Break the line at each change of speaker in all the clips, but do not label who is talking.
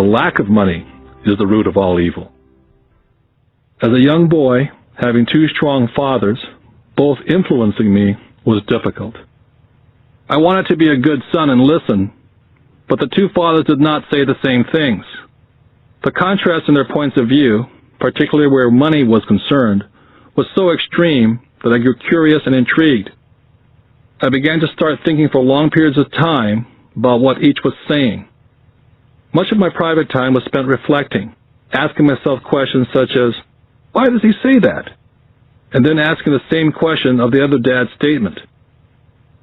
the lack of money is the root of all evil. As a young boy, having two strong fathers, both influencing me, was difficult. I wanted to be a good son and listen, but the two fathers did not say the same things. The contrast in their points of view, particularly where money was concerned, was so extreme that I grew curious and intrigued. I began to start thinking for long periods of time about what each was saying. Much of my private time was spent reflecting, asking myself questions such as, why does he say that? And then asking the same question of the other dad's statement.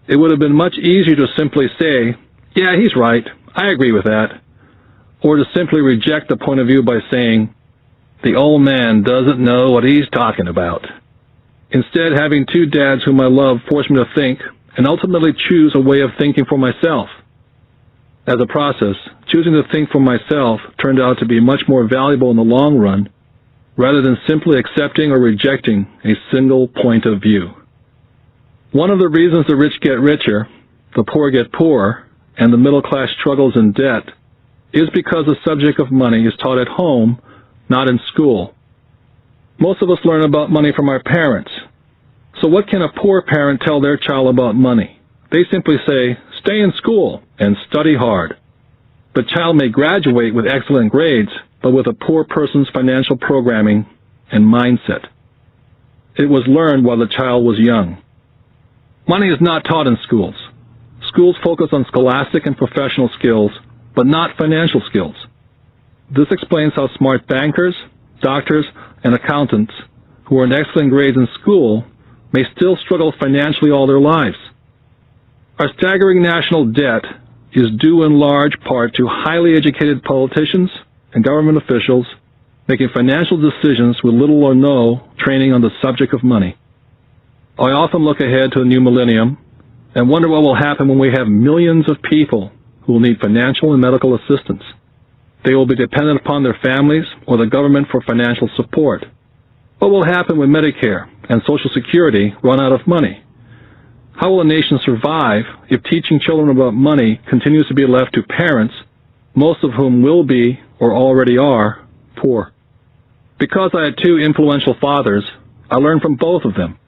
It would have been much easier to simply say, yeah, he's right, I agree with that, or to simply reject the point of view by saying, the old man doesn't know what he's talking about. Instead, having two dads whom I love forced me to think and ultimately choose a way of thinking for myself. As a process, choosing to think for myself turned out to be much more valuable in the long run, rather than simply accepting or rejecting a single point of view. One of the reasons the rich get richer, the poor get poorer, and the middle class struggles in debt is because the subject of money is taught at home, not in school. Most of us learn about money from our parents. So what can a poor parent tell their child about money? They simply say, stay in school and study hard. The child may graduate with excellent grades, but with a poor person's financial programming and mindset. It was learned while the child was young. Money is not taught in schools. Schools focus on scholastic and professional skills, but not financial skills. This explains how smart bankers, doctors, and accountants who earn excellent grades in school may still struggle financially all their lives. Our staggering national debt is due in large part to highly educated politicians and government officials making financial decisions with little or no training on the subject of money. I often look ahead to the new millennium and wonder what will happen when we have millions of people who will need financial and medical assistance. They will be dependent upon their families or the government for financial support. What will happen when Medicare and Social Security run out of money? How will a nation survive if teaching children about money continues to be left to parents, most of whom will be, or already are, poor? Because I had two influential fathers, I learned from both of them.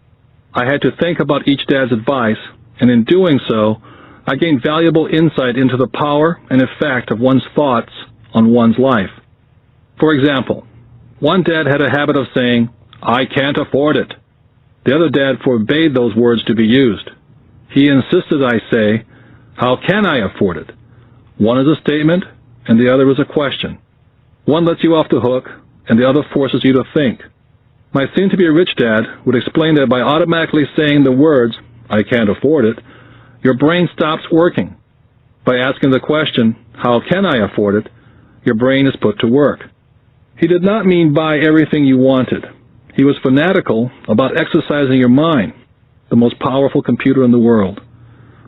I had to think about each dad's advice, and in doing so, I gained valuable insight into the power and effect of one's thoughts on one's life. For example, one dad had a habit of saying, I can't afford it. The other dad forbade those words to be used. He insisted I say, how can I afford it? One is a statement, and the other is a question. One lets you off the hook, and the other forces you to think. My soon-to-be-rich dad would explain that by automatically saying the words, I can't afford it, your brain stops working. By asking the question, how can I afford it, your brain is put to work. He did not mean buy everything you wanted. He was fanatical about exercising your mind, the most powerful computer in the world.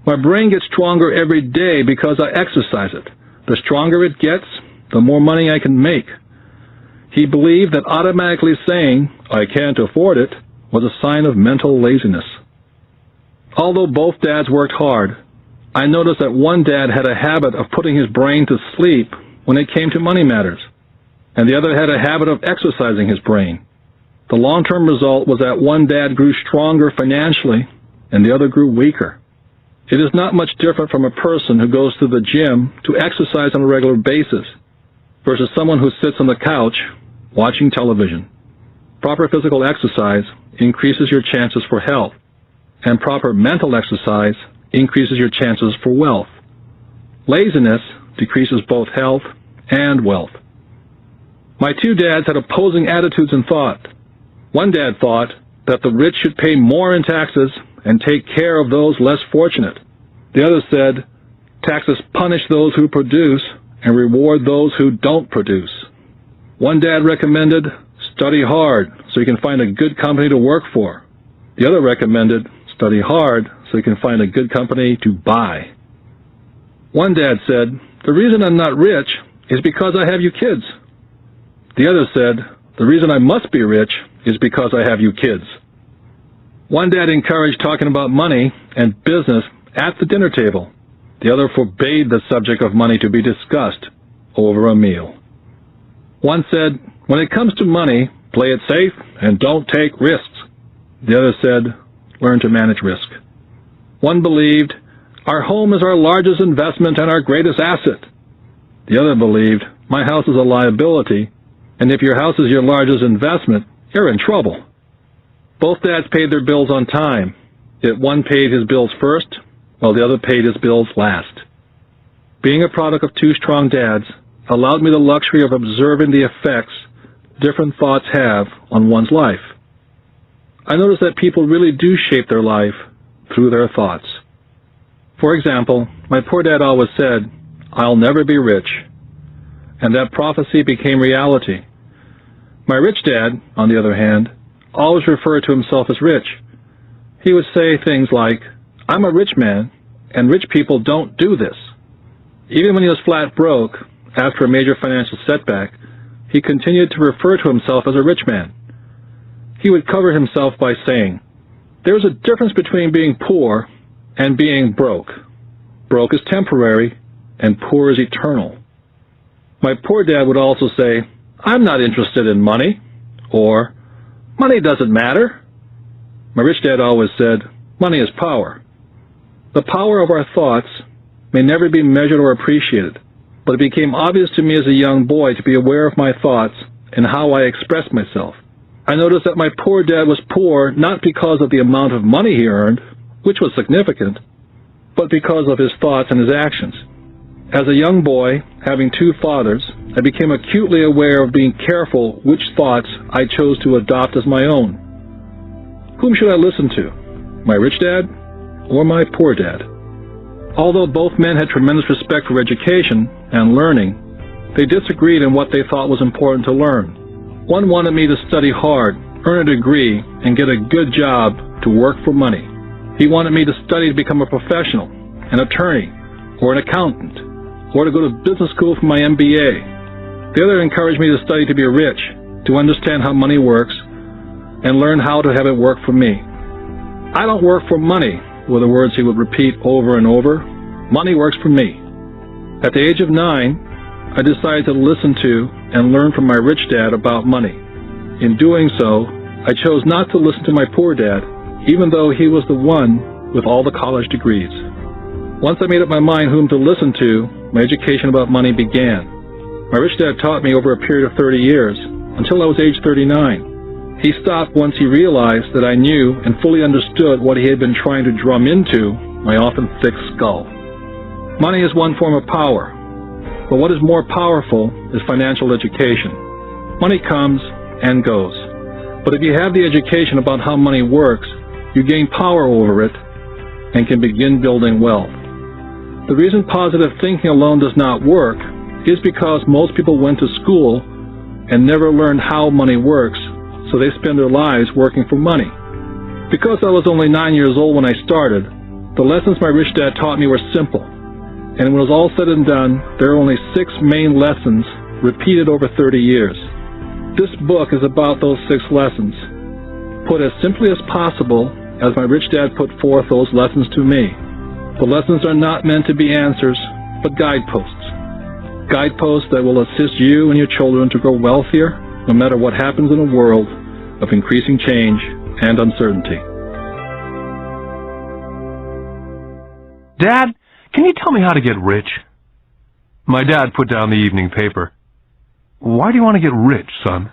My brain gets stronger every day because I exercise it. The stronger it gets, the more money I can make. He believed that automatically saying, I can't afford it, was a sign of mental laziness. Although both dads worked hard, I noticed that one dad had a habit of putting his brain to sleep when it came to money matters, and the other had a habit of exercising his brain. The long-term result was that one dad grew stronger financially and the other grew weaker. It is not much different from a person who goes to the gym to exercise on a regular basis versus someone who sits on the couch watching television. Proper physical exercise increases your chances for health, and proper mental exercise increases your chances for wealth. Laziness decreases both health and wealth. My two dads had opposing attitudes in thought. One dad thought that the rich should pay more in taxes and take care of those less fortunate. The other said, taxes punish those who produce and reward those who don't produce. One dad recommended, study hard so you can find a good company to work for. The other recommended, study hard so you can find a good company to buy. One dad said, the reason I'm not rich is because I have you kids. The other said, the reason I must be rich is because I have you kids. One dad encouraged talking about money and business at the dinner table. The other forbade the subject of money to be discussed. over a meal. One said, "When it comes to money, play it safe and don't take risks." The other said, "Learn to manage risk." One believed, "Our home is our largest investment and our greatest asset." The other believed, "My house is a liability, and if your house is your largest investment, you're in trouble." Both dads paid their bills on time, yet one paid his bills first, while the other paid his bills last. Being a product of two strong dads allowed me the luxury of observing the effects different thoughts have on one's life. I noticed that people really do shape their life through their thoughts. For example, my poor dad always said, "I'll never be rich," and that prophecy became reality. My rich dad, on the other hand, always referred to himself as rich. He would say things like, "I'm a rich man, and rich people don't do this." Even when he was flat broke, after a major financial setback, he continued to refer to himself as a rich man. He would cover himself by saying, "There's a difference between being poor and being broke. Broke is temporary, and poor is eternal." My poor dad would also say, "I'm not interested in money," or "Money doesn't matter." My rich dad always said, "Money is power." The power of our thoughts may never be measured or appreciated, but it became obvious to me as a young boy to be aware of my thoughts and how I expressed myself. I noticed that my poor dad was poor not because of the amount of money he earned, which was significant, but because of his thoughts and his actions. As a young boy, having two fathers, I became acutely aware of being careful which thoughts I chose to adopt as my own. Whom should I listen to, my rich dad or my poor dad? Although both men had tremendous respect for education and learning, they disagreed in what they thought was important to learn. One wanted me to study hard, earn a degree, and get a good job to work for money. He wanted me to study to become a professional, an attorney, or an accountant, or to go to business school for my MBA. The other encouraged me to study to be rich, to understand how money works, and learn how to have it work for me. "I don't work for money," were the words he would repeat over and over. "Money works for me." At the age of 9, I decided to listen to and learn from my rich dad about money. In doing so, I chose not to listen to my poor dad, even though he was the one with all the college degrees. Once I made up my mind whom to listen to, my education about money began. My rich dad taught me over a period of 30 years, until I was age 39. He stopped once he realized that I knew and fully understood what he had been trying to drum into my often thick skull. Money is one form of power, but what is more powerful is financial education. Money comes and goes, but if you have the education about how money works, you gain power over it and can begin building wealth. The reason positive thinking alone does not work is because most people went to school and never learned how money works, so they spend their lives working for money. Because I was only 9 years old when I started, the lessons my rich dad taught me were simple, and when it was all said and done, there are only 6 main lessons repeated over 30 years. This book is about those 6 lessons, put as simply as possible as my rich dad put forth those lessons to me. The lessons are not meant to be answers, but guideposts. Guideposts that will assist you and your children to grow wealthier, no matter what happens in a world of increasing change and uncertainty.
Dad, can you tell me how to get rich? My dad put down the evening paper. Why do you want to get rich, son?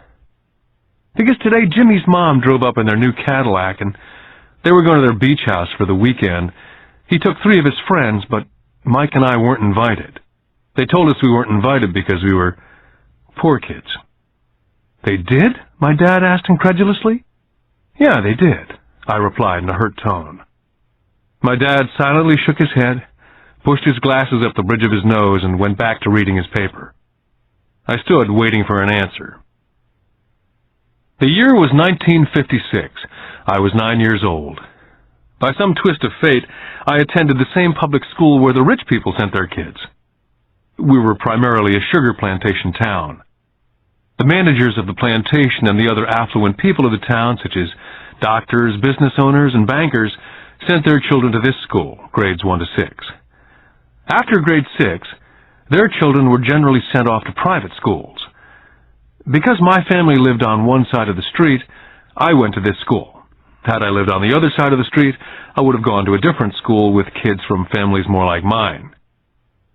Because today Jimmy's mom drove up in their new Cadillac and they were going to their beach house for the weekend. He took 3 of his friends, but Mike and I weren't invited. They told us we weren't invited because we were poor kids. They did? My dad asked incredulously. Yeah, they did, I replied in a hurt tone. My dad silently shook his head, pushed his glasses up the bridge of his nose, and went back to reading his paper. I stood waiting for an answer. The year was 1956. I was 9 years old. By some twist of fate, I attended the same public school where the rich people sent their kids. We were primarily a sugar plantation town. The managers of the plantation and the other affluent people of the town, such as doctors, business owners, and bankers, sent their children to this school, grades 1 to 6. After grade 6, Their children were generally sent off to private schools. Because my family lived on one side of the street, I went to this school. Had I lived on the other side of the street, I would have gone to a different school with kids from families more like mine.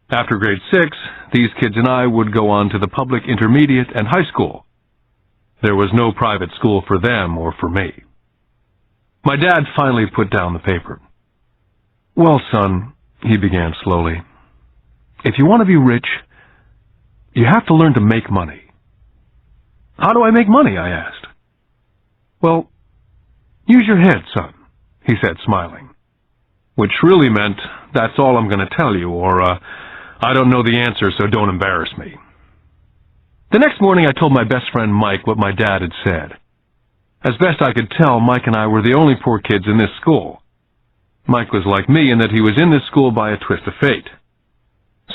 After grade 6, these kids and I would go on to the public intermediate and high school. There was no private school for them or for me. My dad finally put down the paper. "Well, son," he began slowly, "if you want to be rich, you have to learn to make money." "How do I make money?" I asked. "Well, use your head, son," he said, smiling. Which really meant, "That's all I'm going to tell you," or, "I don't know the answer, so don't embarrass me." The next morning I told my best friend Mike what my dad had said. As best I could tell, Mike and I were the only poor kids in this school. Mike was like me in that he was in this school by a twist of fate.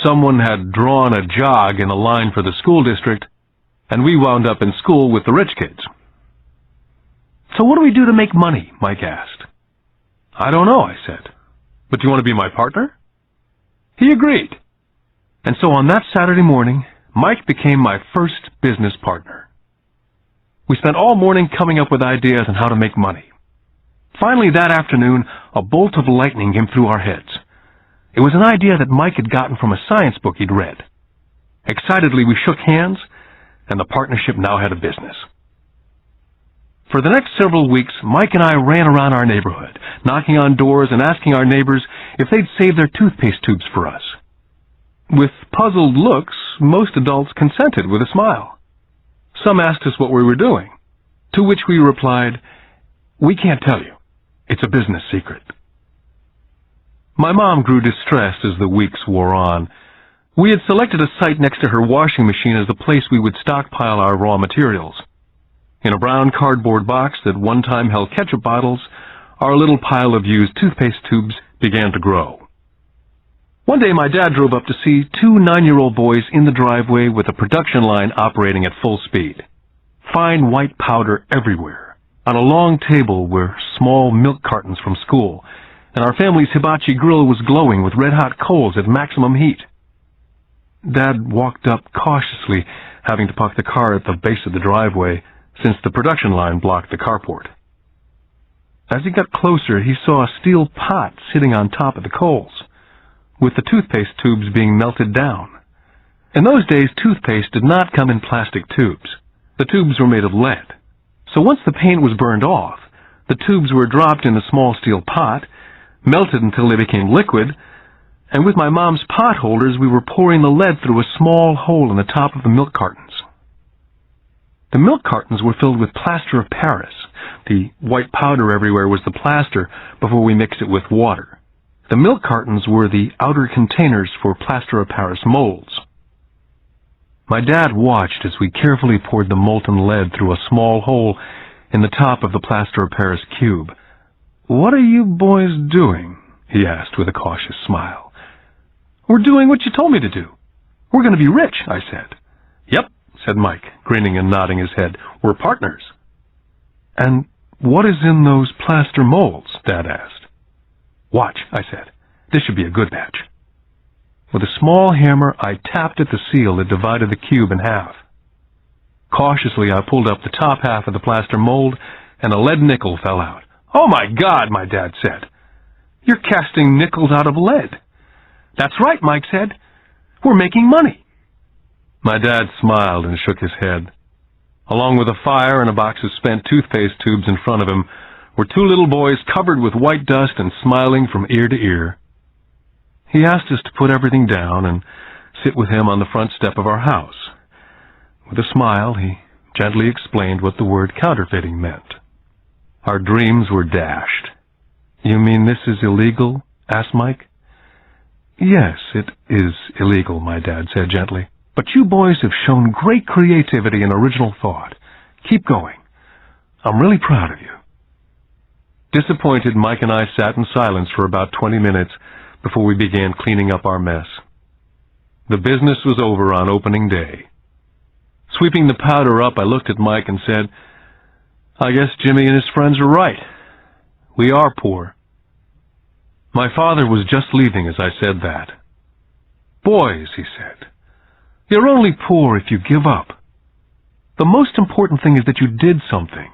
Someone had drawn a jog in a line for the school district, and we wound up in school with the rich kids. "So what do we do to make money?" Mike asked. "I don't know," I said. "But do you want to be my partner?" He agreed. And so on that Saturday morning, Mike became my first business partner. We spent all morning coming up with ideas on how to make money. Finally, that afternoon, a bolt of lightning came through our heads. It was an idea that Mike had gotten from a science book he'd read. Excitedly, we shook hands, and the partnership now had a business. For the next several weeks, Mike and I ran around our neighborhood, knocking on doors and asking our neighbors if they'd save their toothpaste tubes for us. With puzzled looks, most adults consented with a smile. Some asked us what we were doing, to which we replied, "We can't tell you. It's a business secret." My mom grew distressed as the weeks wore on. We had selected a site next to her washing machine as the place we would stockpile our raw materials. In a brown cardboard box that one time held ketchup bottles, our little pile of used toothpaste tubes began to grow. One day my dad drove up to see 2 9-year-old boys in the driveway with a production line operating at full speed. Fine white powder everywhere. On a long table were small milk cartons from school, and our family's hibachi grill was glowing with red-hot coals at maximum heat. Dad walked up cautiously, having to park the car at the base of the driveway, since the production line blocked the carport. As he got closer, he saw a steel pot sitting on top of the coals, with the toothpaste tubes being melted down. In those days, toothpaste did not come in plastic tubes. The tubes were made of lead. So once the paint was burned off, the tubes were dropped in a small steel pot, melted until they became liquid, and with my mom's pot holders, we were pouring the lead through a small hole in the top of the milk cartons. The milk cartons were filled with plaster of Paris. The white powder everywhere was the plaster before we mixed it with water. The milk cartons were the outer containers for plaster of Paris molds. My dad watched as we carefully poured the molten lead through a small hole in the top of the plaster of Paris cube. "What are you boys doing?" he asked with a cautious smile. "We're doing what you told me to do. We're going to be rich," I said. "Yep," said Mike, grinning and nodding his head. "We're partners." "And what is in those plaster molds?" Dad asked. "Watch," I said. "This should be a good batch." With a small hammer, I tapped at the seal that divided the cube in half. Cautiously, I pulled up the top half of the plaster mold, and a lead nickel fell out. "Oh, my God," my dad said. "You're casting nickels out of lead." "That's right," Mike said. "We're making money." My dad smiled and shook his head. Along with a fire and a box of spent toothpaste tubes in front of him were 2 little boys covered with white dust and smiling from ear to ear. He asked us to put everything down and sit with him on the front step of our house. With a smile, he gently explained what the word counterfeiting meant. Our dreams were dashed. "You mean this is illegal?" asked Mike. "Yes, it is illegal," my dad said gently. "But you boys have shown great creativity and original thought. Keep going. I'm really proud of you." Disappointed, Mike and I sat in silence for about 20 minutes before we began cleaning up our mess. The business was over on opening day. Sweeping the powder up, I looked at Mike and said, "I guess Jimmy and his friends are right. We are poor." My father was just leaving as I said that. "Boys," he said, "you're only poor if you give up. The most important thing is that you did something.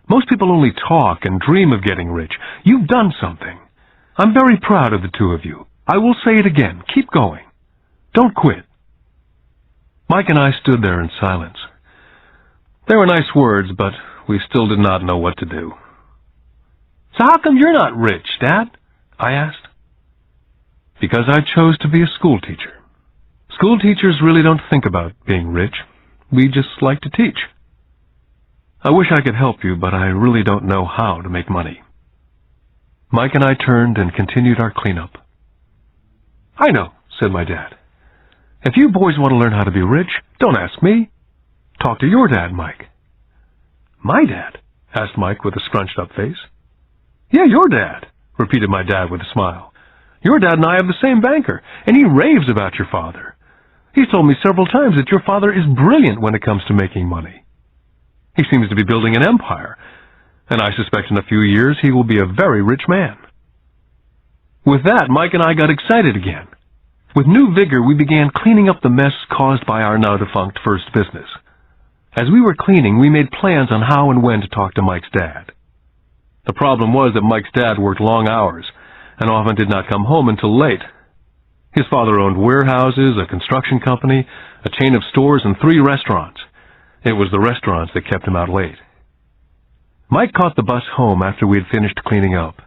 Most people only talk and dream of getting rich. You've done something. I'm very proud of the two of you. I will say it again. Keep going. Don't quit." Mike and I stood there in silence. They were nice words, but we still did not know what to do. "So how come you're not rich, Dad?" I asked. "Because I chose to be a school teacher. School teachers really don't think about being rich. We just like to teach. I wish I could help you, but I really don't know how to make money." Mike and I turned and continued our cleanup. "I know," said my dad. "If you boys want to learn how to be rich, don't ask me. Talk to your dad, Mike." "My dad?" asked Mike with a scrunched-up face. "Yeah, your dad," repeated my dad with a smile. "Your dad and I have the same banker, and he raves about your father. He's told me several times that your father is brilliant when it comes to making money. He seems to be building an empire, and I suspect in a few years he will be a very rich man." With that, Mike and I got excited again. With new vigor, we began cleaning up the mess caused by our now-defunct first business. As we were cleaning, we made plans on how and when to talk to Mike's dad. The problem was that Mike's dad worked long hours and often did not come home until late. His father owned warehouses, a construction company, a chain of stores, and 3 restaurants. It was the restaurants that kept him out late. Mike caught the bus home after we had finished cleaning up.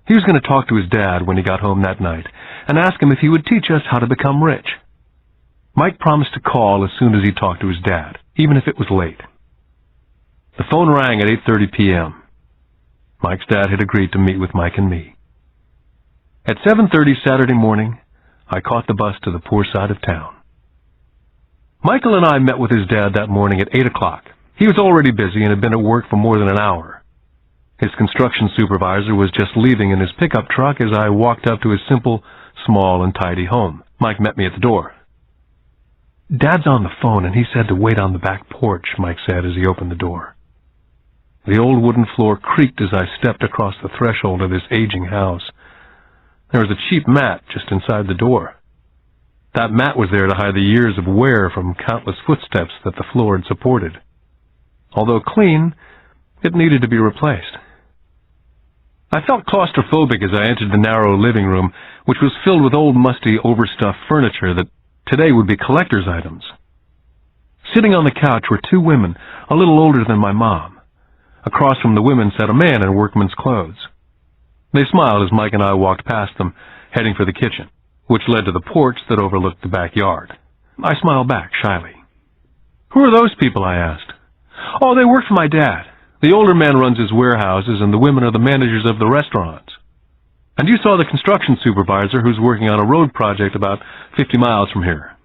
He was going to talk to his dad when he got home that night and ask him if he would teach us how to become rich. Mike promised to call as soon as he talked to his dad, even if it was late. The phone rang at 8:30 p.m. Mike's dad had agreed to meet with Mike and me. At 7:30 Saturday morning, I caught the bus to the poor side of town. Michael and I met with his dad that morning at 8 o'clock. He was already busy and had been at work for more than an hour. His construction supervisor was just leaving in his pickup truck as I walked up to his simple, small, and tidy home. Mike met me at the door. "Dad's on the phone, and he said to wait on the back porch," Mike said as he opened the door. The old wooden floor creaked as I stepped across the threshold of this aging house. There was a cheap mat just inside the door. That mat was there to hide the years of wear from countless footsteps that the floor had supported. Although clean, it needed to be replaced. I felt claustrophobic as I entered the narrow living room, which was filled with old, musty, overstuffed furniture that today would be collector's items. Sitting on the couch were 2 women, a little older than my mom. Across from the women sat a man in workman's clothes. They smiled as Mike and I walked past them, heading for the kitchen, which led to the porch that overlooked the backyard. I smiled back shyly. "Who are those people?" I asked. "Oh, they work for my dad. The older man runs his warehouses, and the women are the managers of the restaurants. And you saw the construction supervisor who's working on a road project about 50 miles from here.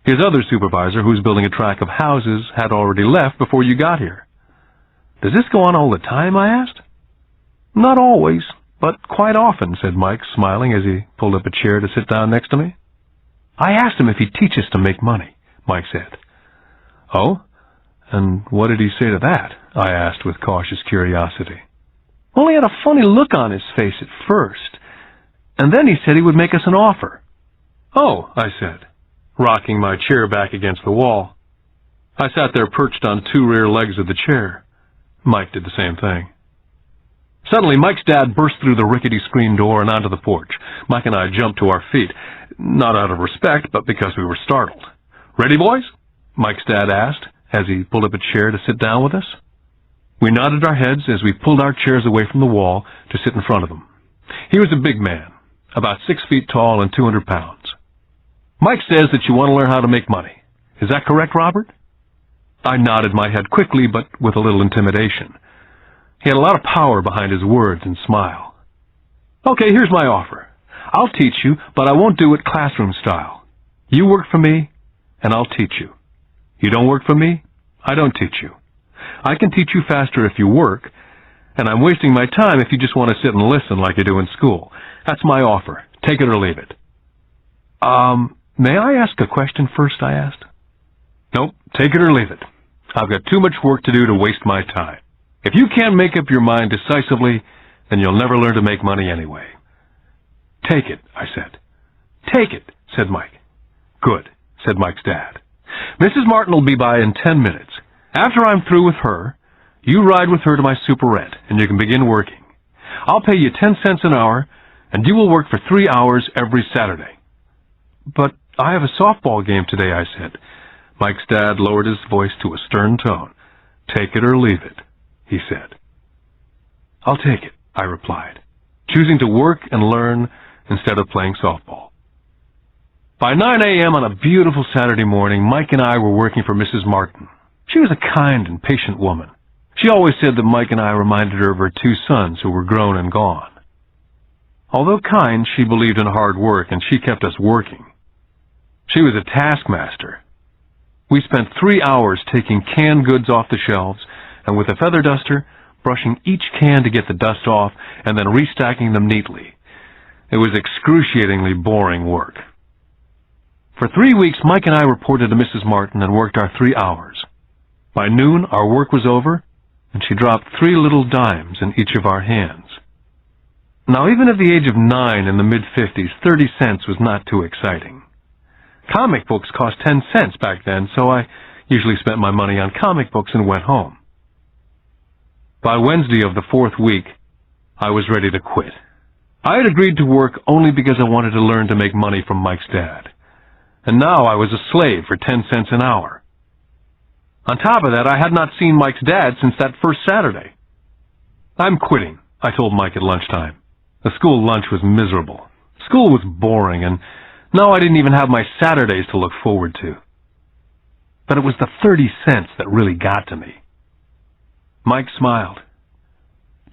His other supervisor, who's building a tract of houses, had already left before you got here." "Does this go on all the time?" I asked. "Not always, but quite often," said Mike, smiling as he pulled up a chair to sit down next to me. "I asked him if he'd teach us to make money," Mike said. "Oh? And what did he say to that?" I asked with cautious curiosity. "Well, he had a funny look on his face at first, and then he said he would make us an offer." "Oh," I said, rocking my chair back against the wall. I sat there perched on 2 rear legs of the chair. Mike did the same thing. Suddenly, Mike's dad burst through the rickety screen door and onto the porch. Mike and I jumped to our feet, not out of respect, but because we were startled. "Ready, boys?" Mike's dad asked, as he pulled up a chair to sit down with us. We nodded our heads as we pulled our chairs away from the wall to sit in front of him. He was a big man, about 6 feet tall and 200 pounds. "Mike says that you want to learn how to make money. Is that correct, Robert?" I nodded my head quickly, but with a little intimidation. He had a lot of power behind his words and smile. "Okay, here's my offer. I'll teach you, but I won't do it classroom style. You work for me, and I'll teach you. You don't work for me, I don't teach you. I can teach you faster if you work, and I'm wasting my time if you just want to sit and listen like you do in school. That's my offer. Take it or leave it." May I ask a question first?" I asked. "Nope, take it or leave it. I've got too much work to do to waste my time. If you can't make up your mind decisively, then you'll never learn to make money anyway." "Take it," I said. "Take it," said Mike. Good, said Mike's dad. Mrs. Martin will be by in 10 minutes. After I'm through with her, you ride with her to my superette, and you can begin working. I'll pay you 10 cents an hour, and you will work for 3 hours every Saturday. But I have a softball game today, I said. Mike's dad lowered his voice to a stern tone. Take it or leave it, he said. I'll take it, I replied, choosing to work and learn instead of playing softball. By 9 a.m. on a beautiful Saturday morning, Mike and I were working for Mrs. Martin. She was a kind and patient woman. She always said that Mike and I reminded her of her 2 sons who were grown and gone. Although kind, she believed in hard work, and she kept us working. She was a taskmaster. We spent 3 hours taking canned goods off the shelves, and with a feather duster, brushing each can to get the dust off, and then restacking them neatly. It was excruciatingly boring work. For 3 weeks, Mike and I reported to Mrs. Martin and worked our 3 hours. By noon, our work was over, and she dropped 3 little dimes in each of our hands. Now, even at the age of 9 in the mid-50s, 30 cents was not too exciting. Comic books cost 10 cents back then, so I usually spent my money on comic books and went home. By Wednesday of the 4th week, I was ready to quit. I had agreed to work only because I wanted to learn to make money from Mike's dad. And now I was a slave for 10 cents an hour. On top of that, I had not seen Mike's dad since that first Saturday. I'm quitting, I told Mike at lunchtime. The school lunch was miserable. School was boring, and now I didn't even have my Saturdays to look forward to. But it was the 30 cents that really got to me. Mike smiled.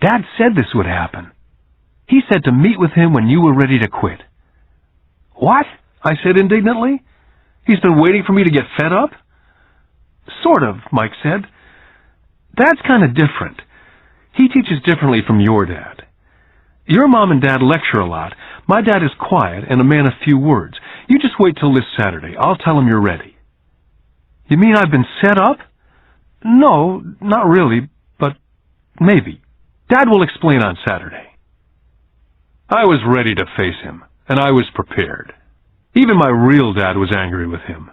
Dad said this would happen. He said to meet with him when you were ready to quit. What? I said indignantly. He's been waiting for me to get fed up? Sort of, Mike said. Dad's kind of different. He teaches differently from your dad. Your mom and dad lecture a lot. My dad is quiet and a man of few words. You just wait till this Saturday. I'll tell him you're ready. You mean I've been set up? No, not really, but maybe. Dad will explain on Saturday. I was ready to face him, and I was prepared. Even my real dad was angry with him.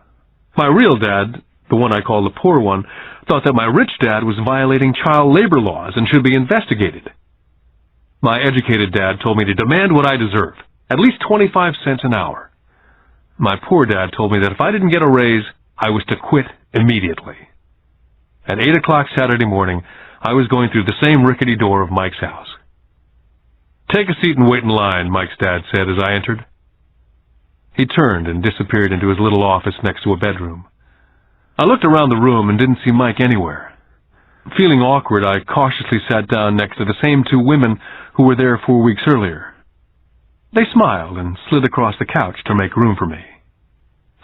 My real dad, the one I call the poor one, thought that my rich dad was violating child labor laws and should be investigated. My educated dad told me to demand what I deserve, at least 25 cents an hour. My poor dad told me that if I didn't get a raise, I was to quit immediately. At 8 o'clock Saturday morning, I was going through the same rickety door of Mike's house. Take a seat and wait in line, Mike's dad said as I entered. He turned and disappeared into his little office next to a bedroom. I looked around the room and didn't see Mike anywhere. Feeling awkward, I cautiously sat down next to the same 2 women who were there 4 weeks earlier. They smiled and slid across the couch to make room for me.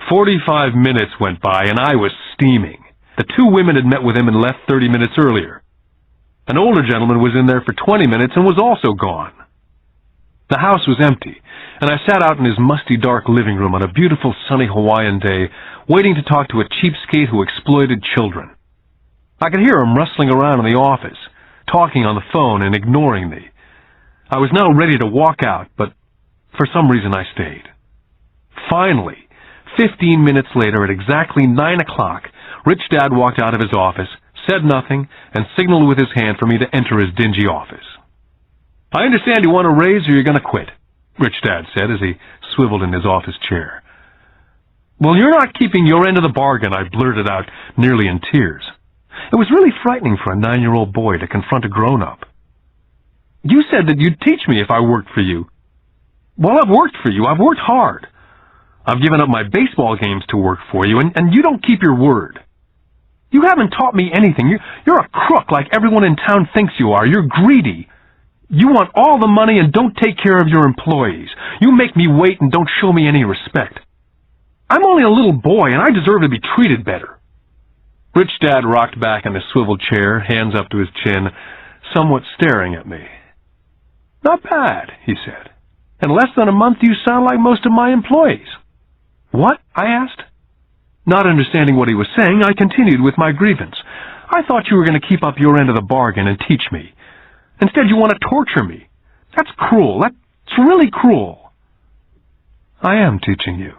45 minutes went by and I was steaming. The 2 women had met with him and left 30 minutes earlier. An older gentleman was in there for 20 minutes and was also gone. The house was empty, and I sat out in his musty dark living room on a beautiful sunny Hawaiian day, waiting to talk to a cheapskate who exploited children. I could hear him rustling around in the office, talking on the phone and ignoring me. I was now ready to walk out, but for some reason I stayed. Finally, 15 minutes later at exactly 9 o'clock, Rich Dad walked out of his office, said nothing, and signaled with his hand for me to enter his dingy office. I understand you want a raise or you're going to quit, Rich Dad said as he swiveled in his office chair. Well, you're not keeping your end of the bargain, I blurted out, nearly in tears. It was really frightening for a 9-year-old boy to confront a grown-up. You said that you'd teach me if I worked for you. Well, I've worked for you. I've worked hard. I've given up my baseball games to work for you, and you don't keep your word. You haven't taught me anything. You're a crook like everyone in town thinks you are. You're greedy. You want all the money and don't take care of your employees. You make me wait and don't show me any respect. I'm only a little boy, and I deserve to be treated better. Rich Dad rocked back in his swivel chair, hands up to his chin, somewhat staring at me. Not bad, he said. In less than a month, you sound like most of my employees. What? I asked. Not understanding what he was saying, I continued with my grievance. I thought you were going to keep up your end of the bargain and teach me. Instead, you want to torture me. That's cruel. That's really cruel. I am teaching you,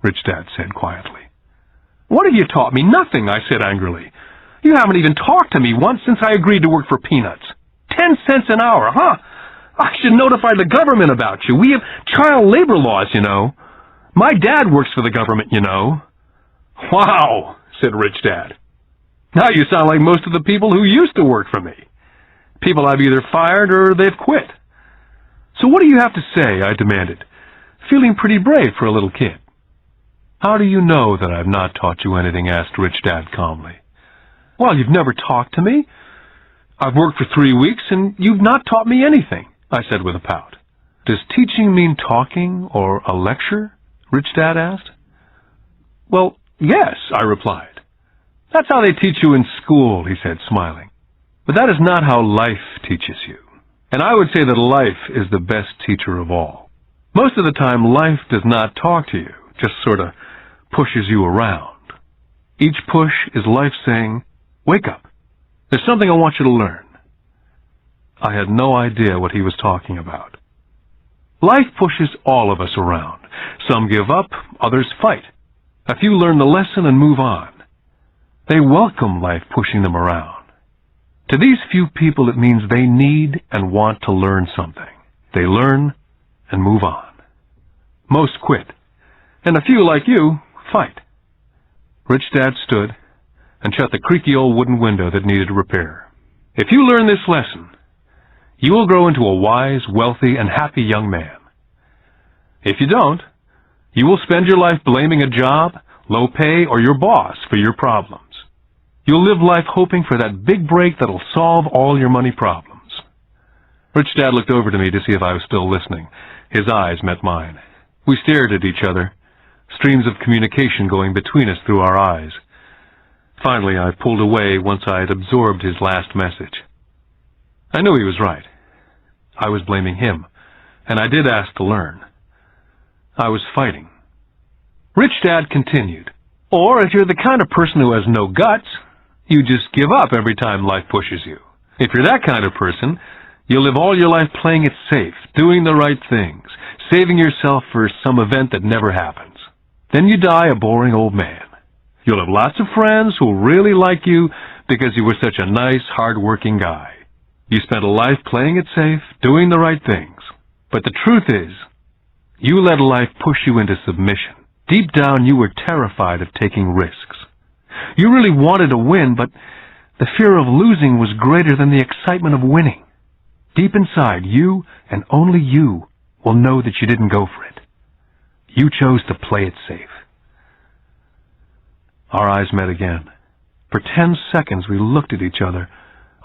Rich Dad said quietly. What have you taught me? Nothing, I said angrily. You haven't even talked to me once since I agreed to work for peanuts. 10 cents an hour, huh? I should notify the government about you. We have child labor laws, you know. My dad works for the government, you know. Wow, said Rich Dad. Now you sound like most of the people who used to work for me. People I've either fired or they've quit. So what do you have to say? I demanded, feeling pretty brave for a little kid. How do you know that I've not taught you anything? Asked Rich Dad calmly. Well, you've never talked to me. I've worked for 3 weeks and you've not taught me anything, I said with a pout. Does teaching mean talking or a lecture? Rich Dad asked. Well, yes, I replied. That's how they teach you in school, he said, smiling. But that is not how life teaches you. And I would say that life is the best teacher of all. Most of the time, life does not talk to you, just sort of pushes you around. Each push is life saying, wake up. There's something I want you to learn. I had no idea what he was talking about. Life pushes all of us around. Some give up, others fight. A few learn the lesson and move on. They welcome life pushing them around. To these few people, it means they need and want to learn something. They learn and move on. Most quit, and a few like you fight. Rich Dad stood and shut the creaky old wooden window that needed repair. If you learn this lesson, you will grow into a wise, wealthy, and happy young man. If you don't, you will spend your life blaming a job, low pay, or your boss for your problems. You'll live life hoping for that big break that'll solve all your money problems. Rich Dad looked over to me to see if I was still listening. His eyes met mine. We stared at each other, streams of communication going between us through our eyes. Finally, I pulled away once I had absorbed his last message. I knew he was right. I was blaming him, and I did ask to learn. I was fighting. Rich Dad continued, or if you're the kind of person who has no guts, you just give up every time life pushes you. If you're that kind of person, you'll live all your life playing it safe, doing the right things, saving yourself for some event that never happens. Then you die a boring old man. You'll have lots of friends who'll really like you because you were such a nice, hard-working guy. You spent a life playing it safe, doing the right things. But the truth is, you let life push you into submission. Deep down, you were terrified of taking risks. You really wanted to win, but the fear of losing was greater than the excitement of winning. Deep inside, you and only you will know that you didn't go for it. You chose to play it safe. Our eyes met again. For 10 seconds, we looked at each other,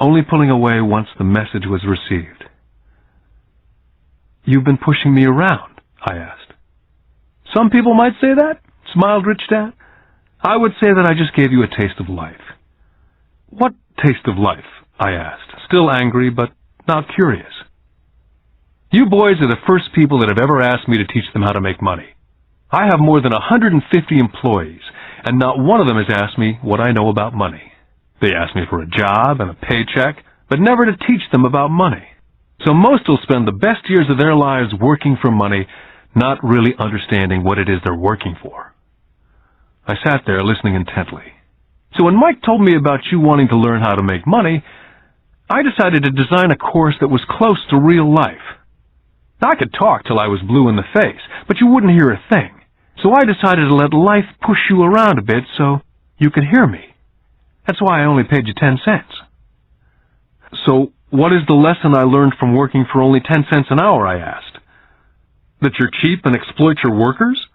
only pulling away once the message was received. You've been pushing me around, I asked. Some people might say that, smiled Rich Dad. I would say that I just gave you a taste of life. What taste of life? I asked, still angry, but not curious. You boys are the first people that have ever asked me to teach them how to make money. I have more than 150 employees, and not one of them has asked me what I know about money. They ask me for a job and a paycheck, but never to teach them about money. So most will spend the best years of their lives working for money, not really understanding what it is they're working for. I sat there listening intently. So when Mike told me about you wanting to learn how to make money, I decided to design a course that was close to real life. I could talk till I was blue in the face, but you wouldn't hear a thing. So I decided to let life push you around a bit so you could hear me. That's why I only paid you 10 cents. So what is the lesson I learned from working for only 10 cents an hour, I asked. That you're cheap and exploit your workers?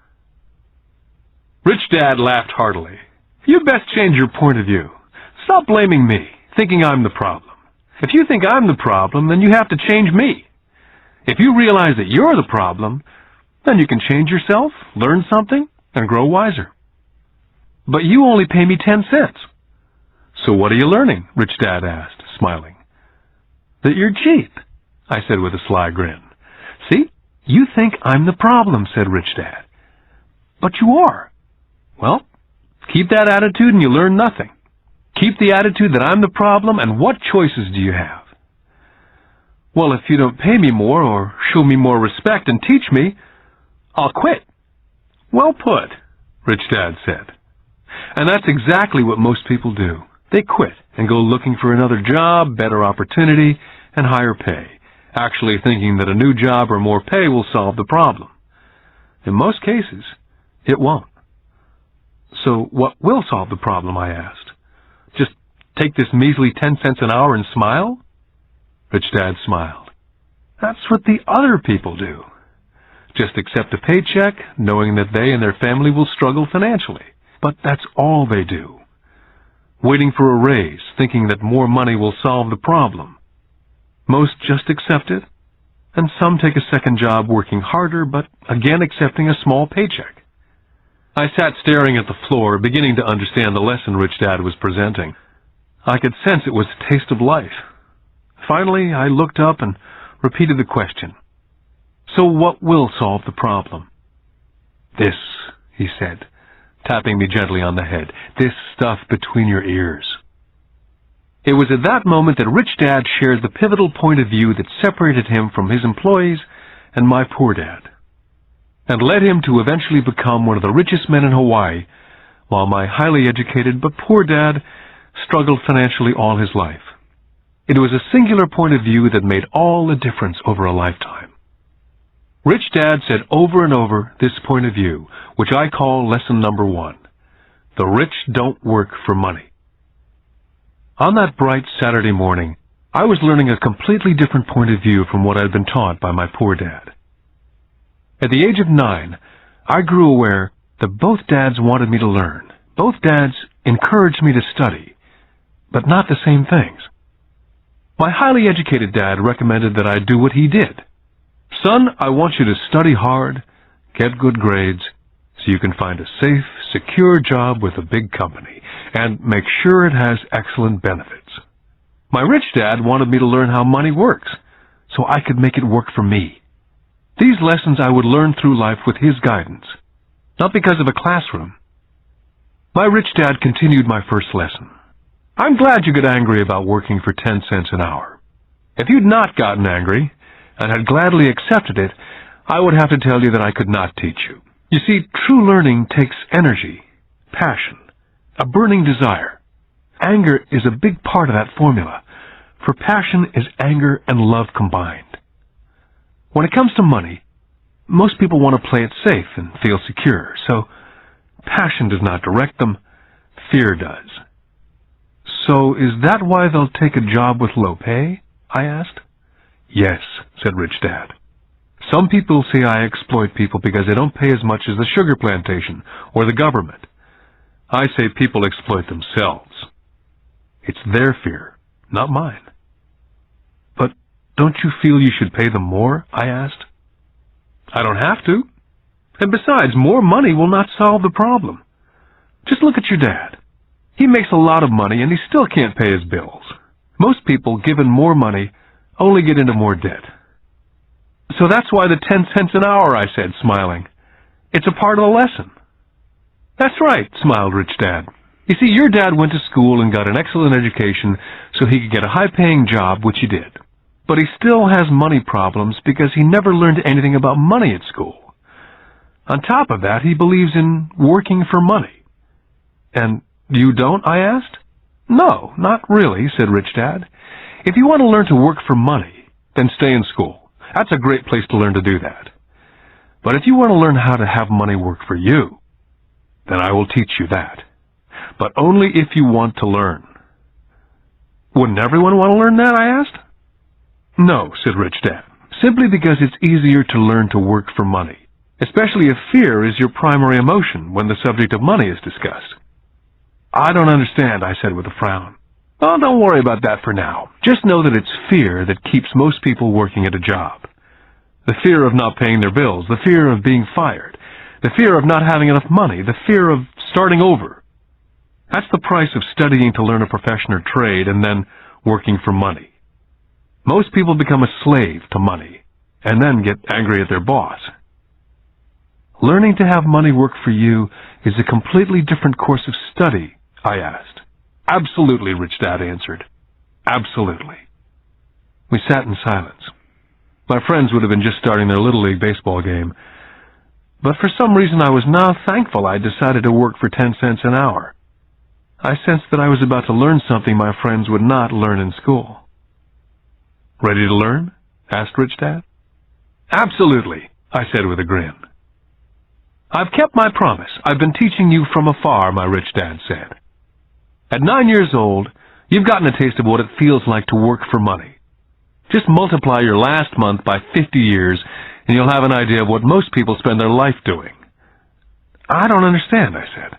Rich Dad laughed heartily. You'd best change your point of view. Stop blaming me, thinking I'm the problem. If you think I'm the problem, then you have to change me. If you realize that you're the problem, then you can change yourself, learn something, and grow wiser. But you only pay me 10 cents. So what are you learning? Rich Dad asked, smiling. That you're cheap, I said with a sly grin. See, you think I'm the problem, said Rich Dad. But you are. Well, keep that attitude and you learn nothing. Keep the attitude that I'm the problem, and what choices do you have? Well, if you don't pay me more or show me more respect and teach me, I'll quit. Well put. Rich Dad said. And that's exactly what most people do. They quit and go looking for another job, better opportunity, and higher pay, actually thinking that a new job or more pay will solve the problem. In most cases, it won't. So what will solve the problem, I asked? Just take this measly 10 cents an hour and smile? Rich Dad smiled. That's what the other people do. Just accept a paycheck, knowing that they and their family will struggle financially. But that's all they do. Waiting for a raise, thinking that more money will solve the problem. Most just accept it, and some take a second job working harder, but again accepting a small paycheck. I sat staring at the floor, beginning to understand the lesson Rich Dad was presenting. I could sense it was a taste of life. Finally, I looked up and repeated the question. So what will solve the problem? This, he said, tapping me gently on the head. This stuff between your ears. It was at that moment that Rich Dad shared the pivotal point of view that separated him from his employees and my poor dad, and led him to eventually become one of the richest men in Hawaii, while my highly educated but poor dad struggled financially all his life. It was a singular point of view that made all the difference over a lifetime. Rich Dad said over and over this point of view, which I call lesson number 1. The rich don't work for money. On that bright Saturday morning, I was learning a completely different point of view from what I'd been taught by my poor dad. At the age of 9, I grew aware that both dads wanted me to learn. Both dads encouraged me to study, but not the same things. My highly educated dad recommended that I do what he did. Son, I want you to study hard, get good grades, so you can find a safe, secure job with a big company, and make sure it has excellent benefits. My rich dad wanted me to learn how money works, so I could make it work for me. These lessons I would learn through life with his guidance, not because of a classroom. My rich dad continued my first lesson. I'm glad you got angry about working for 10 cents an hour. If you'd not gotten angry, and had gladly accepted it, I would have to tell you that I could not teach you. You see, true learning takes energy, passion, a burning desire. Anger is a big part of that formula, for passion is anger and love combined. When it comes to money, most people want to play it safe and feel secure, so passion does not direct them, fear does. So is that why they'll take a job with low pay? I asked. Yes, said Rich Dad. Some people say I exploit people because they don't pay as much as the sugar plantation or the government. I say people exploit themselves. It's their fear, not mine. But don't you feel you should pay them more? I asked. I don't have to. And besides, more money will not solve the problem. Just look at your dad. He makes a lot of money and he still can't pay his bills. Most people, given more money, only get into more debt. So that's why the 10 cents an hour, I said, smiling. It's a part of the lesson. That's right, smiled Rich Dad. You see, your dad went to school and got an excellent education so he could get a high-paying job, which he did. But he still has money problems because he never learned anything about money at school. On top of that, he believes in working for money. And you don't, I asked? No, not really, said Rich Dad. If you want to learn to work for money, then stay in school. That's a great place to learn to do that. But if you want to learn how to have money work for you, then I will teach you that. But only if you want to learn. Wouldn't everyone want to learn that, I asked? No, said Rich Dad, simply because it's easier to learn to work for money, especially if fear is your primary emotion when the subject of money is discussed. I don't understand, I said with a frown. Oh, don't worry about that for now. Just know that it's fear that keeps most people working at a job. The fear of not paying their bills, the fear of being fired, the fear of not having enough money, the fear of starting over. That's the price of studying to learn a profession or trade and then working for money. Most people become a slave to money and then get angry at their boss. Learning to have money work for you is a completely different course of study, I asked. Absolutely, Rich Dad answered. Absolutely. We sat in silence. My friends would have been just starting their Little League baseball game. but for some reason I was now thankful I decided to work for 10 cents an hour. I sensed that I was about to learn something my friends would not learn in school. "Ready to learn?" asked Rich Dad. "Absolutely," I said with a grin. "I've kept my promise. I've been teaching you from afar," my rich dad said. "At 9 years old, you've gotten a taste of what it feels like to work for money. Just multiply your last month by 50 years, and you'll have an idea of what most people spend their life doing." "I don't understand," I said.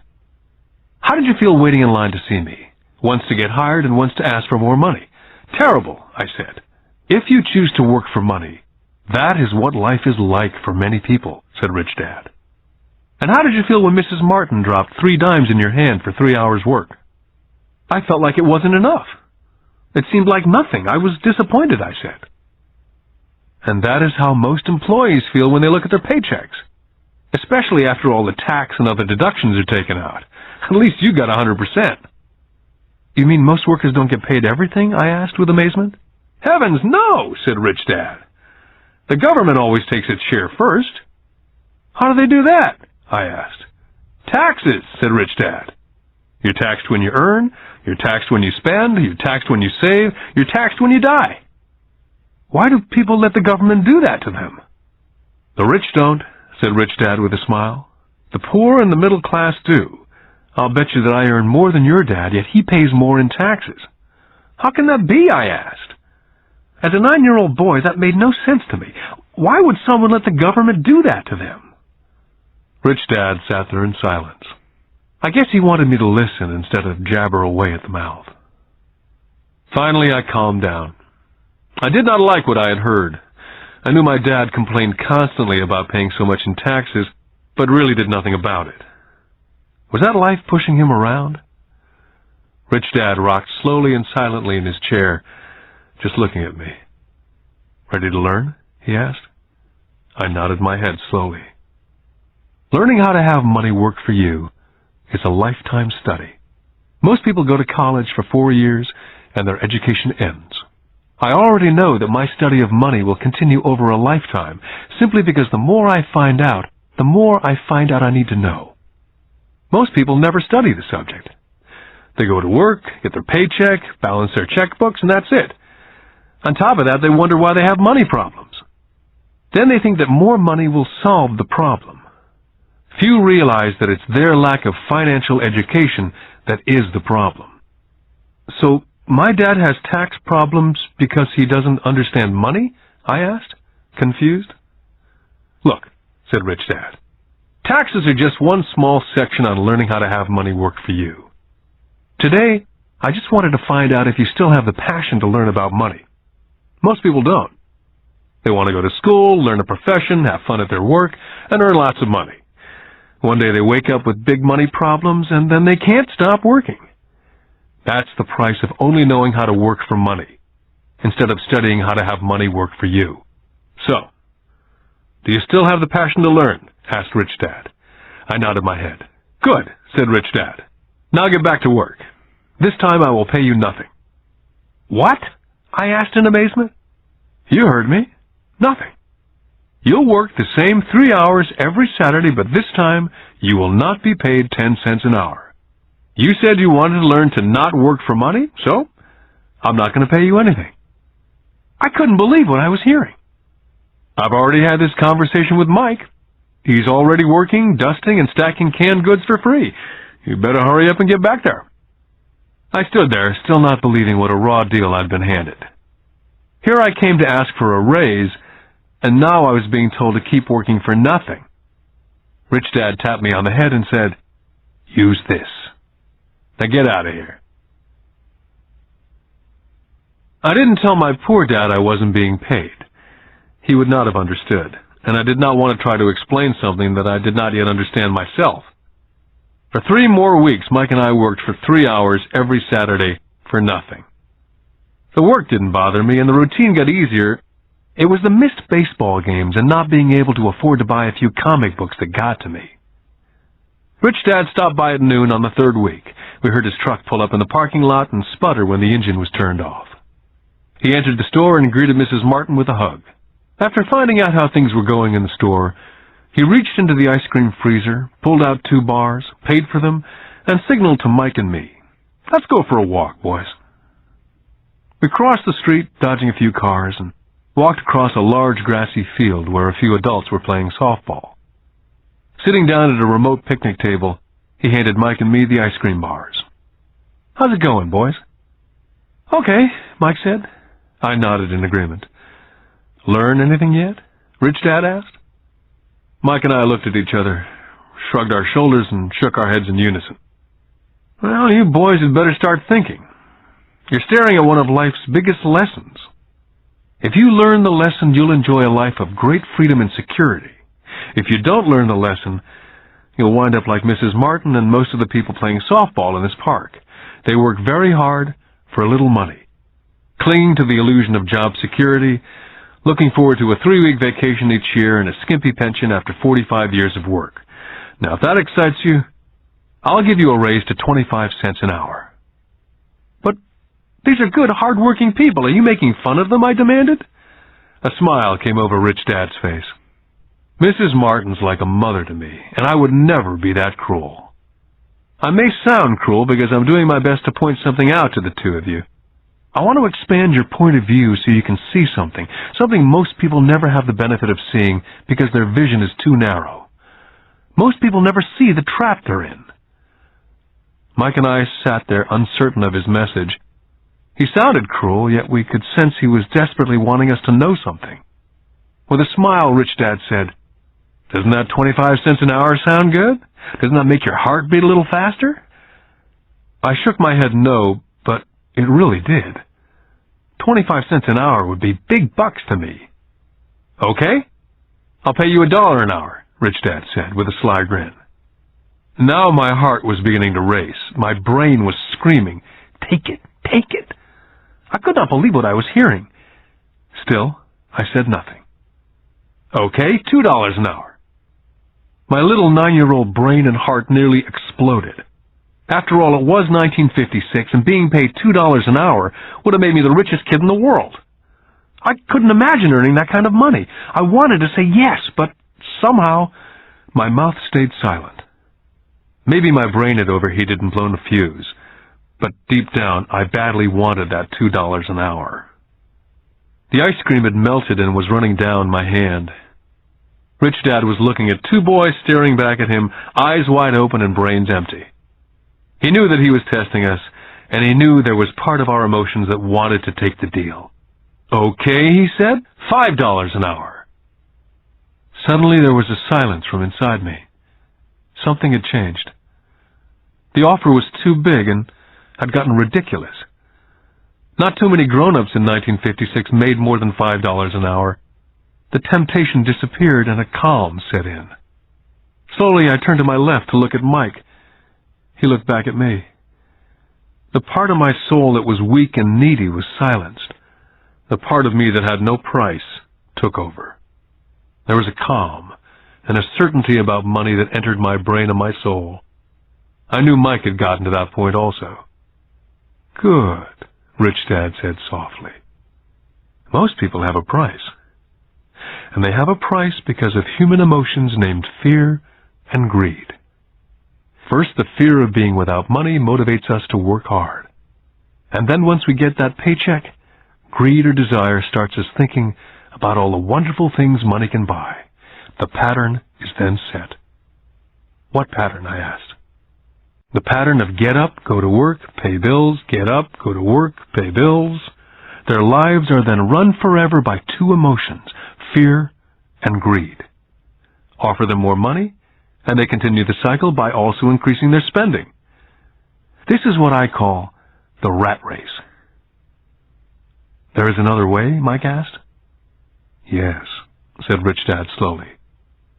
"How did you feel waiting in line to see me? Once to get hired and once to ask for more money." "Terrible," I said. "If you choose to work for money, that is what life is like for many people," said Rich Dad. "And how did you feel when Mrs. Martin dropped 3 dimes in your hand for 3 hours' work?" "I felt like it wasn't enough. It seemed like nothing. I was disappointed," I said. "And that is how most employees feel when they look at their paychecks, especially after all the tax and other deductions are taken out. At least you got 100%. "You mean most workers don't get paid everything?" I asked with amazement. "Heavens, no," said Rich Dad. "The government always takes its share first." "How do they do that?" I asked. "Taxes," said Rich Dad. "You're taxed when you earn, you're taxed when you spend, you're taxed when you save, you're taxed when you die." "Why do people let the government do that to them?" "The rich don't," said Rich Dad with a smile. "The poor and the middle class do. I'll bet you that I earn more than your dad, yet he pays more in taxes." "How can that be?" I asked. As a 9-year-old boy, that made no sense to me. Why would someone let the government do that to them? Rich Dad sat there in silence. I guess he wanted me to listen instead of jabber away at the mouth. Finally, I calmed down. I did not like what I had heard. I knew my dad complained constantly about paying so much in taxes, but really did nothing about it. Was that life pushing him around? Rich Dad rocked slowly and silently in his chair, just looking at me. "Ready to learn?" he asked. I nodded my head slowly. Learning how to have money work for you is a lifetime study. Most people go to college for 4 years and their education ends. I already know that my study of money will continue over a lifetime, simply because the more I find out, the more I find out I need to know. Most people never study the subject. They go to work, get their paycheck, balance their checkbooks, and that's it. On top of that, they wonder why they have money problems. Then they think that more money will solve the problem. Few realize that it's their lack of financial education that is the problem. So, my dad has tax problems because he doesn't understand money? I asked, confused. Look, said Rich Dad, taxes are just one small section on learning how to have money work for you. Today, I just wanted to find out if you still have the passion to learn about money. Most people don't. They want to go to school, learn a profession, have fun at their work, and earn lots of money. One day they wake up with big money problems, and then they can't stop working. That's the price of only knowing how to work for money, instead of studying how to have money work for you. So, do you still have the passion to learn? Asked Rich Dad. I nodded my head. Good, said Rich Dad. Now get back to work. This time I will pay you nothing. What? I asked in amazement. You heard me. Nothing. You'll work the same 3 hours every Saturday, but this time you will not be paid 10 cents an hour. You said you wanted to learn to not work for money, so I'm not going to pay you anything. I couldn't believe what I was hearing. I've already had this conversation with Mike. He's already working, dusting, and stacking canned goods for free. You better hurry up and get back there. I stood there, still not believing what a raw deal I'd been handed. Here I came to ask for a raise, and now I was being told to keep working for nothing. Rich Dad tapped me on the head and said, Use this. Now get out of here. I didn't tell my poor dad I wasn't being paid. He would not have understood, and I did not want to try to explain something that I did not yet understand myself. For 3 more weeks, Mike and I worked for 3 hours every Saturday for nothing. The work didn't bother me, and the routine got easier. It was the missed baseball games and not being able to afford to buy a few comic books that got to me. Rich Dad stopped by at noon on the 3rd week. We heard his truck pull up in the parking lot and sputter when the engine was turned off. He entered the store and greeted Mrs. Martin with a hug. After finding out how things were going in the store, He reached into the ice cream freezer, pulled out 2 bars, paid for them, and signaled to Mike and me. "Let's go for a walk, boys." We crossed the street, dodging a few cars, and walked across a large grassy field where a few adults were playing softball. Sitting down at a remote picnic table, he handed Mike and me the ice cream bars. "How's it going, boys?" "Okay," Mike said. I nodded in agreement. "Learn anything yet?" Rich Dad asked. Mike and I looked at each other, shrugged our shoulders, and shook our heads in unison. "Well, you boys had better start thinking. You're staring at one of life's biggest lessons. If you learn the lesson, you'll enjoy a life of great freedom and security. If you don't learn the lesson, you'll wind up like Mrs. Martin and most of the people playing softball in this park. They work very hard for a little money, clinging to the illusion of job security, looking forward to a 3-week vacation each year and a skimpy pension after 45 years of work. Now, if that excites you, I'll give you a raise to 25 cents an hour." "But these are good, hard-working people. Are you making fun of them?" I demanded. A smile came over Rich Dad's face. "Mrs. Martin's like a mother to me, and I would never be that cruel. I may sound cruel because I'm doing my best to point something out to the two of you. I want to expand your point of view so you can see something most people never have the benefit of seeing because their vision is too narrow. Most people never see the trap they're in." Mike and I sat there uncertain of his message. He sounded cruel, yet we could sense he was desperately wanting us to know something. With a smile, Rich Dad said, "Doesn't that 25 cents an hour sound good? Doesn't that make your heart beat a little faster?" I shook my head no, but it really did. 25 cents an hour would be big bucks to me. "Okay, I'll pay you $1 an hour," Rich Dad said with a sly grin. Now my heart was beginning to race. My brain was screaming, "Take it, take it." I could not believe what I was hearing. Still, I said nothing. "Okay, $2 an hour." My little 9-year-old brain and heart nearly exploded. After all, it was 1956, and being paid $2 an hour would have made me the richest kid in the world. I couldn't imagine earning that kind of money. I wanted to say yes, but somehow my mouth stayed silent. Maybe my brain had overheated and blown a fuse, but deep down I badly wanted that $2 an hour. The ice cream had melted and was running down my hand. Rich Dad was looking at 2 boys staring back at him, eyes wide open and brains empty. He knew that he was testing us, and he knew there was part of our emotions that wanted to take the deal. "Okay," he said, $5 an hour. Suddenly there was a silence from inside me. Something had changed. The offer was too big and had gotten ridiculous. Not too many grown-ups in 1956 made more than $5 an hour. The temptation disappeared and a calm set in. Slowly I turned to my left to look at Mike. He looked back at me. The part of my soul that was weak and needy was silenced. The part of me that had no price took over. There was a calm and a certainty about money that entered my brain and my soul. I knew Mike had gotten to that point also. "Good," Rich Dad said softly. "Most people have a price. And they have a price because of human emotions named fear and greed. First, the fear of being without money motivates us to work hard. And then once we get that paycheck, greed or desire starts us thinking about all the wonderful things money can buy. The pattern is then set." "What pattern?" I asked. "The pattern of get up, go to work, pay bills, get up, go to work, pay bills. Their lives are then run forever by 2 emotions, fear and greed. Offer them more money, and they continue the cycle by also increasing their spending. This is what I call the rat race." "There is another way?" Mike asked. "Yes," said Rich Dad slowly,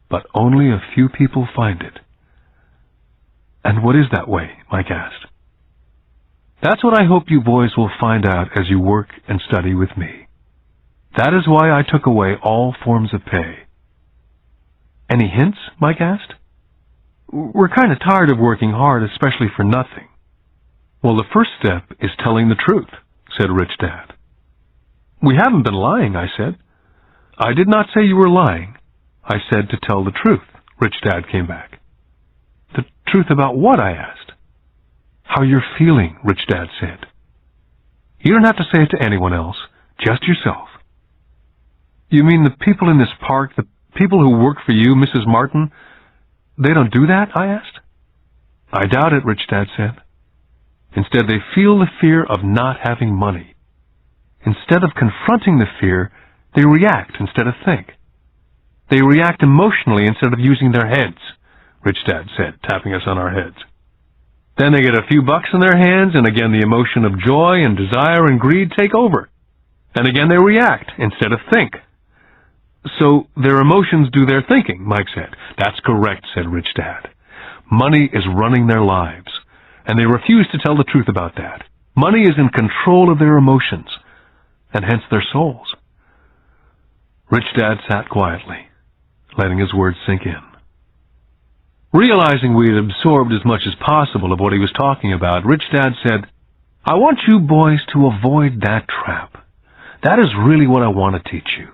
"but only a few people find it." "And what is that way?" Mike asked. "That's what I hope you boys will find out as you work and study with me. That is why I took away all forms of pay." "Any hints?" Mike asked. "We're kind of tired of working hard, especially for nothing." "Well, the first step is telling the truth," said Rich Dad. "We haven't been lying," I said. "I did not say you were lying. I said to tell the truth. Rich Dad came back. The truth about what? I asked. How you're feeling, Rich Dad said. You don't have to say it to anyone else, just yourself. You mean the people in this park, the people who work for you, Mrs. Martin, they don't do that? I asked. I doubt it, Rich Dad said. Instead, they feel the fear of not having money. Instead of confronting the fear, they react instead of think. They react emotionally instead of using their heads, Rich Dad said, tapping us on our heads. Then they get a few bucks in their hands, and again the emotion of joy and desire and greed take over. And again they react instead of think. So their emotions do their thinking, Mike said. That's correct, said Rich Dad. Money is running their lives, and they refuse to tell the truth about that. Money is in control of their emotions, and hence their souls. Rich Dad sat quietly, letting his words sink in. Realizing we had absorbed as much as possible of what he was talking about, Rich Dad said, I want you boys to avoid that trap. That is really what I want to teach you.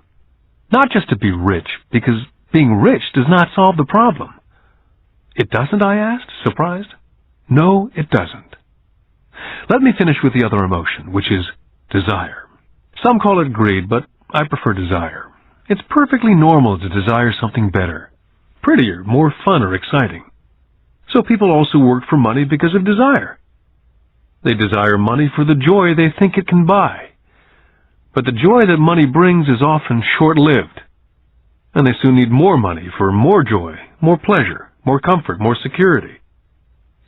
Not just to be rich, because being rich does not solve the problem. It doesn't, I asked, surprised. No, it doesn't. Let me finish with the other emotion, which is desire. Some call it greed, but I prefer desire. It's perfectly normal to desire something better, prettier, more fun or exciting. So people also work for money because of desire. They desire money for the joy they think it can buy. But the joy that money brings is often short-lived, and they soon need more money for more joy, more pleasure, more comfort, more security.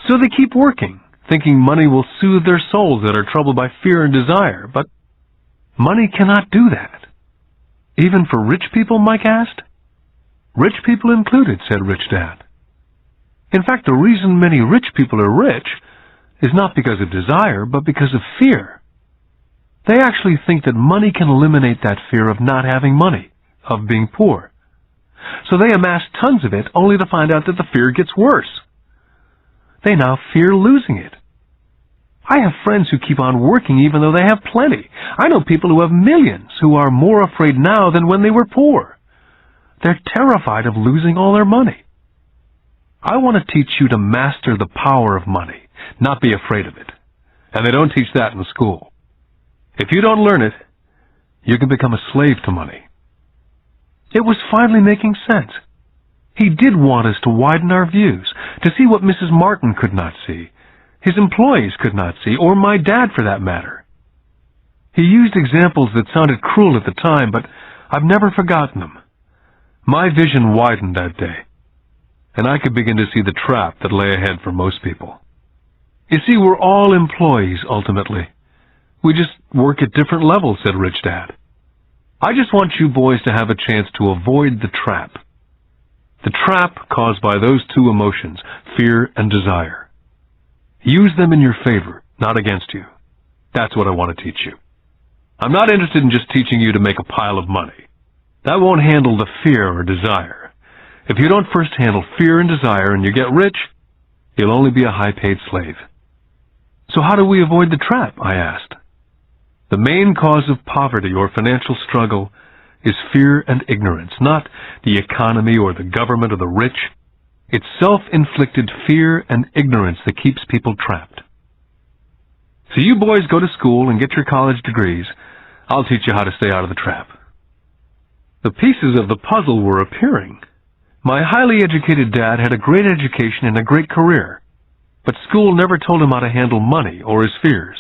So they keep working, thinking money will soothe their souls that are troubled by fear and desire, but money cannot do that. Even for rich people, Mike asked? Rich people included, said Rich Dad. In fact, the reason many rich people are rich is not because of desire, but because of fear. They actually think that money can eliminate that fear of not having money, of being poor. So they amass tons of it only to find out that the fear gets worse. They now fear losing it. I have friends who keep on working even though they have plenty. I know people who have millions who are more afraid now than when they were poor. They're terrified of losing all their money. I want to teach you to master the power of money, not be afraid of it. And they don't teach that in school. If you don't learn it, you can become a slave to money. It was finally making sense. He did want us to widen our views, to see what Mrs. Martin could not see, his employees could not see, or my dad for that matter. He used examples that sounded cruel at the time, but I've never forgotten them. My vision widened that day, and I could begin to see the trap that lay ahead for most people. You see, we're all employees, ultimately. We just work at different levels, said Rich Dad. I just want you boys to have a chance to avoid the trap. The trap caused by those two emotions, fear and desire. Use them in your favor, not against you. That's what I want to teach you. I'm not interested in just teaching you to make a pile of money. That won't handle the fear or desire. If you don't first handle fear and desire and you get rich, you'll only be a high-paid slave. So how do we avoid the trap? I asked. The main cause of poverty or financial struggle is fear and ignorance, not the economy or the government or the rich. It's self-inflicted fear and ignorance that keeps people trapped. So you boys go to school and get your college degrees. I'll teach you how to stay out of the trap. The pieces of the puzzle were appearing. My highly educated dad had a great education and a great career, but school never told him how to handle money or his fears.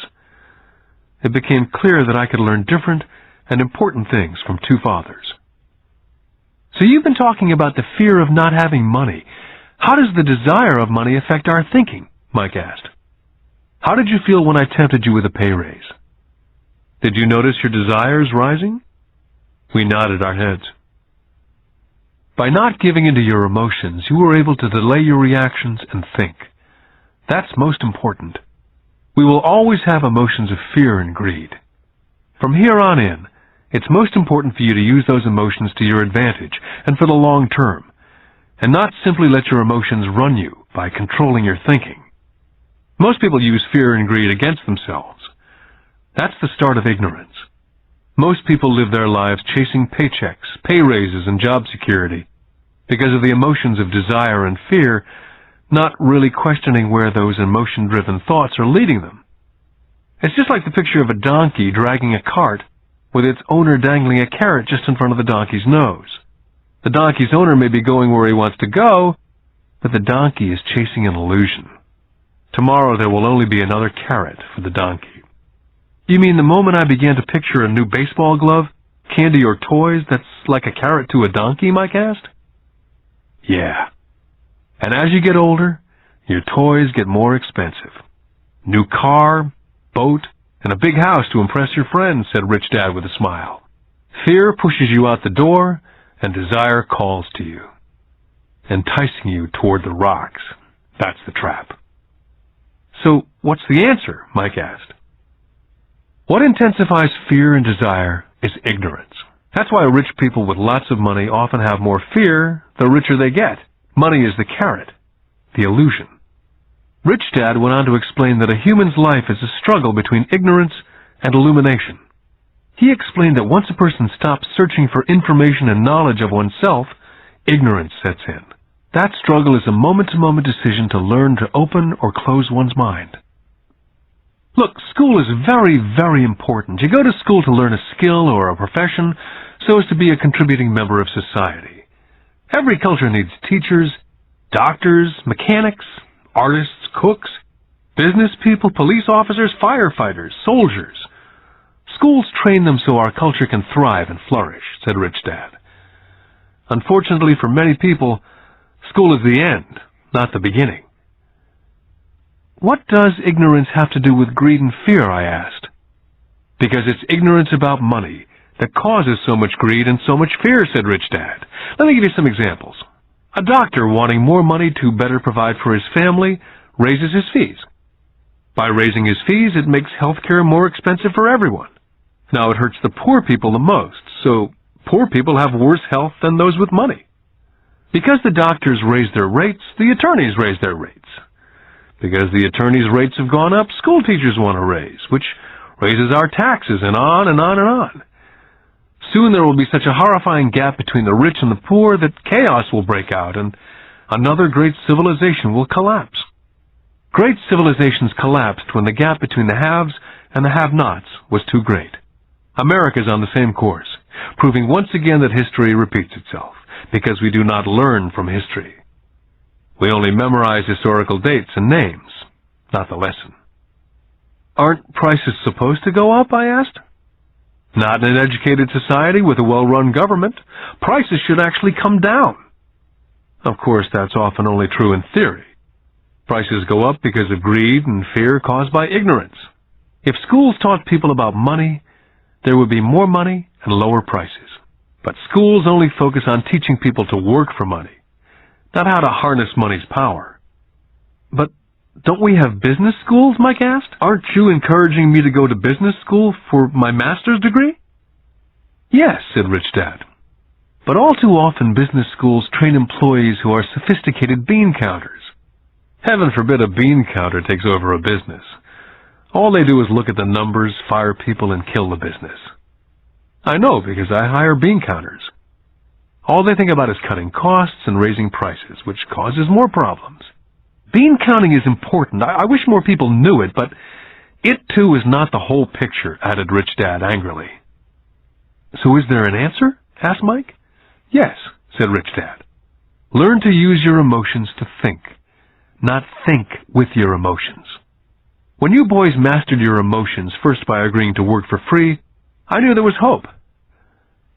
It became clear that I could learn different and important things from two fathers. So you've been talking about the fear of not having money. How does the desire of money affect our thinking? Mike asked. How did you feel when I tempted you with a pay raise? Did you notice your desires rising? We nodded our heads. By not giving into your emotions, you were able to delay your reactions and think. That's most important. We will always have emotions of fear and greed. From here on in, it's most important for you to use those emotions to your advantage and for the long term, and not simply let your emotions run you by controlling your thinking. Most people use fear and greed against themselves. That's the start of ignorance. Most people live their lives chasing paychecks, pay raises, and job security, because of the emotions of desire and fear, not really questioning where those emotion-driven thoughts are leading them. It's just like the picture of a donkey dragging a cart with its owner dangling a carrot just in front of the donkey's nose. The donkey's owner may be going where he wants to go, but the donkey is chasing an illusion. Tomorrow there will only be another carrot for the donkey. You mean the moment I began to picture a new baseball glove, candy, or toys that's like a carrot to a donkey, Mike asked? Yeah. And as you get older, your toys get more expensive. New car, boat, and a big house to impress your friends, said Rich Dad with a smile. Fear pushes you out the door, and desire calls to you, enticing you toward the rocks. That's the trap. So, what's the answer? Mike asked. What intensifies fear and desire is ignorance. That's why rich people with lots of money often have more fear the richer they get. Money is the carrot, the illusion. Rich Dad went on to explain that a human's life is a struggle between ignorance and illumination. He explained that once a person stops searching for information and knowledge of oneself, ignorance sets in. That struggle is a moment-to-moment decision to learn to open or close one's mind. Look, school is very, very important. You go to school to learn a skill or a profession so as to be a contributing member of society. Every culture needs teachers, doctors, mechanics, artists, cooks, business people, police officers, firefighters, soldiers. Schools train them so our culture can thrive and flourish, said Rich Dad. Unfortunately for many people, school is the end, not the beginning. What does ignorance have to do with greed and fear, I asked. Because it's ignorance about money that causes so much greed and so much fear, said Rich Dad. Let me give you some examples. A doctor wanting more money to better provide for his family raises his fees. By raising his fees, it makes healthcare more expensive for everyone. Now it hurts the poor people the most, so poor people have worse health than those with money. Because the doctors raise their rates, the attorneys raise their rates. Because the attorneys' rates have gone up, school teachers want a raise, which raises our taxes, and on and on and on. Soon there will be such a horrifying gap between the rich and the poor that chaos will break out, and another great civilization will collapse. Great civilizations collapsed when the gap between the haves and the have-nots was too great. America is on the same course, proving once again that history repeats itself, because we do not learn from history. We only memorize historical dates and names, not the lesson. Aren't prices supposed to go up, I asked. Not in an educated society with a well-run government. Prices should actually come down. Of course, that's often only true in theory. Prices go up because of greed and fear caused by ignorance. If schools taught people about money, there would be more money and lower prices. But schools only focus on teaching people to work for money, not how to harness money's power. But don't we have business schools, Mike asked? Aren't you encouraging me to go to business school for my master's degree? Yes, said Rich Dad. But all too often business schools train employees who are sophisticated bean counters. Heaven forbid a bean counter takes over a business. All they do is look at the numbers, fire people, and kill the business. I know, because I hire bean counters. All they think about is cutting costs and raising prices, which causes more problems. Bean counting is important. I wish more people knew it, but it, too, is not the whole picture, added Rich Dad angrily. So is there an answer? Asked Mike. Yes, said Rich Dad. Learn to use your emotions to think, not think with your emotions. When you boys mastered your emotions, first by agreeing to work for free, I knew there was hope.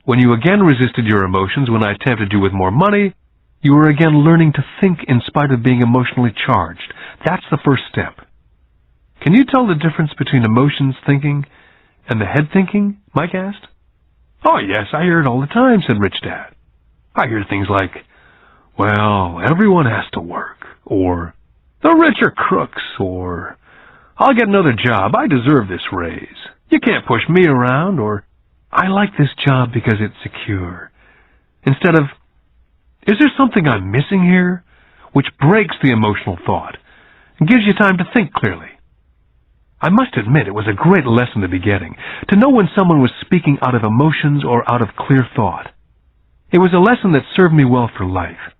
When you again resisted your emotions when I tempted you with more money, you were again learning to think in spite of being emotionally charged. That's the first step. Can you tell the difference between emotions thinking and the head thinking? Mike asked. Oh, yes, I hear it all the time, said Rich Dad. I hear things like, well, everyone has to work, or the rich are crooks, or I'll get another job, I deserve this raise. You can't push me around, or I like this job because it's secure. Instead of, is there something I'm missing here? Which breaks the emotional thought and gives you time to think clearly. I must admit it was a great lesson to be getting, to know when someone was speaking out of emotions or out of clear thought. It was a lesson that served me well for life,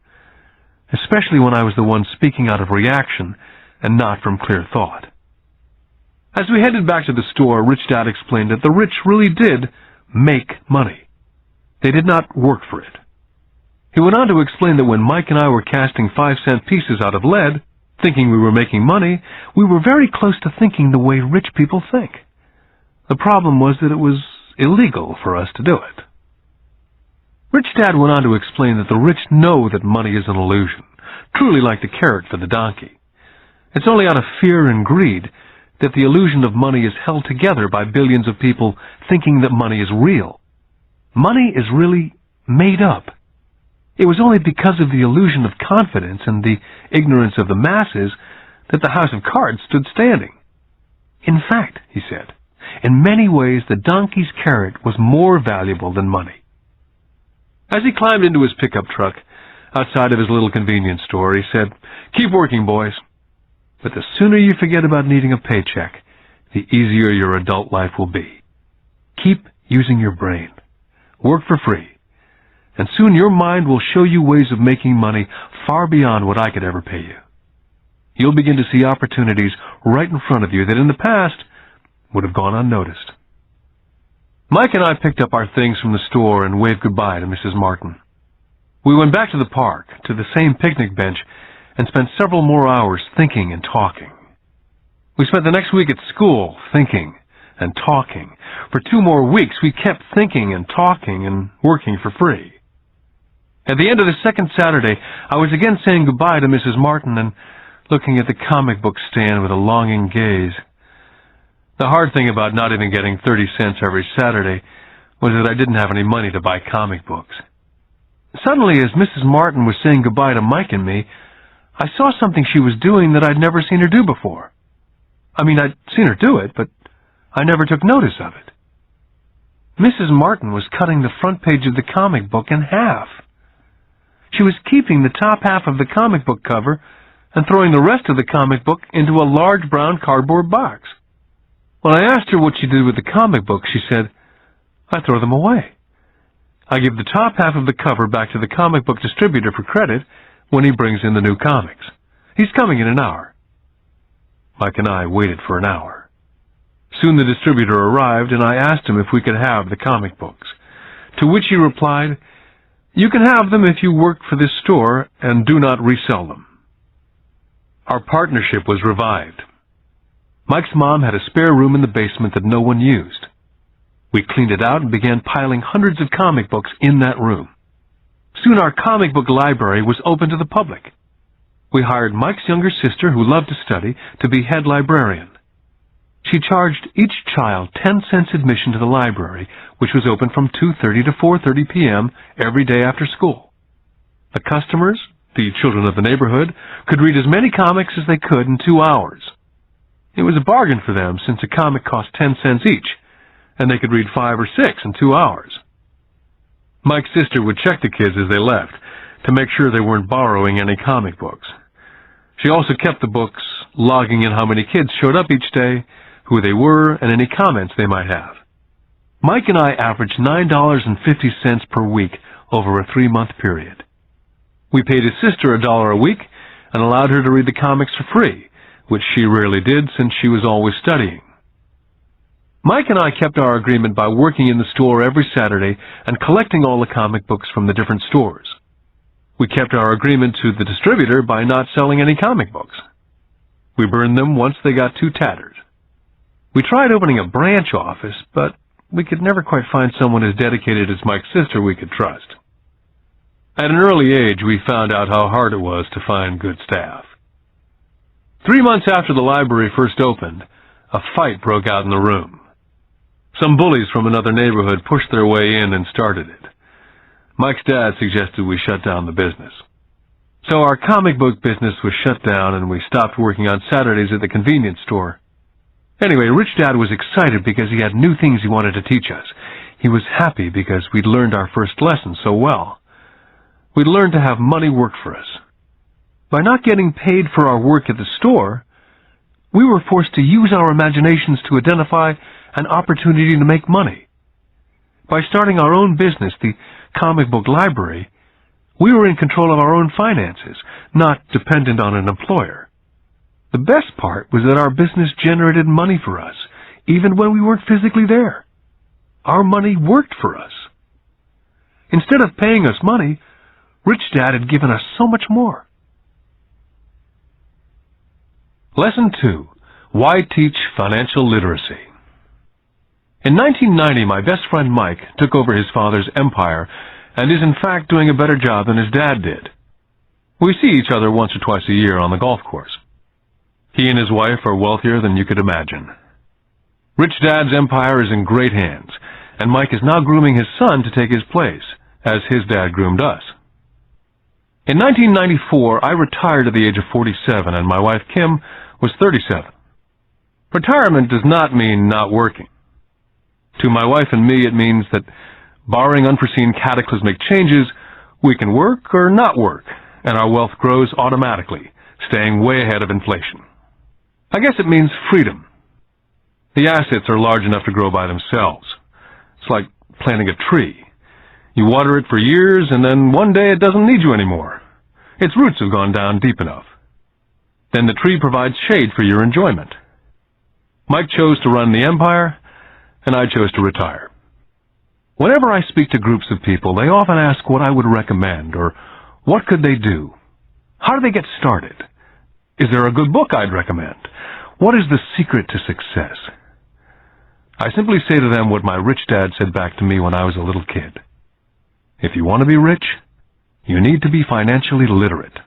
especially when I was the one speaking out of reaction and not from clear thought. As we headed back to the store, Rich Dad explained that the rich really did make money. They did not work for it. He went on to explain that when Mike and I were casting 5-cent pieces out of lead, thinking we were making money, we were very close to thinking the way rich people think. The problem was that it was illegal for us to do it. Rich Dad went on to explain that the rich know that money is an illusion, truly like the carrot for the donkey. It's only out of fear and greed that the illusion of money is held together by billions of people thinking that money is real. Money is really made up. It was only because of the illusion of confidence and the ignorance of the masses that the house of cards stood standing. In fact, he said, in many ways the donkey's carrot was more valuable than money. As he climbed into his pickup truck outside of his little convenience store, he said, "Keep working, boys. But the sooner you forget about needing a paycheck, the easier your adult life will be. Keep using your brain. Work for free. And soon your mind will show you ways of making money far beyond what I could ever pay you. You'll begin to see opportunities right in front of you that in the past would have gone unnoticed." Mike and I picked up our things from the store and waved goodbye to Mrs. Martin. We went back to the park, to the same picnic bench, and spent several more hours thinking and talking. We spent the next week at school thinking and talking. For 2 more weeks, we kept thinking and talking and working for free. At the end of the second Saturday, I was again saying goodbye to Mrs. Martin and looking at the comic book stand with a longing gaze. The hard thing about not even getting 30 cents every Saturday was that I didn't have any money to buy comic books. Suddenly, as Mrs. Martin was saying goodbye to Mike and me, I saw something she was doing that I'd never seen her do before. I mean, I'd seen her do it, but I never took notice of it. Mrs. Martin was cutting the front page of the comic book in half. She was keeping the top half of the comic book cover and throwing the rest of the comic book into a large brown cardboard box. When I asked her what she did with the comic books, she said, "I throw them away. I give the top half of the cover back to the comic book distributor for credit when he brings in the new comics. He's coming in an hour." Mike and I waited for an hour. Soon the distributor arrived, and I asked him if we could have the comic books, to which he replied, "You can have them if you work for this store and do not resell them." Our partnership was revived. Mike's mom had a spare room in the basement that no one used. We cleaned it out and began piling hundreds of comic books in that room. Soon our comic book library was open to the public. We hired Mike's younger sister, who loved to study, to be head librarian. She charged each child 10 cents admission to the library, which was open from 2:30 to 4:30 p.m. every day after school. The customers, the children of the neighborhood, could read as many comics as they could in 2 hours. It was a bargain for them, since a comic cost 10 cents each, and they could read 5 or 6 in 2 hours. Mike's sister would check the kids as they left to make sure they weren't borrowing any comic books. She also kept the books, logging in how many kids showed up each day, who they were, and any comments they might have. Mike and I averaged $9.50 per week over a 3-month period. We paid his sister $1 a week and allowed her to read the comics for free, which she rarely did since she was always studying. Mike and I kept our agreement by working in the store every Saturday and collecting all the comic books from the different stores. We kept our agreement to the distributor by not selling any comic books. We burned them once they got too tattered. We tried opening a branch office, but we could never quite find someone as dedicated as Mike's sister we could trust. At an early age, we found out how hard it was to find good staff. 3 months after the library first opened, a fight broke out in the room. Some bullies from another neighborhood pushed their way in and started it. Mike's dad suggested we shut down the business. So our comic book business was shut down, and we stopped working on Saturdays at the convenience store. Anyway, Rich Dad was excited because he had new things he wanted to teach us. He was happy because we'd learned our first lesson so well. We'd learned to have money work for us. By not getting paid for our work at the store, we were forced to use our imaginations to identify an opportunity to make money. By starting our own business, the comic book library, we were in control of our own finances, not dependent on an employer. The best part was that our business generated money for us, even when we weren't physically there. Our money worked for us. Instead of paying us money, Rich Dad had given us so much more. Lesson 2. Why Teach Financial Literacy? In 1990, my best friend Mike took over his father's empire and is in fact doing a better job than his dad did. We see each other once or twice a year on the golf course. He and his wife are wealthier than you could imagine. Rich Dad's empire is in great hands, and Mike is now grooming his son to take his place, as his dad groomed us. In 1994, I retired at the age of 47, and my wife Kim was 37. Retirement does not mean not working. To my wife and me, it means that, barring unforeseen cataclysmic changes, we can work or not work, and our wealth grows automatically, staying way ahead of inflation. I guess it means freedom. The assets are large enough to grow by themselves. It's like planting a tree. You water it for years, and then one day it doesn't need you anymore. Its roots have gone down deep enough. Then the tree provides shade for your enjoyment. Mike chose to run the empire, and I chose to retire. Whenever I speak to groups of people, they often ask what I would recommend, or what could they do? How do they get started? Is there a good book I'd recommend? What is the secret to success? I simply say to them what my rich dad said back to me when I was a little kid. If you want to be rich, you need to be financially literate.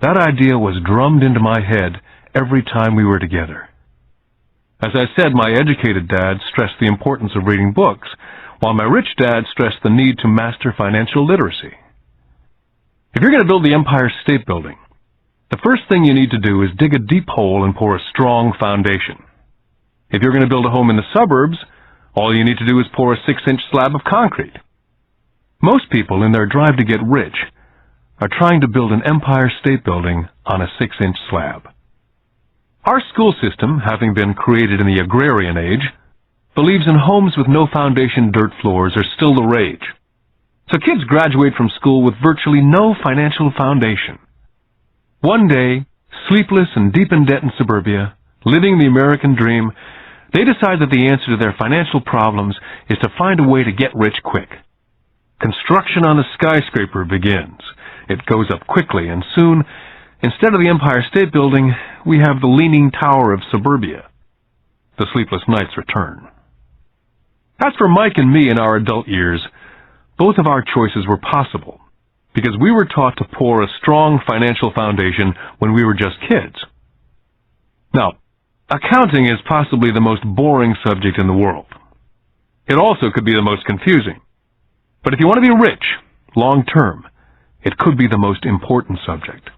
That idea was drummed into my head every time we were together. As I said, my educated dad stressed the importance of reading books, while my rich dad stressed the need to master financial literacy. If you're going to build the Empire State Building, the first thing you need to do is dig a deep hole and pour a strong foundation. If you're going to build a home in the suburbs, all you need to do is pour a 6-inch slab of concrete. Most people, in their drive to get rich, are trying to build an Empire State Building on a 6-inch slab. Our school system, having been created in the agrarian age, believes in homes with no foundation dirt floors are still the rage. So kids graduate from school with virtually no financial foundation. One day, sleepless and deep in debt in suburbia, living the American dream, they decide that the answer to their financial problems is to find a way to get rich quick. Construction on a skyscraper begins. It goes up quickly, and soon, instead of the Empire State Building, we have the Leaning Tower of suburbia. The sleepless nights return. As for Mike and me in our adult years, both of our choices were possible, because we were taught to pour a strong financial foundation when we were just kids. Now, accounting is possibly the most boring subject in the world. It also could be the most confusing. But if you want to be rich, long term, it could be the most important subject.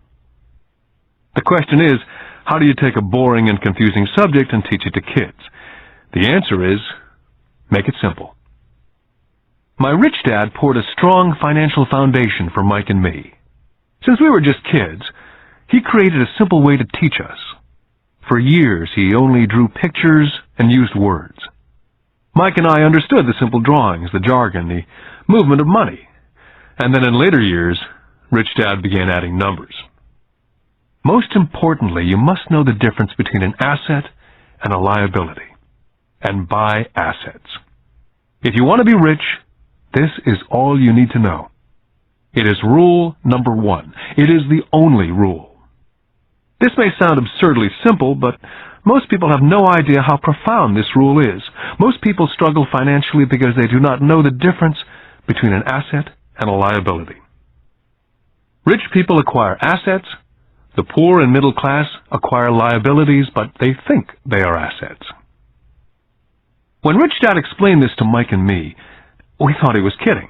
The question is, how do you take a boring and confusing subject and teach it to kids? The answer is, make it simple. My rich dad poured a strong financial foundation for Mike and me. Since we were just kids, he created a simple way to teach us. For years, he only drew pictures and used words. Mike and I understood the simple drawings, the jargon, the movement of money. And then in later years, Rich Dad began adding numbers. Most importantly, you must know the difference between an asset and a liability, and buy assets. If you want to be rich, this is all you need to know. It is rule number 1. It is the only rule. This may sound absurdly simple, but most people have no idea how profound this rule is. Most people struggle financially because they do not know the difference between an asset and a liability. Rich people acquire assets. The poor and middle class acquire liabilities, but they think they are assets. When Rich Dad explained this to Mike and me, we thought he was kidding.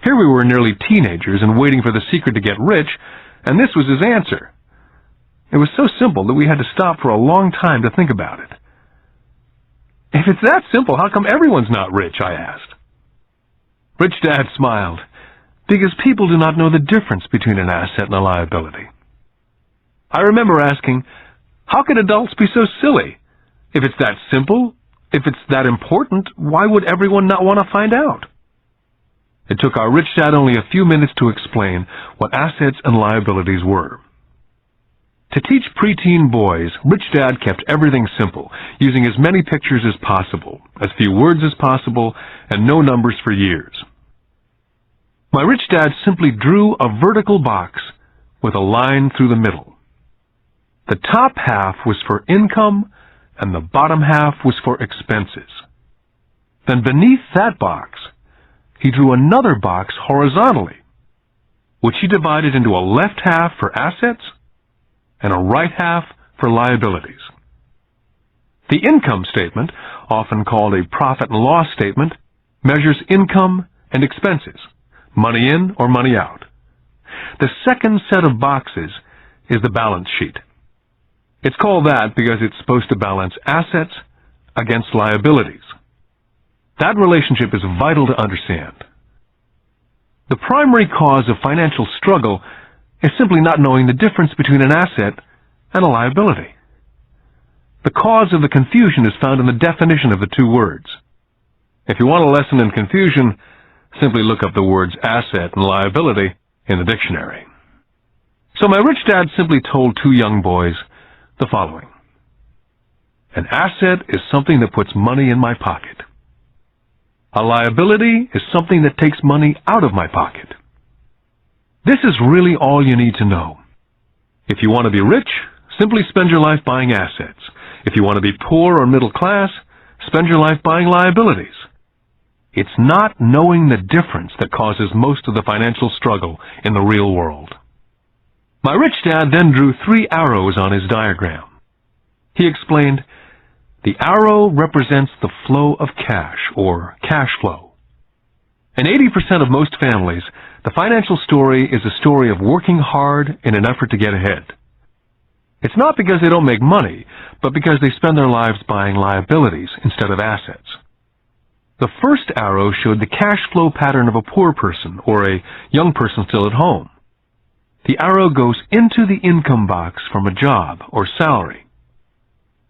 Here we were nearly teenagers and waiting for the secret to get rich, and this was his answer. It was so simple that we had to stop for a long time to think about it. If it's that simple, how come everyone's not rich? I asked. Rich Dad smiled, because people do not know the difference between an asset and a liability. I remember asking, how could adults be so silly? If it's that simple, If it's that important, why would everyone not want to find out? It took our rich dad only a few minutes to explain what assets and liabilities were. To teach preteen boys, Rich Dad kept everything simple, using as many pictures as possible, as few words as possible, and no numbers for years. My rich dad simply drew a vertical box with a line through the middle. The top half was for income, and the bottom half was for expenses. Then beneath that box, he drew another box horizontally, which he divided into a left half for assets and a right half for liabilities. The income statement, often called a profit and loss statement, measures income and expenses, money in or money out. The second set of boxes is the balance sheet. It's called that because it's supposed to balance assets against liabilities. That relationship is vital to understand. The primary cause of financial struggle is simply not knowing the difference between an asset and a liability. The cause of the confusion is found in the definition of the two words. If you want a lesson in confusion, simply look up the words asset and liability in the dictionary. So my rich dad simply told two young boys the following. An asset is something that puts money in my pocket. A liability is something that takes money out of my pocket. This is really all you need to know. If you want to be rich, simply spend your life buying assets. If you want to be poor or middle class, spend your life buying liabilities. It's not knowing the difference that causes most of the financial struggle in the real world. My rich dad then drew 3 arrows on his diagram. He explained, the arrow represents the flow of cash, or cash flow. In 80% of most families, the financial story is a story of working hard in an effort to get ahead. It's not because they don't make money, but because they spend their lives buying liabilities instead of assets. The first arrow showed the cash flow pattern of a poor person or a young person still at home. The arrow goes into the income box from a job or salary.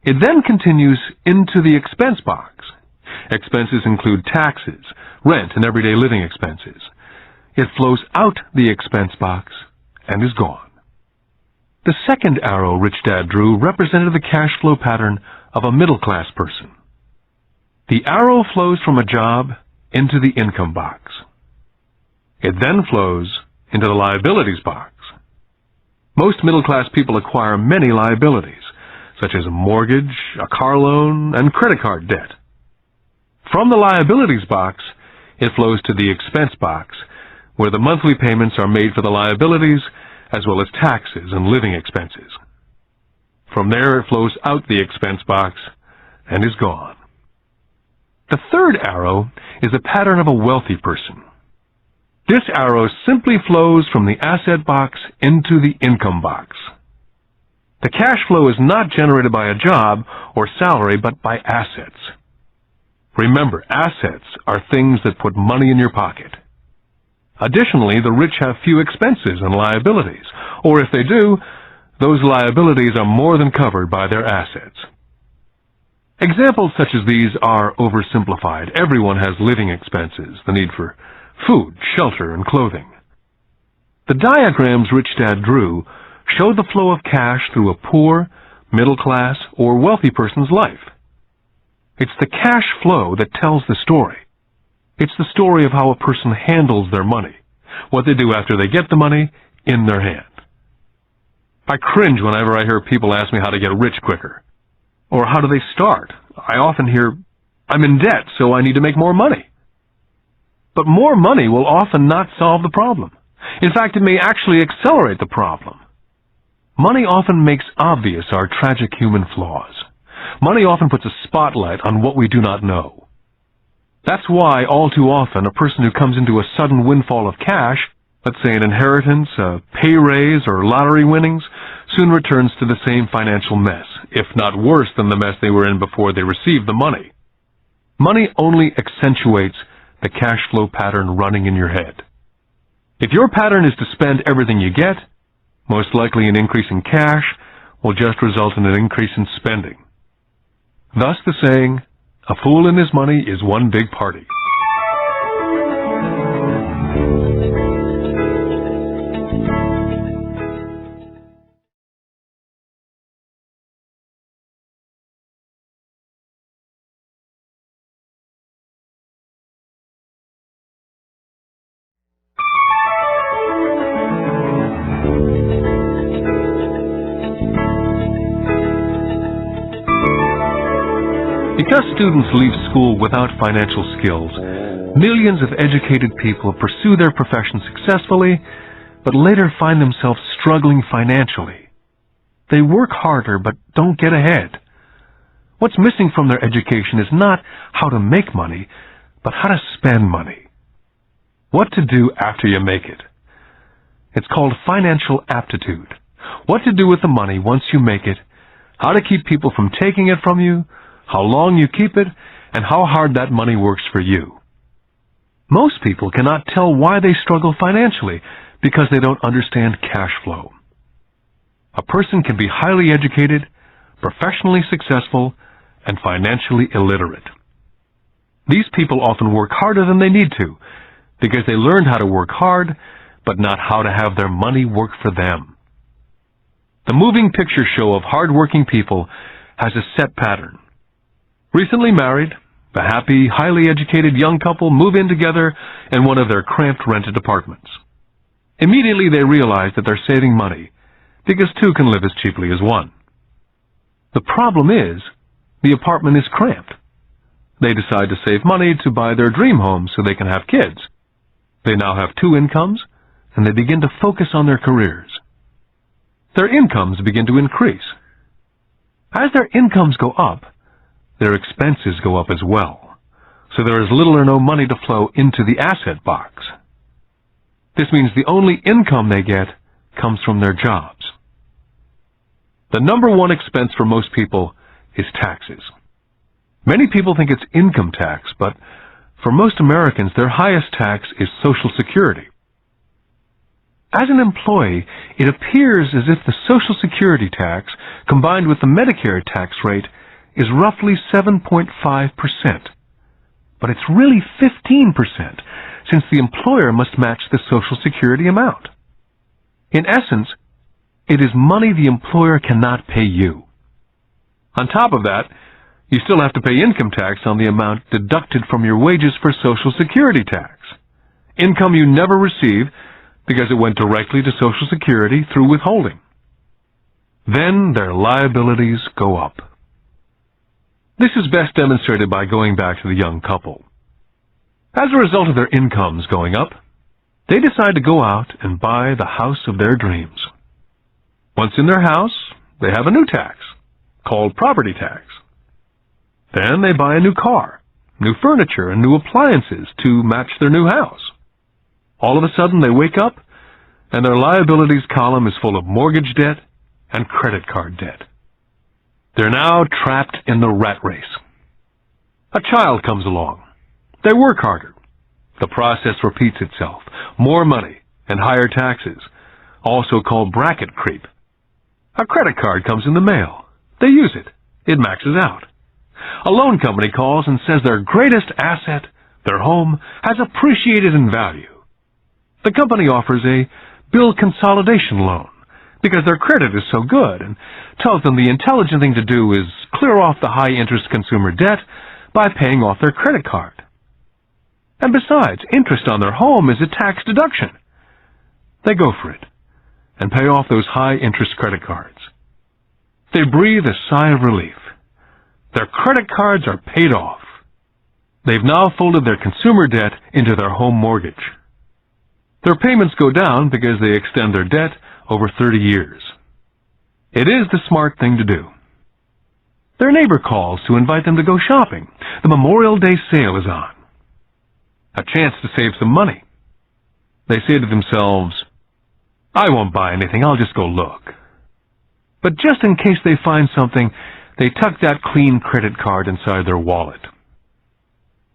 It then continues into the expense box. Expenses include taxes, rent, and everyday living expenses. It flows out the expense box and is gone. The second arrow Rich Dad drew represented the cash flow pattern of a middle-class person. The arrow flows from a job into the income box. It then flows into the liabilities box. Most middle-class people acquire many liabilities, such as a mortgage, a car loan, and credit card debt. From the liabilities box, it flows to the expense box, where the monthly payments are made for the liabilities, as well as taxes and living expenses. From there, it flows out the expense box and is gone. The third arrow is a pattern of a wealthy person. This arrow simply flows from the asset box into the income box. The cash flow is not generated by a job or salary, but by assets. Remember, assets are things that put money in your pocket. Additionally, the rich have few expenses and liabilities, or if they do, those liabilities are more than covered by their assets. Examples such as these are oversimplified. Everyone has living expenses, the need for food, shelter, and clothing. The diagrams Rich Dad drew show the flow of cash through a poor, middle class, or wealthy person's life. It's the cash flow that tells the story. It's the story of how a person handles their money, what they do after they get the money in their hand. I cringe whenever I hear people ask me how to get rich quicker. Or how do they start? I often hear, I'm in debt, so I need to make more money. But more money will often not solve the problem. In fact, it may actually accelerate the problem. Money often makes obvious our tragic human flaws. Money often puts a spotlight on what we do not know. That's why, all too often, a person who comes into a sudden windfall of cash, let's say an inheritance, a pay raise, or lottery winnings, soon returns to the same financial mess, if not worse than the mess they were in before they received the money. Money only accentuates the cash flow pattern running in your head. If your pattern is to spend everything you get, most likely an increase in cash will just result in an increase in spending. Thus the saying, A fool and his money is one big party. Because students leave school without financial skills, millions of educated people pursue their profession successfully, but later find themselves struggling financially. They work harder but don't get ahead. What's missing from their education is not how to make money, but how to spend money. What to do after you make it. It's called financial aptitude. What to do with the money once you make it, how to keep people from taking it from you, how long you keep it, and how hard that money works for you. Most people cannot tell why they struggle financially because they don't understand cash flow. A person can be highly educated, professionally successful, and financially illiterate. These people often work harder than they need to because they learned how to work hard, but not how to have their money work for them. The moving picture show of hard-working people has a set pattern. Recently married, a happy, highly educated young couple move in together in one of their cramped rented apartments. Immediately they realize that they're saving money, because two can live as cheaply as one. The problem is, the apartment is cramped. They decide to save money to buy their dream home so they can have kids. They now have two incomes, and they begin to focus on their careers. Their incomes begin to increase. As their incomes go up, their expenses go up as well, so there is little or no money to flow into the asset box. This means the only income they get comes from their jobs. The number one expense for most people is taxes. Many people think it's income tax, but for most Americans, their highest tax is Social Security. As an employee, it appears as if the Social Security tax, combined with the Medicare tax rate, is roughly 7.5%. But it's really 15%, since the employer must match the Social Security amount. In essence, it is money the employer cannot pay you. On top of that, you still have to pay income tax on the amount deducted from your wages for Social Security tax. Income you never receive because it went directly to Social Security through withholding. Then their liabilities go up. This is best demonstrated by going back to the young couple. As a result of their incomes going up, they decide to go out and buy the house of their dreams. Once in their house, they have a new tax, called property tax. Then they buy a new car, new furniture, and new appliances to match their new house. All of a sudden, they wake up, and their liabilities column is full of mortgage debt and credit card debt. They're now trapped in the rat race. A child comes along. They work harder. The process repeats itself. More money and higher taxes, also called bracket creep. A credit card comes in the mail. They use it. It maxes out. A loan company calls and says their greatest asset, their home, has appreciated in value. The company offers a bill consolidation loan because their credit is so good and tells them the intelligent thing to do is clear off the high-interest consumer debt by paying off their credit card. And besides, interest on their home is a tax deduction. They go for it and pay off those high-interest credit cards. They breathe a sigh of relief. Their credit cards are paid off. They've now folded their consumer debt into their home mortgage. Their payments go down because they extend their debt over 30 years. It is the smart thing to do. Their neighbor calls to invite them to go shopping. The Memorial Day sale is on. A chance to save some money. They say to themselves, I won't buy anything, I'll just go look. But just in case they find something, they tuck that clean credit card inside their wallet.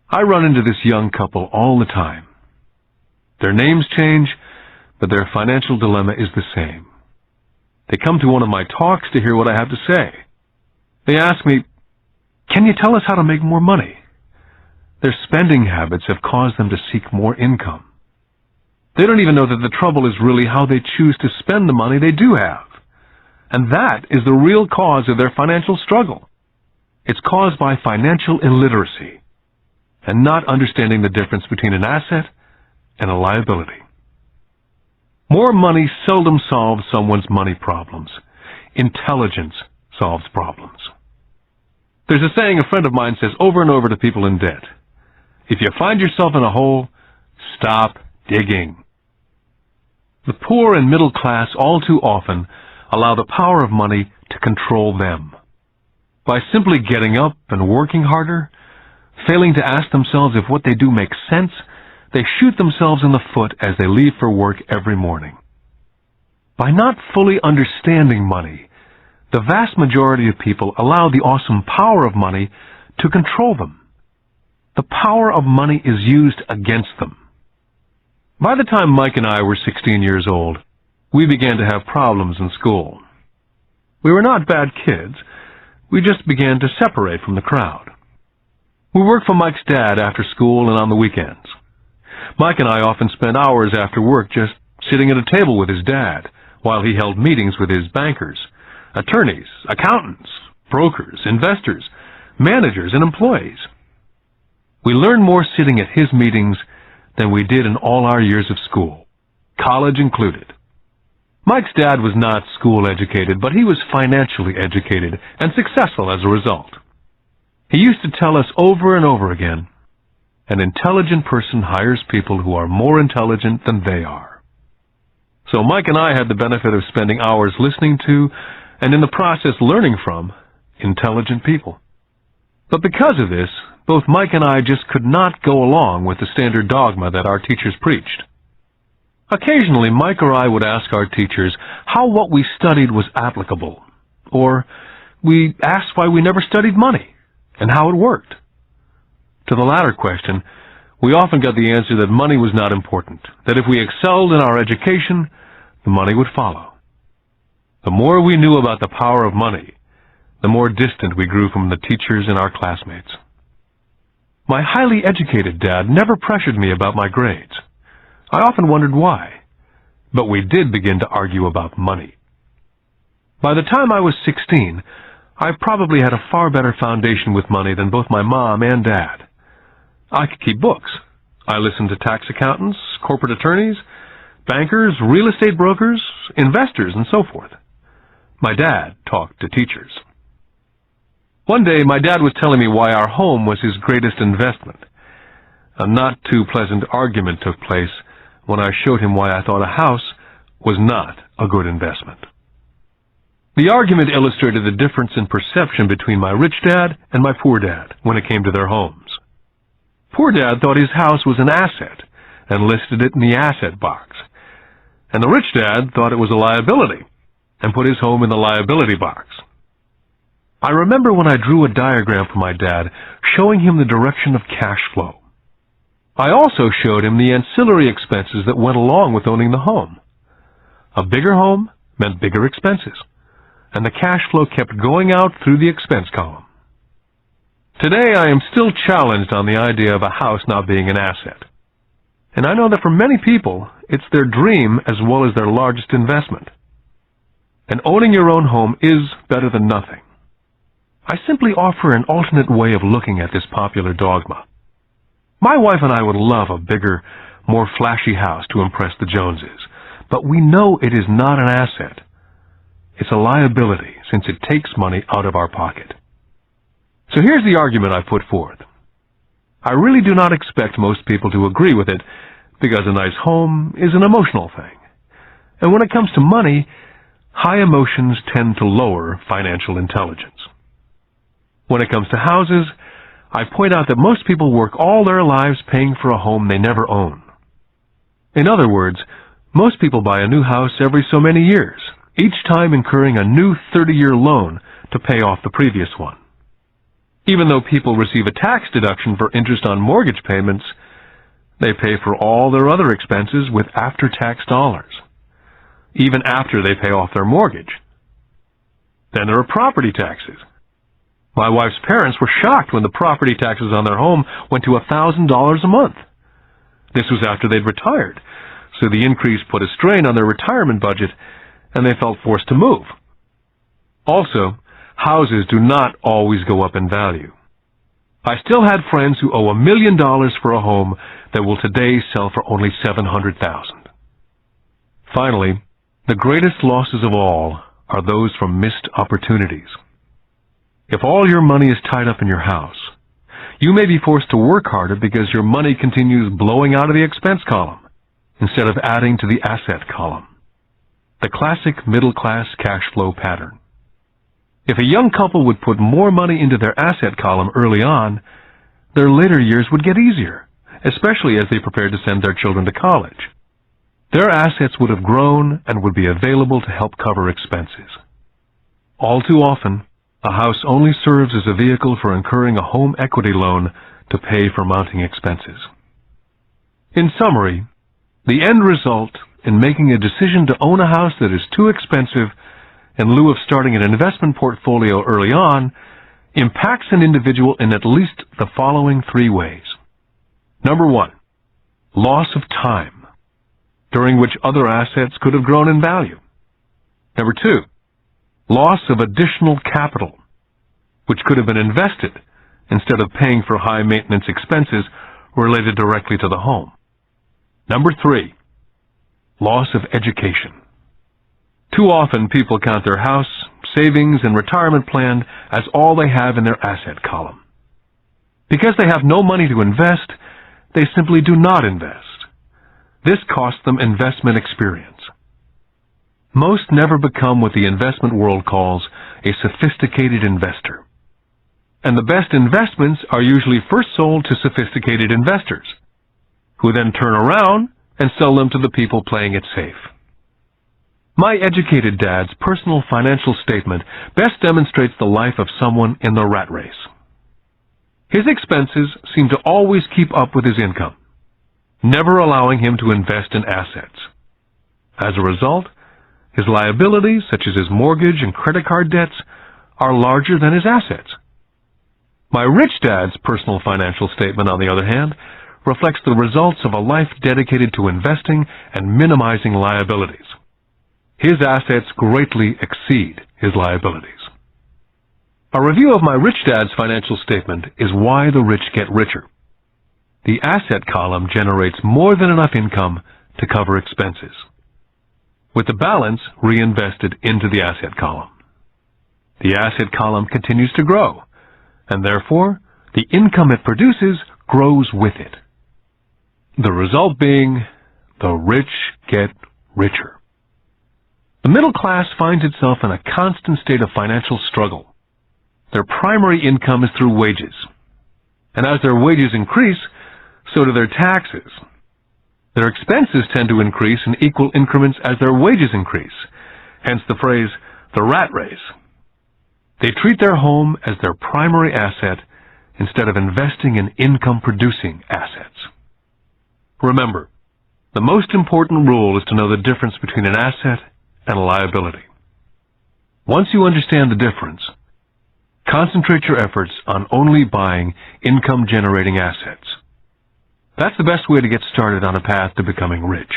I run into this young couple all the time. Their names change, but their financial dilemma is the same. They come to one of my talks to hear what I have to say. They ask me, Can you tell us how to make more money? Their spending habits have caused them to seek more income. They don't even know that the trouble is really how they choose to spend the money they do have. And that is the real cause of their financial struggle. It's caused by financial illiteracy and not understanding the difference between an asset and a liability. More money seldom solves someone's money problems. Intelligence solves problems. There's a saying a friend of mine says over and over to people in debt. If you find yourself in a hole, stop digging. The poor and middle class all too often allow the power of money to control them. By simply getting up and working harder, failing to ask themselves if what they do makes sense, they shoot themselves in the foot as they leave for work every morning. By not fully understanding money, the vast majority of people allow the awesome power of money to control them. The power of money is used against them. By the time Mike and I were 16 years old, we began to have problems in school. We were not bad kids. We just began to separate from the crowd. We worked for Mike's dad after school and on the weekends. Mike and I often spent hours after work just sitting at a table with his dad while he held meetings with his bankers, attorneys, accountants, brokers, investors, managers, and employees. We learned more sitting at his meetings than we did in all our years of school, college included. Mike's dad was not school educated, but he was financially educated and successful as a result. He used to tell us over and over again, an intelligent person hires people who are more intelligent than they are. So Mike and I had the benefit of spending hours listening to, and in the process learning from, intelligent people. But because of this, both Mike and I just could not go along with the standard dogma that our teachers preached. Occasionally, Mike or I would ask our teachers how what we studied was applicable, or we asked why we never studied money and how it worked. To the latter question, we often got the answer that money was not important, that if we excelled in our education, the money would follow. The more we knew about the power of money, the more distant we grew from the teachers and our classmates. My highly educated dad never pressured me about my grades. I often wondered why, but we did begin to argue about money. By the time I was 16, I probably had a far better foundation with money than both my mom and dad. I could keep books. I listened to tax accountants, corporate attorneys, bankers, real estate brokers, investors, and so forth. My dad talked to teachers. One day, my dad was telling me why our home was his greatest investment. A not too pleasant argument took place when I showed him why I thought a house was not a good investment. The argument illustrated the difference in perception between my rich dad and my poor dad when it came to their homes. Poor dad thought his house was an asset and listed it in the asset box, and the rich dad thought it was a liability and put his home in the liability box. I remember when I drew a diagram for my dad showing him the direction of cash flow. I also showed him the ancillary expenses that went along with owning the home. A bigger home meant bigger expenses, and the cash flow kept going out through the expense column. Today I am still challenged on the idea of a house not being an asset. And I know that for many people, it's their dream as well as their largest investment. And owning your own home is better than nothing. I simply offer an alternate way of looking at this popular dogma. My wife and I would love a bigger, more flashy house to impress the Joneses, but we know it is not an asset. It's a liability since it takes money out of our pocket. So here's the argument I put forth. I really do not expect most people to agree with it because a nice home is an emotional thing. And when it comes to money, high emotions tend to lower financial intelligence. When it comes to houses, I point out that most people work all their lives paying for a home they never own. In other words, most people buy a new house every so many years, each time incurring a new 30-year loan to pay off the previous one. Even though people receive a tax deduction for interest on mortgage payments, they pay for all their other expenses with after-tax dollars, even after they pay off their mortgage. Then there are property taxes. My wife's parents were shocked when the property taxes on their home went to $1,000 a month. This was after they'd retired, so the increase put a strain on their retirement budget, and they felt forced to move. Also, houses do not always go up in value. I still had friends who owe $1 million for a home that will today sell for only $700,000. Finally, the greatest losses of all are those from missed opportunities. If all your money is tied up in your house, you may be forced to work harder because your money continues blowing out of the expense column instead of adding to the asset column. The classic middle-class cash flow pattern. If a young couple would put more money into their asset column early on, their later years would get easier, especially as they prepared to send their children to college. Their assets would have grown and would be available to help cover expenses. All too often, a house only serves as a vehicle for incurring a home equity loan to pay for mounting expenses. In summary, the end result in making a decision to own a house that is too expensive in lieu of starting an investment portfolio early on impacts an individual in at least the following 3 ways. Number 1, loss of time, during which other assets could have grown in value. Number 2, loss of additional capital, which could have been invested instead of paying for high-maintenance expenses related directly to the home. Number 3, loss of education. Too often people count their house, savings, and retirement plan as all they have in their asset column. Because they have no money to invest, they simply do not invest. This costs them investment experience. Most never become what the investment world calls a sophisticated investor. And the best investments are usually first sold to sophisticated investors, who then turn around and sell them to the people playing it safe. My educated dad's personal financial statement best demonstrates the life of someone in the rat race. His expenses seem to always keep up with his income, never allowing him to invest in assets. As a result, his liabilities, such as his mortgage and credit card debts, are larger than his assets. My rich dad's personal financial statement, on the other hand, reflects the results of a life dedicated to investing and minimizing liabilities. His assets greatly exceed his liabilities. A review of my rich dad's financial statement is why the rich get richer. The asset column generates more than enough income to cover expenses, with the balance reinvested into the asset column. The asset column continues to grow, and therefore the income it produces grows with it. The result being, the rich get richer. The middle class finds itself in a constant state of financial struggle. Their primary income is through wages, and as their wages increase, so do their taxes. Their expenses tend to increase in equal increments as their wages increase, hence the phrase, the rat race. They treat their home as their primary asset instead of investing in income-producing assets. Remember, the most important rule is to know the difference between an asset and a liability. Once you understand the difference, concentrate your efforts on only buying income-generating assets. That's the best way to get started on a path to becoming rich.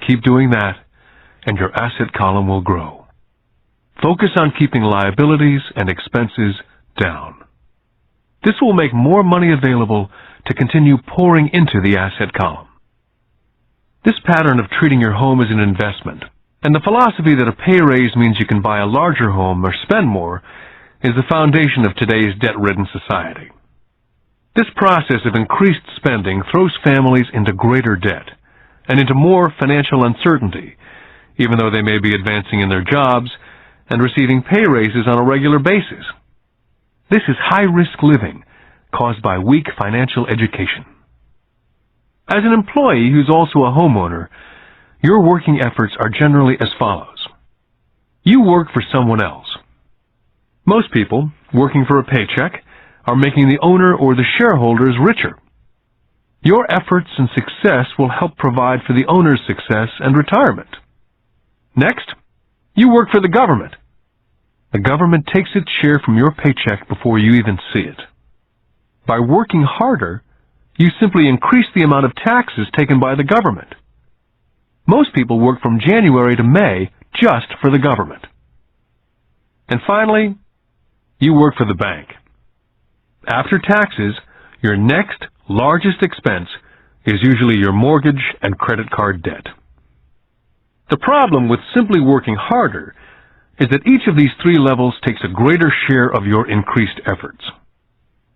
Keep doing that, and your asset column will grow. Focus on keeping liabilities and expenses down. This will make more money available to continue pouring into the asset column. This pattern of treating your home as an investment, and the philosophy that a pay raise means you can buy a larger home or spend more, is the foundation of today's debt-ridden society. This process of increased spending throws families into greater debt and into more financial uncertainty, even though they may be advancing in their jobs and receiving pay raises on a regular basis. This is high-risk living caused by weak financial education. As an employee who's also a homeowner, your working efforts are generally as follows. You work for someone else. Most people, working for a paycheck, are making the owner or the shareholders richer. Your efforts and success will help provide for the owner's success and retirement. Next, you work for the government. The government takes its share from your paycheck before you even see it. By working harder, you simply increase the amount of taxes taken by the government. Most people work from January to May just for the government. And finally, you work for the bank. After taxes, your next largest expense is usually your mortgage and credit card debt. The problem with simply working harder is that each of these three levels takes a greater share of your increased efforts.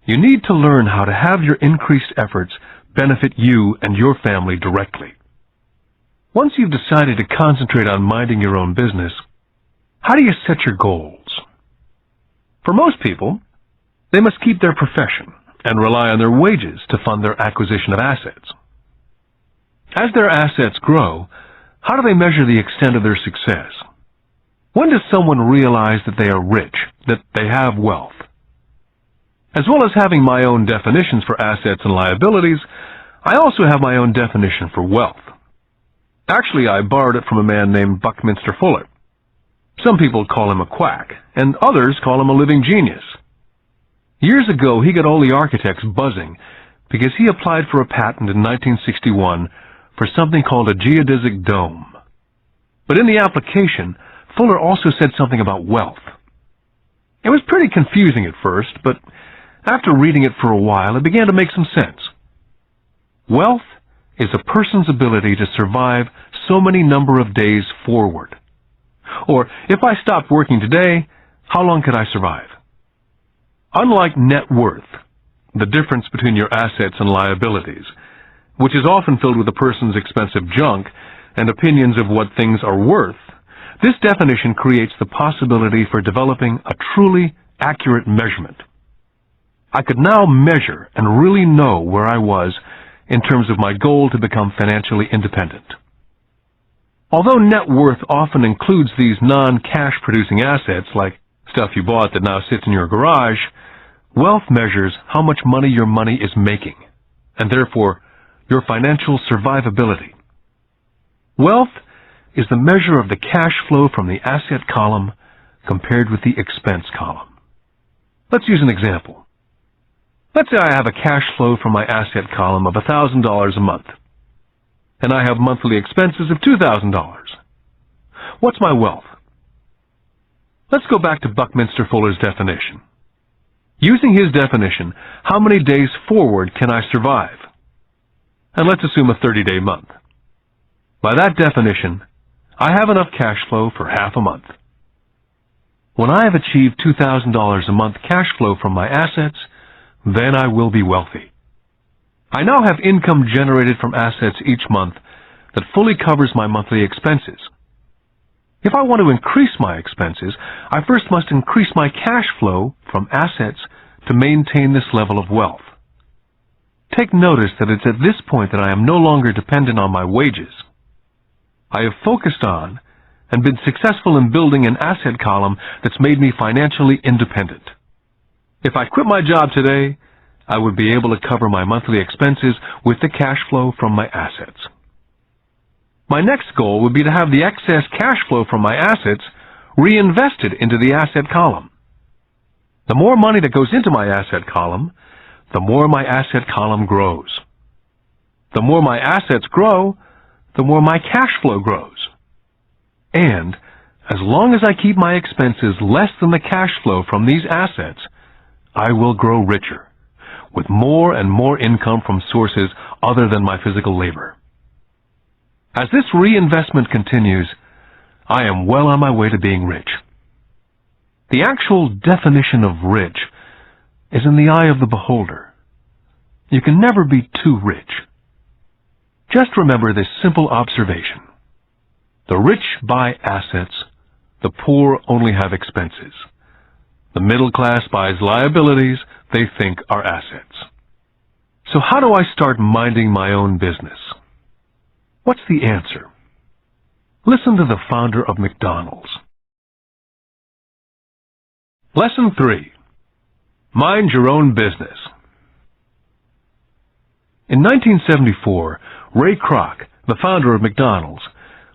You need to learn how to have your increased efforts benefit you and your family directly. Once you've decided to concentrate on minding your own business, how do you set your goals? For most people, they must keep their profession and rely on their wages to fund their acquisition of assets. As their assets grow, how do they measure the extent of their success? When does someone realize that they are rich, that they have wealth? As well as having my own definitions for assets and liabilities, I also have my own definition for wealth. Actually, I borrowed it from a man named Buckminster Fuller. Some people call him a quack, and others call him a living genius. Years ago, he got all the architects buzzing because he applied for a patent in 1961 for something called a geodesic dome. But in the application, Fuller also said something about wealth. It was pretty confusing at first, but after reading it for a while, it began to make some sense. Wealth is a person's ability to survive so many number of days forward. Or, if I stopped working today, how long could I survive? Unlike net worth, the difference between your assets and liabilities, which is often filled with a person's expensive junk and opinions of what things are worth, this definition creates the possibility for developing a truly accurate measurement. I could now measure and really know where I was in terms of my goal to become financially independent. Although net worth often includes these non-cash producing assets like stuff you bought that now sits in your garage, wealth measures how much money your money is making, and therefore your financial survivability. Wealth is the measure of the cash flow from the asset column compared with the expense column. Let's use an example. Let's say I have a cash flow from my asset column of $1,000 a month, and I have monthly expenses of $2,000. What's my wealth? Let's go back to Buckminster Fuller's definition. Using his definition, how many days forward can I survive? And let's assume a 30-day month. By that definition, I have enough cash flow for half a month. When I have achieved $2,000 a month cash flow from my assets, then I will be wealthy. I now have income generated from assets each month that fully covers my monthly expenses. If I want to increase my expenses, I first must increase my cash flow from assets to maintain this level of wealth. Take notice that it's at this point that I am no longer dependent on my wages. I have focused on and been successful in building an asset column that's made me financially independent. If I quit my job today, I would be able to cover my monthly expenses with the cash flow from my assets. My next goal would be to have the excess cash flow from my assets reinvested into the asset column. The more money that goes into my asset column, the more my asset column grows. The more my assets grow, the more my cash flow grows. And as long as I keep my expenses less than the cash flow from these assets, I will grow richer, with more and more income from sources other than my physical labor. As this reinvestment continues, I am well on my way to being rich. The actual definition of rich is in the eye of the beholder. You can never be too rich. Just remember this simple observation. The rich buy assets, the poor only have expenses. The middle class buys liabilities they think are assets. So how do I start minding my own business? What's the answer? Listen to the founder of McDonald's. Lesson 3. Mind your own business. In 1974, Ray Kroc, the founder of McDonald's,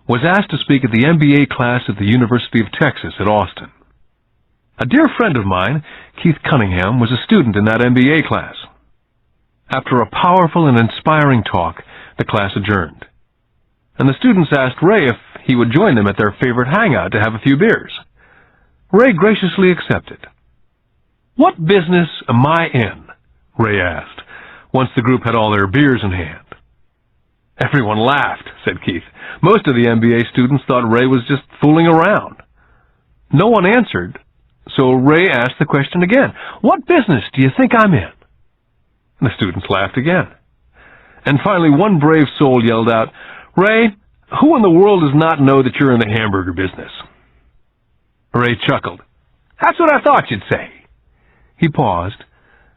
was asked to speak at the MBA class at the University of Texas at Austin. A dear friend of mine, Keith Cunningham, was a student in that MBA class. After a powerful and inspiring talk, the class adjourned, and the students asked Ray if he would join them at their favorite hangout to have a few beers. Ray graciously accepted. "What business am I in?" Ray asked, once the group had all their beers in hand. Everyone laughed, said Keith. Most of the MBA students thought Ray was just fooling around. No one answered, so Ray asked the question again. "What business do you think I'm in?" The students laughed again. And finally one brave soul yelled out, "Ray, who in the world does not know that you're in the hamburger business?" Ray chuckled. "That's what I thought you'd say." He paused,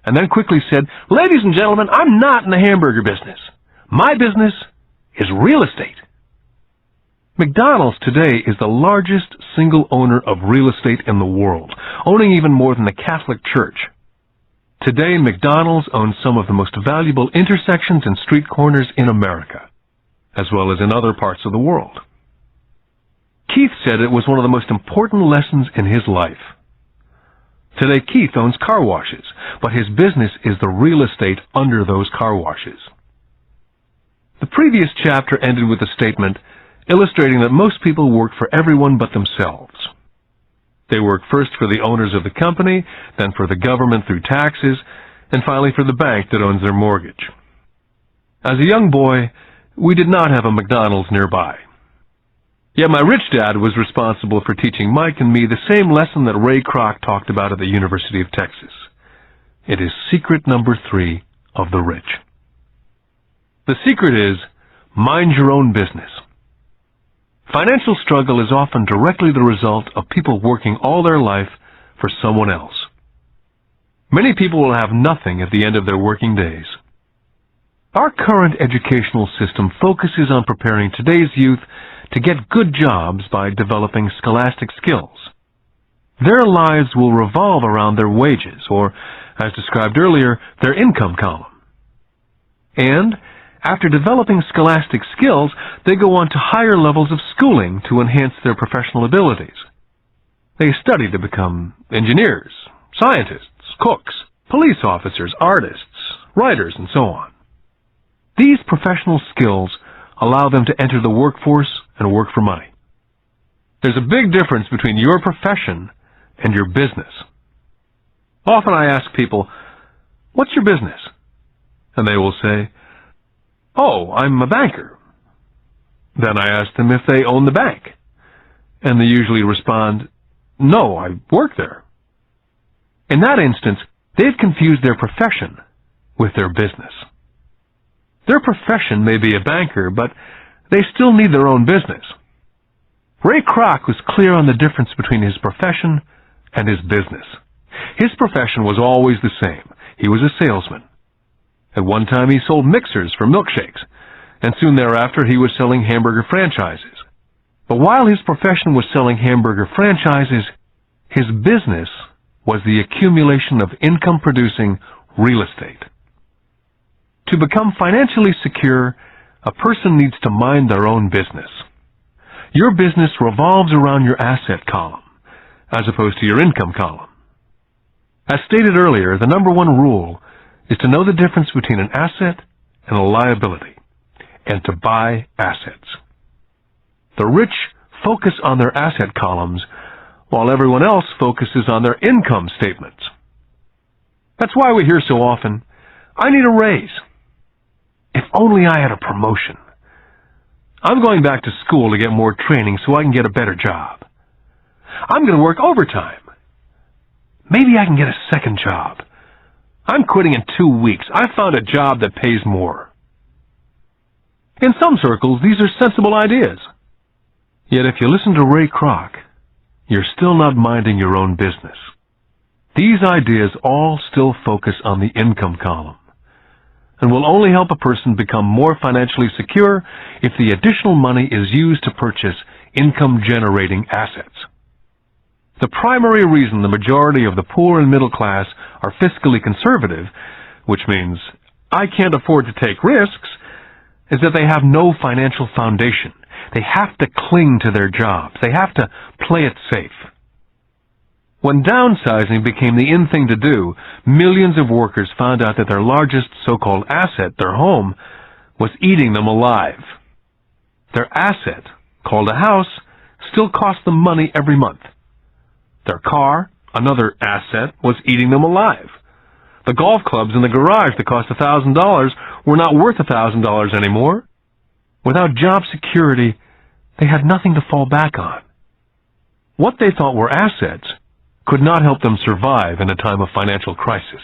and then quickly said, "Ladies and gentlemen, I'm not in the hamburger business. My business is real estate." McDonald's today is the largest single owner of real estate in the world, owning even more than the Catholic Church. Today, McDonald's owns some of the most valuable intersections and street corners in America, as well as in other parts of the world. Keith said it was one of the most important lessons in his life. Today, Keith owns car washes, but his business is the real estate under those car washes. The previous chapter ended with a statement illustrating that most people work for everyone but themselves. They work first for the owners of the company, then for the government through taxes, and finally for the bank that owns their mortgage. As a young boy, we did not have a McDonald's nearby. Yet my rich dad was responsible for teaching Mike and me the same lesson that Ray Kroc talked about at the University of Texas. It is secret number 3 of the rich. The secret is, mind your own business. Financial struggle is often directly the result of people working all their life for someone else. Many people will have nothing at the end of their working days. Our current educational system focuses on preparing today's youth to get good jobs by developing scholastic skills. Their lives will revolve around their wages, or, as described earlier, their income column. And after developing scholastic skills, they go on to higher levels of schooling to enhance their professional abilities. They study to become engineers, scientists, cooks, police officers, artists, writers, and so on. These professional skills allow them to enter the workforce and work for money. There's a big difference between your profession and your business. Often I ask people, "What's your business?" And they will say, "Oh, I'm a banker." Then I ask them if they own the bank, and they usually respond, "No, I work there." In that instance, they've confused their profession with their business. Their profession may be a banker, but they still need their own business. Ray Kroc was clear on the difference between his profession and his business. His profession was always the same. He was a salesman. At one time he sold mixers for milkshakes, and soon thereafter he was selling hamburger franchises. But while his profession was selling hamburger franchises, his business was the accumulation of income-producing real estate. To become financially secure, a person needs to mind their own business. Your business revolves around your asset column, as opposed to your income column. As stated earlier, the number one rule is to know the difference between an asset and a liability, and to buy assets. The rich focus on their asset columns, while everyone else focuses on their income statements. That's why we hear so often, "I need a raise. If only I had a promotion. I'm going back to school to get more training so I can get a better job. I'm going to work overtime. Maybe I can get a second job. I'm quitting in 2 weeks. I found a job that pays more." In some circles, these are sensible ideas. Yet if you listen to Ray Kroc, you're still not minding your own business. These ideas all still focus on the income column, and will only help a person become more financially secure if the additional money is used to purchase income-generating assets. The primary reason the majority of the poor and middle class are fiscally conservative, which means I can't afford to take risks, is that they have no financial foundation. They have to cling to their jobs. They have to play it safe. When downsizing became the in thing to do, millions of workers found out that their largest so-called asset, their home, was eating them alive. Their asset, called a house, still cost them money every month. Their car, another asset, was eating them alive. The golf clubs in the garage that cost $1,000 were not worth $1,000 anymore. Without job security, they had nothing to fall back on. What they thought were assets could not help them survive in a time of financial crisis.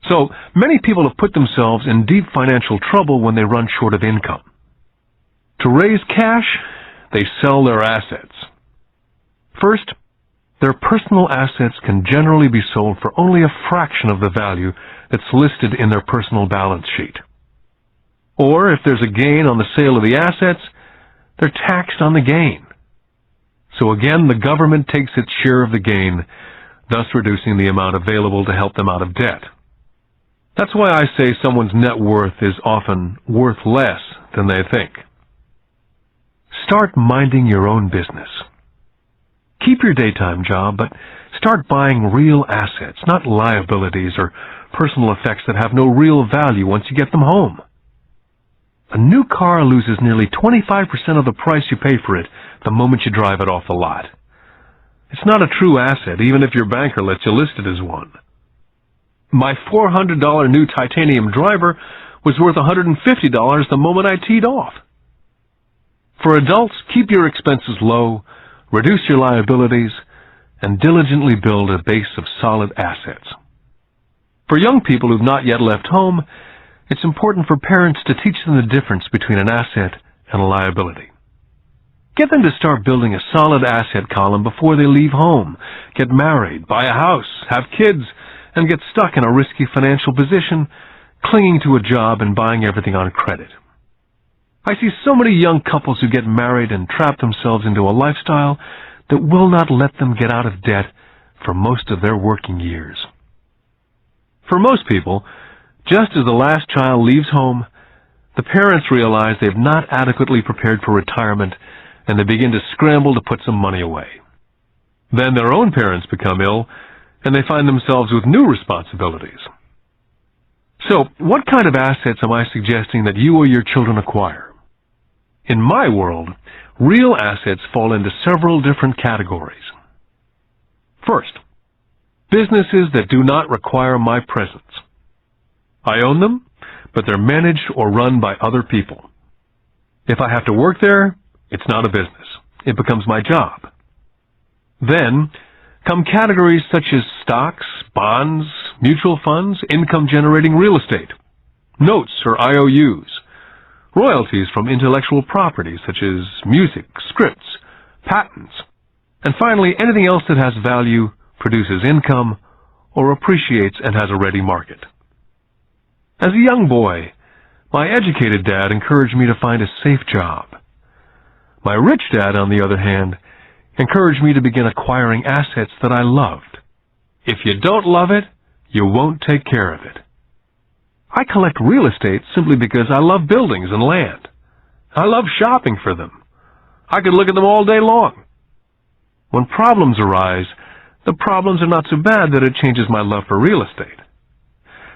So, many people have put themselves in deep financial trouble when they run short of income. To raise cash, they sell their assets. First, their personal assets can generally be sold for only a fraction of the value that's listed in their personal balance sheet. Or, if there's a gain on the sale of the assets, they're taxed on the gain. So again, the government takes its share of the gain, thus reducing the amount available to help them out of debt. That's why I say someone's net worth is often worth less than they think. Start minding your own business. Keep your daytime job, but start buying real assets, not liabilities or personal effects that have no real value once you get them home. A new car loses nearly 25% of the price you pay for it the moment you drive it off the lot. It's not a true asset, even if your banker lets you list it as one. My $400 new titanium driver was worth $150 the moment I teed off. For adults, keep your expenses low, reduce your liabilities, and diligently build a base of solid assets. For young people who've not yet left home, it's important for parents to teach them the difference between an asset and a liability. Get them to start building a solid asset column before they leave home, get married, buy a house, have kids, and get stuck in a risky financial position, clinging to a job and buying everything on credit. I see so many young couples who get married and trap themselves into a lifestyle that will not let them get out of debt for most of their working years. For most people, just as the last child leaves home, the parents realize they've not adequately prepared for retirement, and they begin to scramble to put some money away. Then their own parents become ill, and they find themselves with new responsibilities. So, what kind of assets am I suggesting that you or your children acquire? In my world, real assets fall into several different categories. First, businesses that do not require my presence. I own them, but they're managed or run by other people. If I have to work there, it's not a business. It becomes my job. Then come categories such as stocks, bonds, mutual funds, income-generating real estate, notes or IOUs, royalties from intellectual property such as music, scripts, patents, and finally anything else that has value, produces income, or appreciates and has a ready market. As a young boy, my educated dad encouraged me to find a safe job. My rich dad, on the other hand, encouraged me to begin acquiring assets that I loved. If you don't love it, you won't take care of it. I collect real estate simply because I love buildings and land. I love shopping for them. I could look at them all day long. When problems arise, the problems are not so bad that it changes my love for real estate.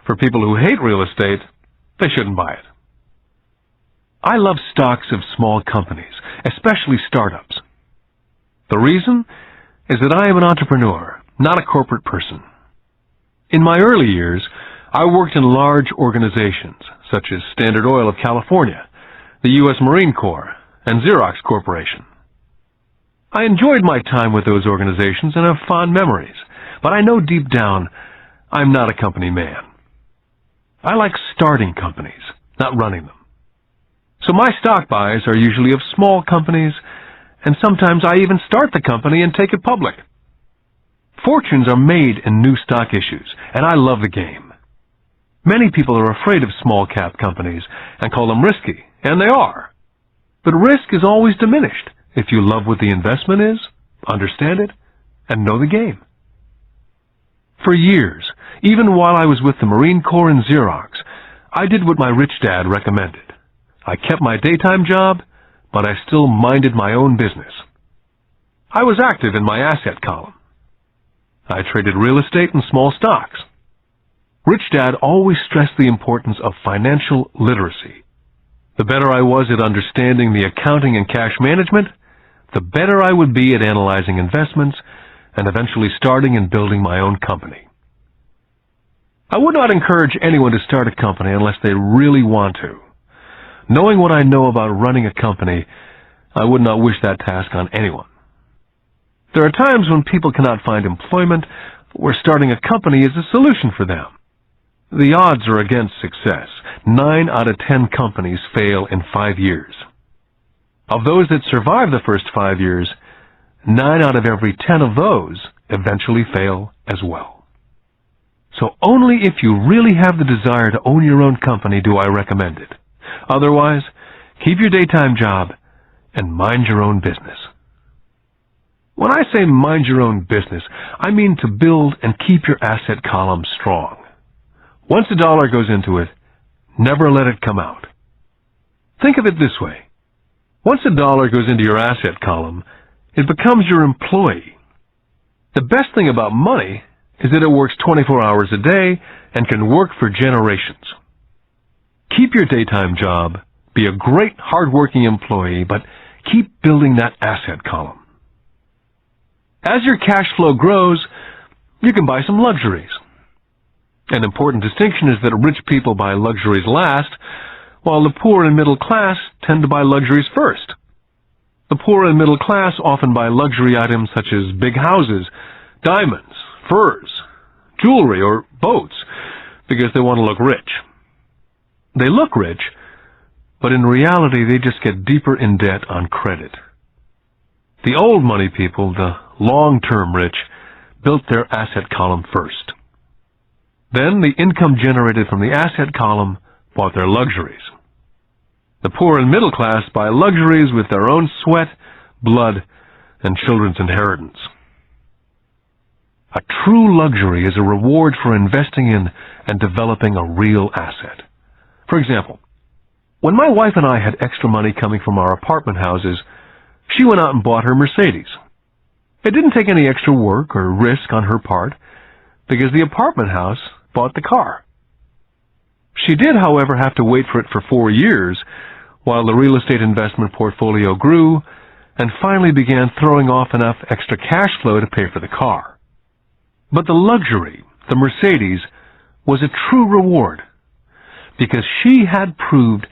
For people who hate real estate, they shouldn't buy it. I love stocks of small companies, especially startups. The reason is that I am an entrepreneur, not a corporate person. In my early years, I worked in large organizations such as Standard Oil of California, the U.S. Marine Corps, and Xerox Corporation. I enjoyed my time with those organizations and have fond memories, but I know deep down I'm not a company man. I like starting companies, not running them. So my stock buys are usually of small companies, and sometimes I even start the company and take it public. Fortunes are made in new stock issues, and I love the game. Many people are afraid of small-cap companies and call them risky, and they are. But risk is always diminished if you love what the investment is, understand it, and know the game. For years, even while I was with the Marine Corps and Xerox, I did what my rich dad recommended. I kept my daytime job, but I still minded my own business. I was active in my asset column. I traded real estate and small stocks. Rich Dad always stressed the importance of financial literacy. The better I was at understanding the accounting and cash management, the better I would be at analyzing investments and eventually starting and building my own company. I would not encourage anyone to start a company unless they really want to. Knowing what I know about running a company, I would not wish that task on anyone. There are times when people cannot find employment where starting a company is a solution for them. The odds are against success. 9 out of 10 companies fail in 5 years. Of those that survive the first 5 years, 9 out of every 10 of those eventually fail as well. So only if you really have the desire to own your own company do I recommend it. Otherwise, keep your daytime job and mind your own business. When I say mind your own business, I mean to build and keep your asset column strong. Once a dollar goes into it, never let it come out. Think of it this way. Once a dollar goes into your asset column, it becomes your employee. The best thing about money is that it works 24 hours a day and can work for generations. Keep your daytime job, be a great hard-working employee, but keep building that asset column. As your cash flow grows, you can buy some luxuries. An important distinction is that rich people buy luxuries last, while the poor and middle class tend to buy luxuries first. The poor and middle class often buy luxury items such as big houses, diamonds, furs, jewelry, or boats because they want to look rich. They look rich, but in reality they just get deeper in debt on credit. The old money people, the long-term rich, built their asset column first. Then the income generated from the asset column bought their luxuries. The poor and middle class buy luxuries with their own sweat, blood, and children's inheritance. A true luxury is a reward for investing in and developing a real asset. For example, when my wife and I had extra money coming from our apartment houses, she went out and bought her Mercedes. It didn't take any extra work or risk on her part because the apartment house bought the car. She did, however, have to wait for it for 4 years while the real estate investment portfolio grew and finally began throwing off enough extra cash flow to pay for the car. But the luxury, the Mercedes, was a true reward because she had proved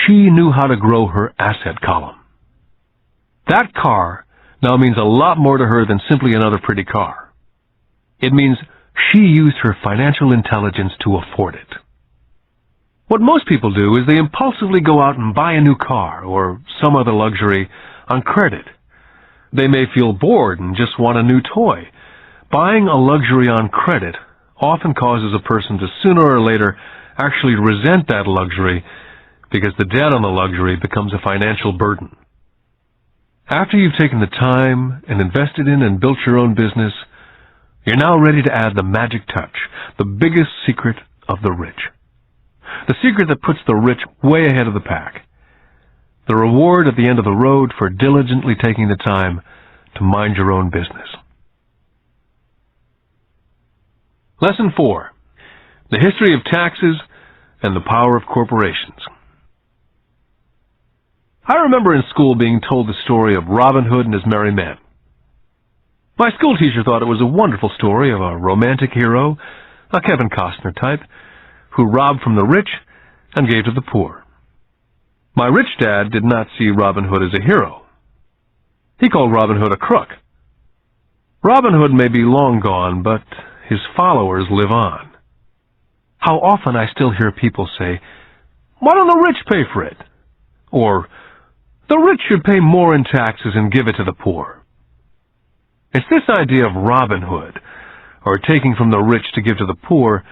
she knew how to grow her asset column. That car now means a lot more to her than simply another pretty car. It means she used her financial intelligence to afford it. What most people do is they impulsively go out and buy a new car or some other luxury on credit. They may feel bored and just want a new toy. Buying a luxury on credit often causes a person to sooner or later actually resent that luxury because the debt on the luxury becomes a financial burden. After you've taken the time and invested in and built your own business, you're now ready to add the magic touch, the biggest secret of the rich. The secret that puts the rich way ahead of the pack. The reward at the end of the road for diligently taking the time to mind your own business. Lesson 4. The history of taxes and the power of corporations. I remember in school being told the story of Robin Hood and his merry men. My school teacher thought it was a wonderful story of a romantic hero, a Kevin Costner type, who robbed from the rich and gave to the poor. My rich dad did not see Robin Hood as a hero. He called Robin Hood a crook. Robin Hood may be long gone, but his followers live on. How often I still hear people say, "Why don't the rich pay for it?" Or, "The rich should pay more in taxes and give it to the poor." It's this idea of Robin Hood, or taking from the rich to give to the poor,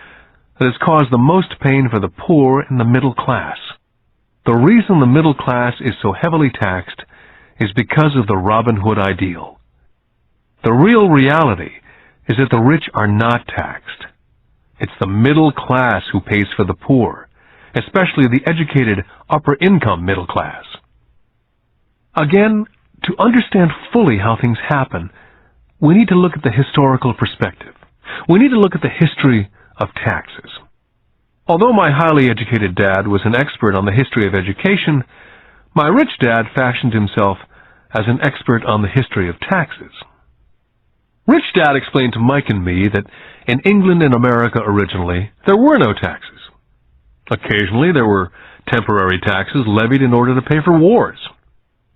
that has caused the most pain for the poor and the middle class. The reason the middle class is so heavily taxed is because of the Robin Hood ideal. The real reality is that the rich are not taxed. It's the middle class who pays for the poor, especially the educated upper-income middle class. Again, to understand fully how things happen, we need to look at the historical perspective. We need to look at the history of taxes. Although my highly educated dad was an expert on the history of education, my rich dad fashioned himself as an expert on the history of taxes. Rich Dad explained to Mike and me that in England and America originally, there were no taxes. Occasionally, there were temporary taxes levied in order to pay for wars.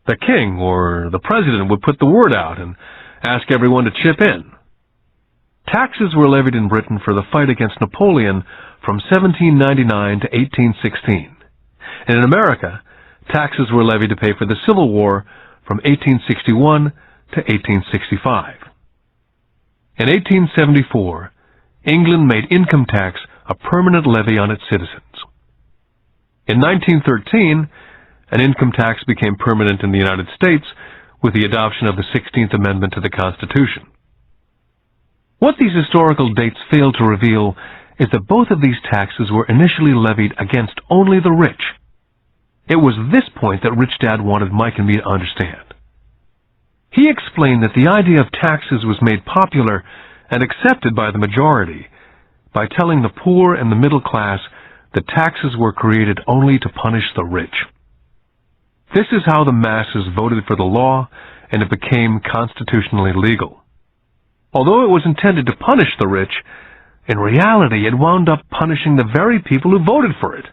The king or the president would put the word out and ask everyone to chip in. Taxes were levied in Britain for the fight against Napoleon from 1799 to 1816. And in America, taxes were levied to pay for the Civil War from 1861 to 1865. In 1874, England made income tax a permanent levy on its citizens. In 1913, an income tax became permanent in the United States with the adoption of the 16th Amendment to the Constitution. What these historical dates fail to reveal is that both of these taxes were initially levied against only the rich. It was this point that Rich Dad wanted Mike and me to understand. He explained that the idea of taxes was made popular and accepted by the majority by telling the poor and the middle class that taxes were created only to punish the rich. This is how the masses voted for the law, and it became constitutionally legal. Although it was intended to punish the rich, in reality it wound up punishing the very people who voted for it,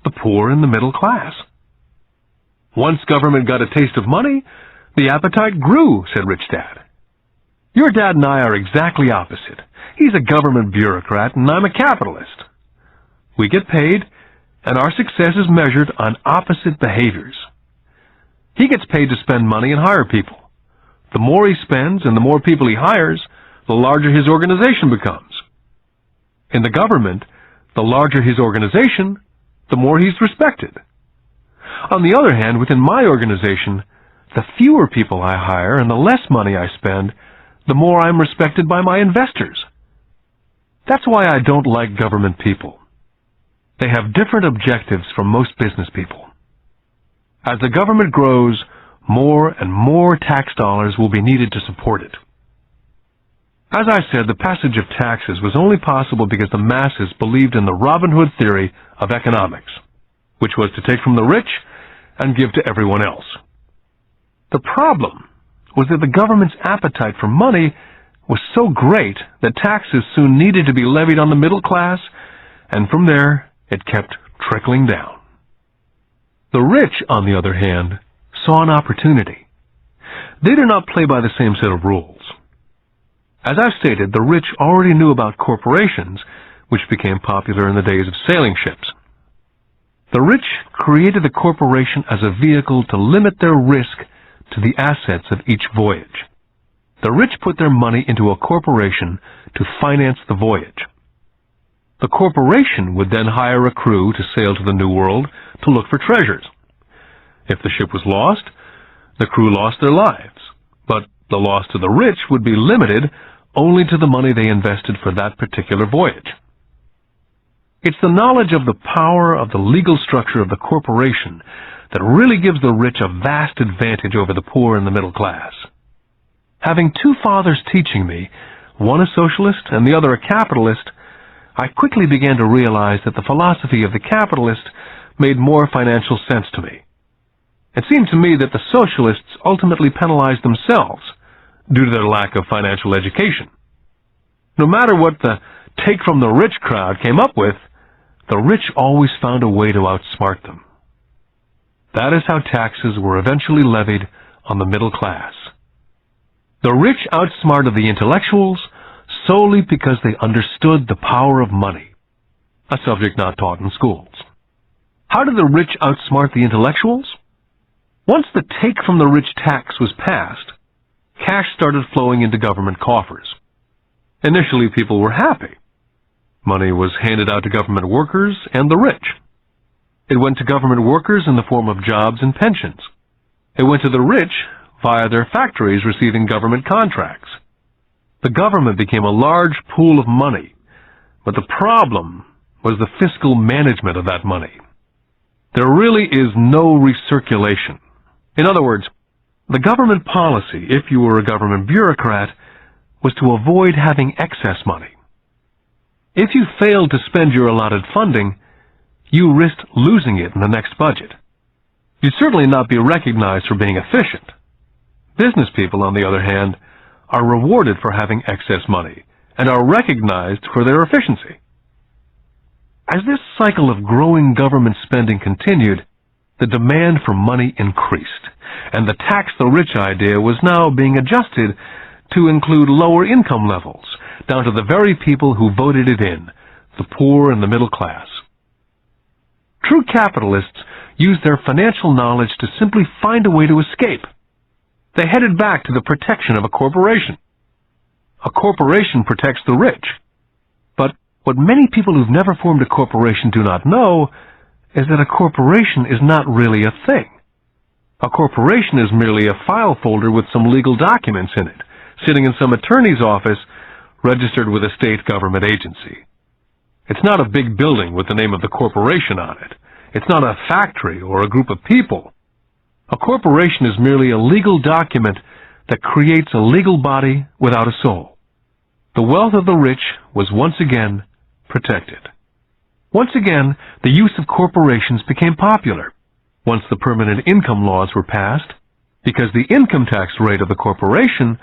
the poor and the middle class. Once government got a taste of money, the appetite grew, said Rich Dad. Your dad and I are exactly opposite. He's a government bureaucrat and I'm a capitalist. We get paid, and our success is measured on opposite behaviors. He gets paid to spend money and hire people. The more he spends and the more people he hires, the larger his organization becomes. In the government, the larger his organization, the more he's respected. On the other hand, within my organization, the fewer people I hire and the less money I spend, the more I'm respected by my investors. That's why I don't like government people. They have different objectives from most business people. As the government grows, more and more tax dollars will be needed to support it. As I said, the passage of taxes was only possible because the masses believed in the Robin Hood theory of economics, which was to take from the rich and give to everyone else. The problem was that the government's appetite for money was so great that taxes soon needed to be levied on the middle class, and from there it kept trickling down. The rich, on the other hand, saw an opportunity. They did not play by the same set of rules. As I've stated, the rich already knew about corporations, which became popular in the days of sailing ships. The rich created a corporation as a vehicle to limit their risk to the assets of each voyage. The rich put their money into a corporation to finance the voyage. The corporation would then hire a crew to sail to the New World to look for treasures. If the ship was lost, the crew lost their lives, but the loss to the rich would be limited only to the money they invested for that particular voyage. It's the knowledge of the power of the legal structure of the corporation that really gives the rich a vast advantage over the poor and the middle class. Having two fathers teaching me, one a socialist and the other a capitalist, I quickly began to realize that the philosophy of the capitalist made more financial sense to me. It seemed to me that the socialists ultimately penalized themselves due to their lack of financial education. No matter what the take-from-the-rich crowd came up with, the rich always found a way to outsmart them. That is how taxes were eventually levied on the middle class. The rich outsmarted the intellectuals solely because they understood the power of money, a subject not taught in schools. How did the rich outsmart the intellectuals? Once the take-from-the-rich tax was passed, cash started flowing into government coffers. Initially, people were happy. Money was handed out to government workers and the rich. It went to government workers in the form of jobs and pensions. It went to the rich via their factories receiving government contracts. The government became a large pool of money, but the problem was the fiscal management of that money. There really is no recirculation. In other words, The government policy, if you were a government bureaucrat, was to avoid having excess money. If you failed to spend your allotted funding, you risked losing it in the next budget. You'd certainly not be recognized for being efficient. Business people, on the other hand, are rewarded for having excess money and are recognized for their efficiency. As this cycle of growing government spending continued, the demand for money increased, and the tax the rich idea was now being adjusted to include lower income levels, down to the very people who voted it in, the poor and the middle class. True capitalists used their financial knowledge to simply find a way to escape. They headed back to the protection of a corporation. A corporation protects the rich. But what many people who've never formed a corporation do not know is that a corporation is not really a thing. A corporation is merely a file folder with some legal documents in it, sitting in some attorney's office registered with a state government agency. It's not a big building with the name of the corporation on it. It's not a factory or a group of people. A corporation is merely a legal document that creates a legal body without a soul. The wealth of the rich was once again protected. Once again, the use of corporations became popular once the permanent income laws were passed, because the income tax rate of the corporation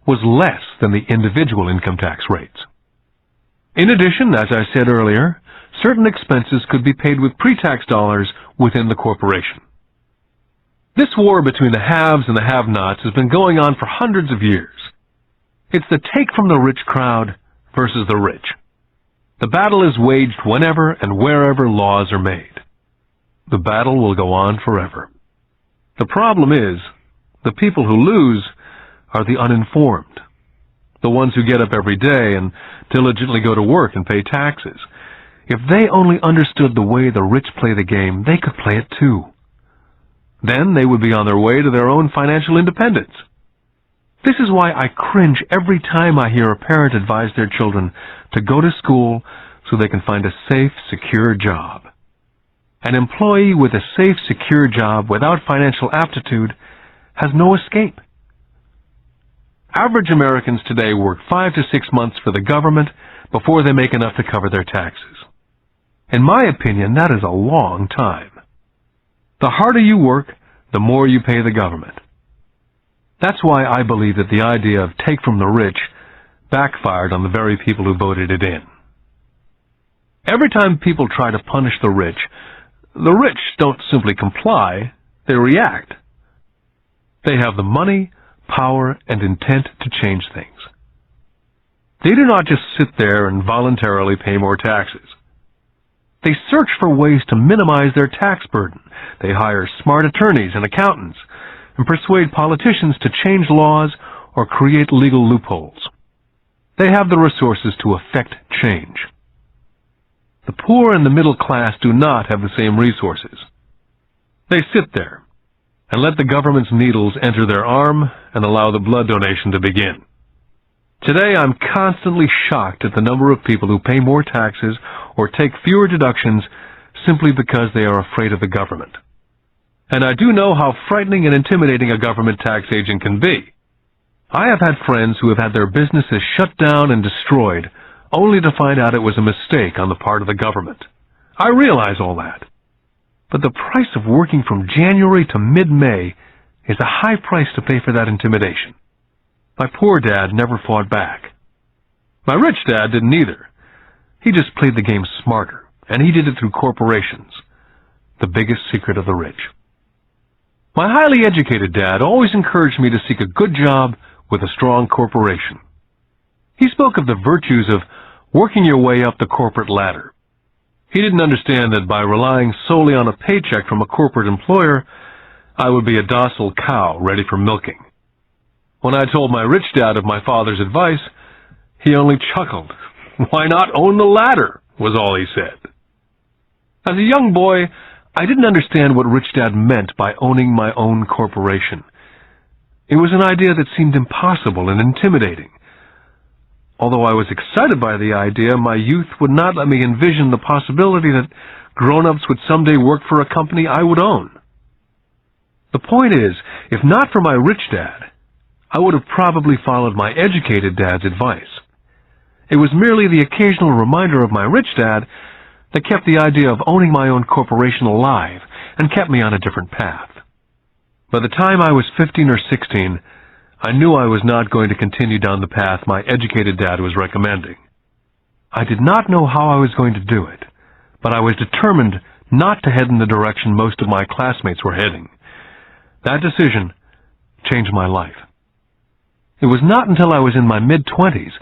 was less than the individual income tax rates. In addition, as I said earlier, certain expenses could be paid with pre-tax dollars within the corporation. This war between the haves and the have-nots has been going on for hundreds of years. It's the take from the rich crowd versus the rich. The battle is waged whenever and wherever laws are made. The battle will go on forever. The problem is, the people who lose are the uninformed, the ones who get up every day and diligently go to work and pay taxes. If they only understood the way the rich play the game, they could play it too. Then they would be on their way to their own financial independence. This is why I cringe every time I hear a parent advise their children to go to school so they can find a safe, secure job. An employee with a safe, secure job without financial aptitude has no escape. Average Americans today work 5 to 6 months for the government before they make enough to cover their taxes. In my opinion, that is a long time. The harder you work, the more you pay the government. That's why I believe that the idea of take from the rich backfired on the very people who voted it in. Every time people try to punish the rich don't simply comply, they react. They have the money, power, and intent to change things. They do not just sit there and voluntarily pay more taxes. They search for ways to minimize their tax burden. They hire smart attorneys and accountants and persuade politicians to change laws or create legal loopholes. They have the resources to effect change. The poor and the middle class do not have the same resources. They sit there and let the government's needles enter their arm and allow the blood donation to begin. Today, I'm constantly shocked at the number of people who pay more taxes or take fewer deductions simply because they are afraid of the government. And I do know how frightening and intimidating a government tax agent can be. I have had friends who have had their businesses shut down and destroyed only to find out it was a mistake on the part of the government. I realize all that. But the price of working from January to mid-May is a high price to pay for that intimidation. My poor dad never fought back. My rich dad didn't either. He just played the game smarter, and he did it through corporations, the biggest secret of the rich. My highly educated dad always encouraged me to seek a good job with a strong corporation. He spoke of the virtues of working your way up the corporate ladder. He didn't understand that by relying solely on a paycheck from a corporate employer, I would be a docile cow ready for milking. When I told my rich dad of my father's advice, he only chuckled. "Why not own the ladder?" was all he said. As a young boy, I didn't understand what Rich Dad meant by owning my own corporation. It was an idea that seemed impossible and intimidating. Although I was excited by the idea, my youth would not let me envision the possibility that grown-ups would someday work for a company I would own. The point is, if not for my rich dad, I would have probably followed my educated dad's advice. It was merely the occasional reminder of my rich dad that kept the idea of owning my own corporation alive and kept me on a different path. By the time I was 15 or 16, I knew I was not going to continue down the path my educated dad was recommending. I did not know how I was going to do it, but I was determined not to head in the direction most of my classmates were heading. That decision changed my life. It was not until I was in my mid-20s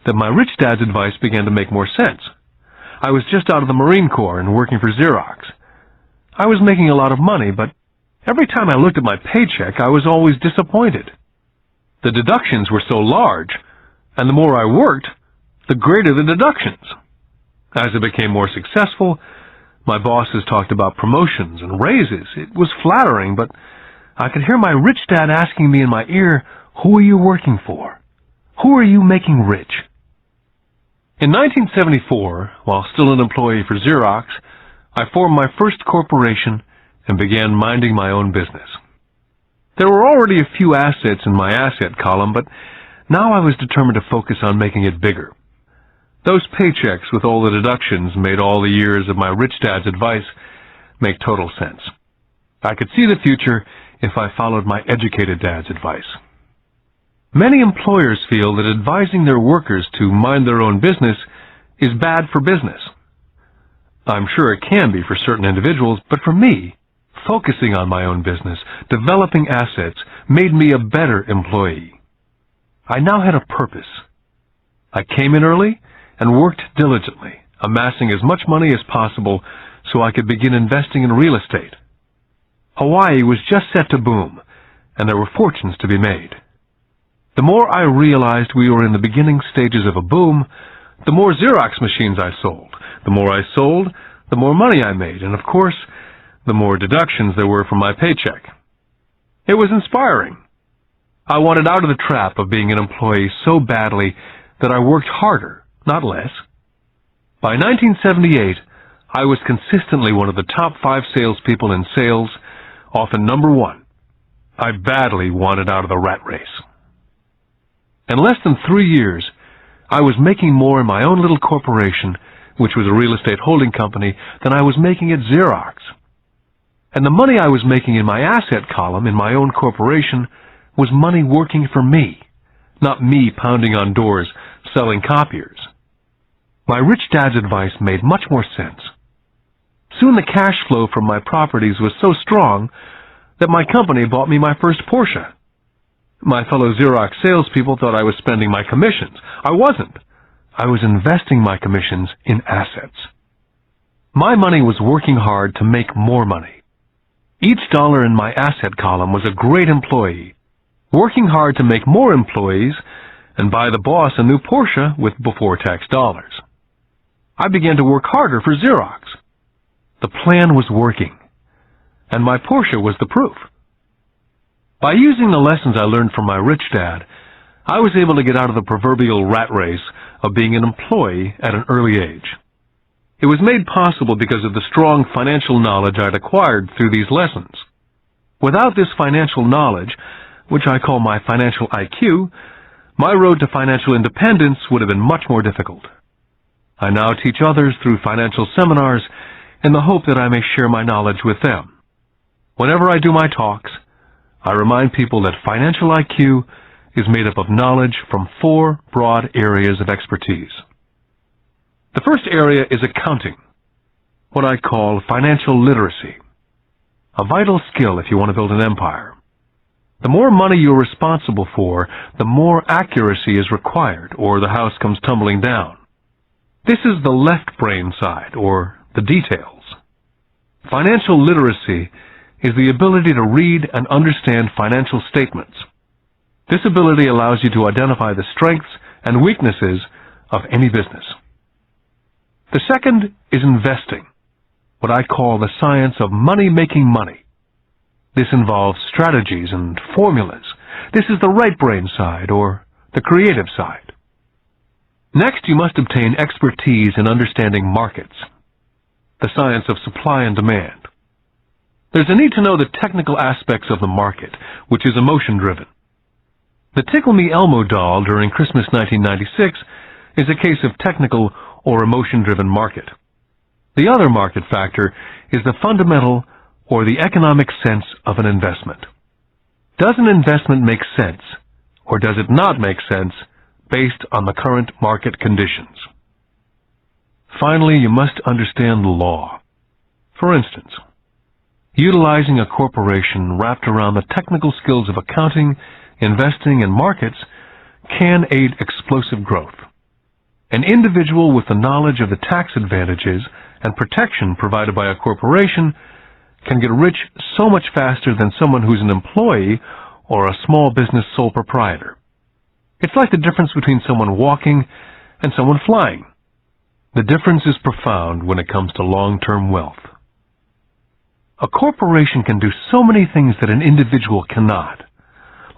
that my rich dad's advice began to make more sense. I was just out of the Marine Corps and working for Xerox. I was making a lot of money, but every time I looked at my paycheck, I was always disappointed. The deductions were so large, and the more I worked, the greater the deductions. As I became more successful, my bosses talked about promotions and raises. It was flattering, but I could hear my rich dad asking me in my ear, "Who are you working for? Who are you making rich?" In 1974, while still an employee for Xerox, I formed my first corporation and began minding my own business. There were already a few assets in my asset column, but now I was determined to focus on making it bigger. Those paychecks with all the deductions made all the years of my rich dad's advice make total sense. I could see the future if I followed my educated dad's advice. Many employers feel that advising their workers to mind their own business is bad for business. I'm sure it can be for certain individuals, but for me, focusing on my own business, developing assets, made me a better employee. I now had a purpose. I came in early and worked diligently, amassing as much money as possible so I could begin investing in real estate. Hawaii was just set to boom, and there were fortunes to be made. The more I realized we were in the beginning stages of a boom, the more Xerox machines I sold. The more I sold, the more money I made, and of course, the more deductions there were from my paycheck. It was inspiring. I wanted out of the trap of being an employee so badly that I worked harder, not less. By 1978, I was consistently one of the top 5 salespeople in sales, often number 1. I badly wanted out of the rat race. In less than 3 years, I was making more in my own little corporation, which was a real estate holding company, than I was making at Xerox. And the money I was making in my asset column in my own corporation was money working for me, not me pounding on doors selling copiers. My rich dad's advice made much more sense. Soon the cash flow from my properties was so strong that my company bought me my first Porsche. My fellow Xerox salespeople thought I was spending my commissions. I wasn't. I was investing my commissions in assets. My money was working hard to make more money. Each dollar in my asset column was a great employee, working hard to make more employees and buy the boss a new Porsche with before-tax dollars. I began to work harder for Xerox. The plan was working, and my Porsche was the proof. By using the lessons I learned from my rich dad, I was able to get out of the proverbial rat race of being an employee at an early age. It was made possible because of the strong financial knowledge I'd acquired through these lessons. Without this financial knowledge, which I call my financial IQ, my road to financial independence would have been much more difficult. I now teach others through financial seminars in the hope that I may share my knowledge with them. Whenever I do my talks, I remind people that financial IQ is made up of knowledge from 4 broad areas of expertise. The first area is accounting, what I call financial literacy, a vital skill if you want to build an empire. The more money you're responsible for, the more accuracy is required, or the house comes tumbling down. This is the left brain side, or the details. Financial literacy is the ability to read and understand financial statements. This ability allows you to identify the strengths and weaknesses of any business. The second is investing, what I call the science of money-making money. This involves strategies and formulas. This is the right brain side, or the creative side. Next, you must obtain expertise in understanding markets, the science of supply and demand. There's a need to know the technical aspects of the market, which is emotion-driven. The Tickle Me Elmo doll during Christmas 1996 is a case of technical or emotion-driven market. The other market factor is the fundamental or the economic sense of an investment. Does an investment make sense, or does it not make sense based on the current market conditions? Finally, you must understand the law. For instance, utilizing a corporation wrapped around the technical skills of accounting, investing, and markets can aid explosive growth. An individual with the knowledge of the tax advantages and protection provided by a corporation can get rich so much faster than someone who's an employee or a small business sole proprietor. It's like the difference between someone walking and someone flying. The difference is profound when it comes to long-term wealth. A corporation can do so many things that an individual cannot,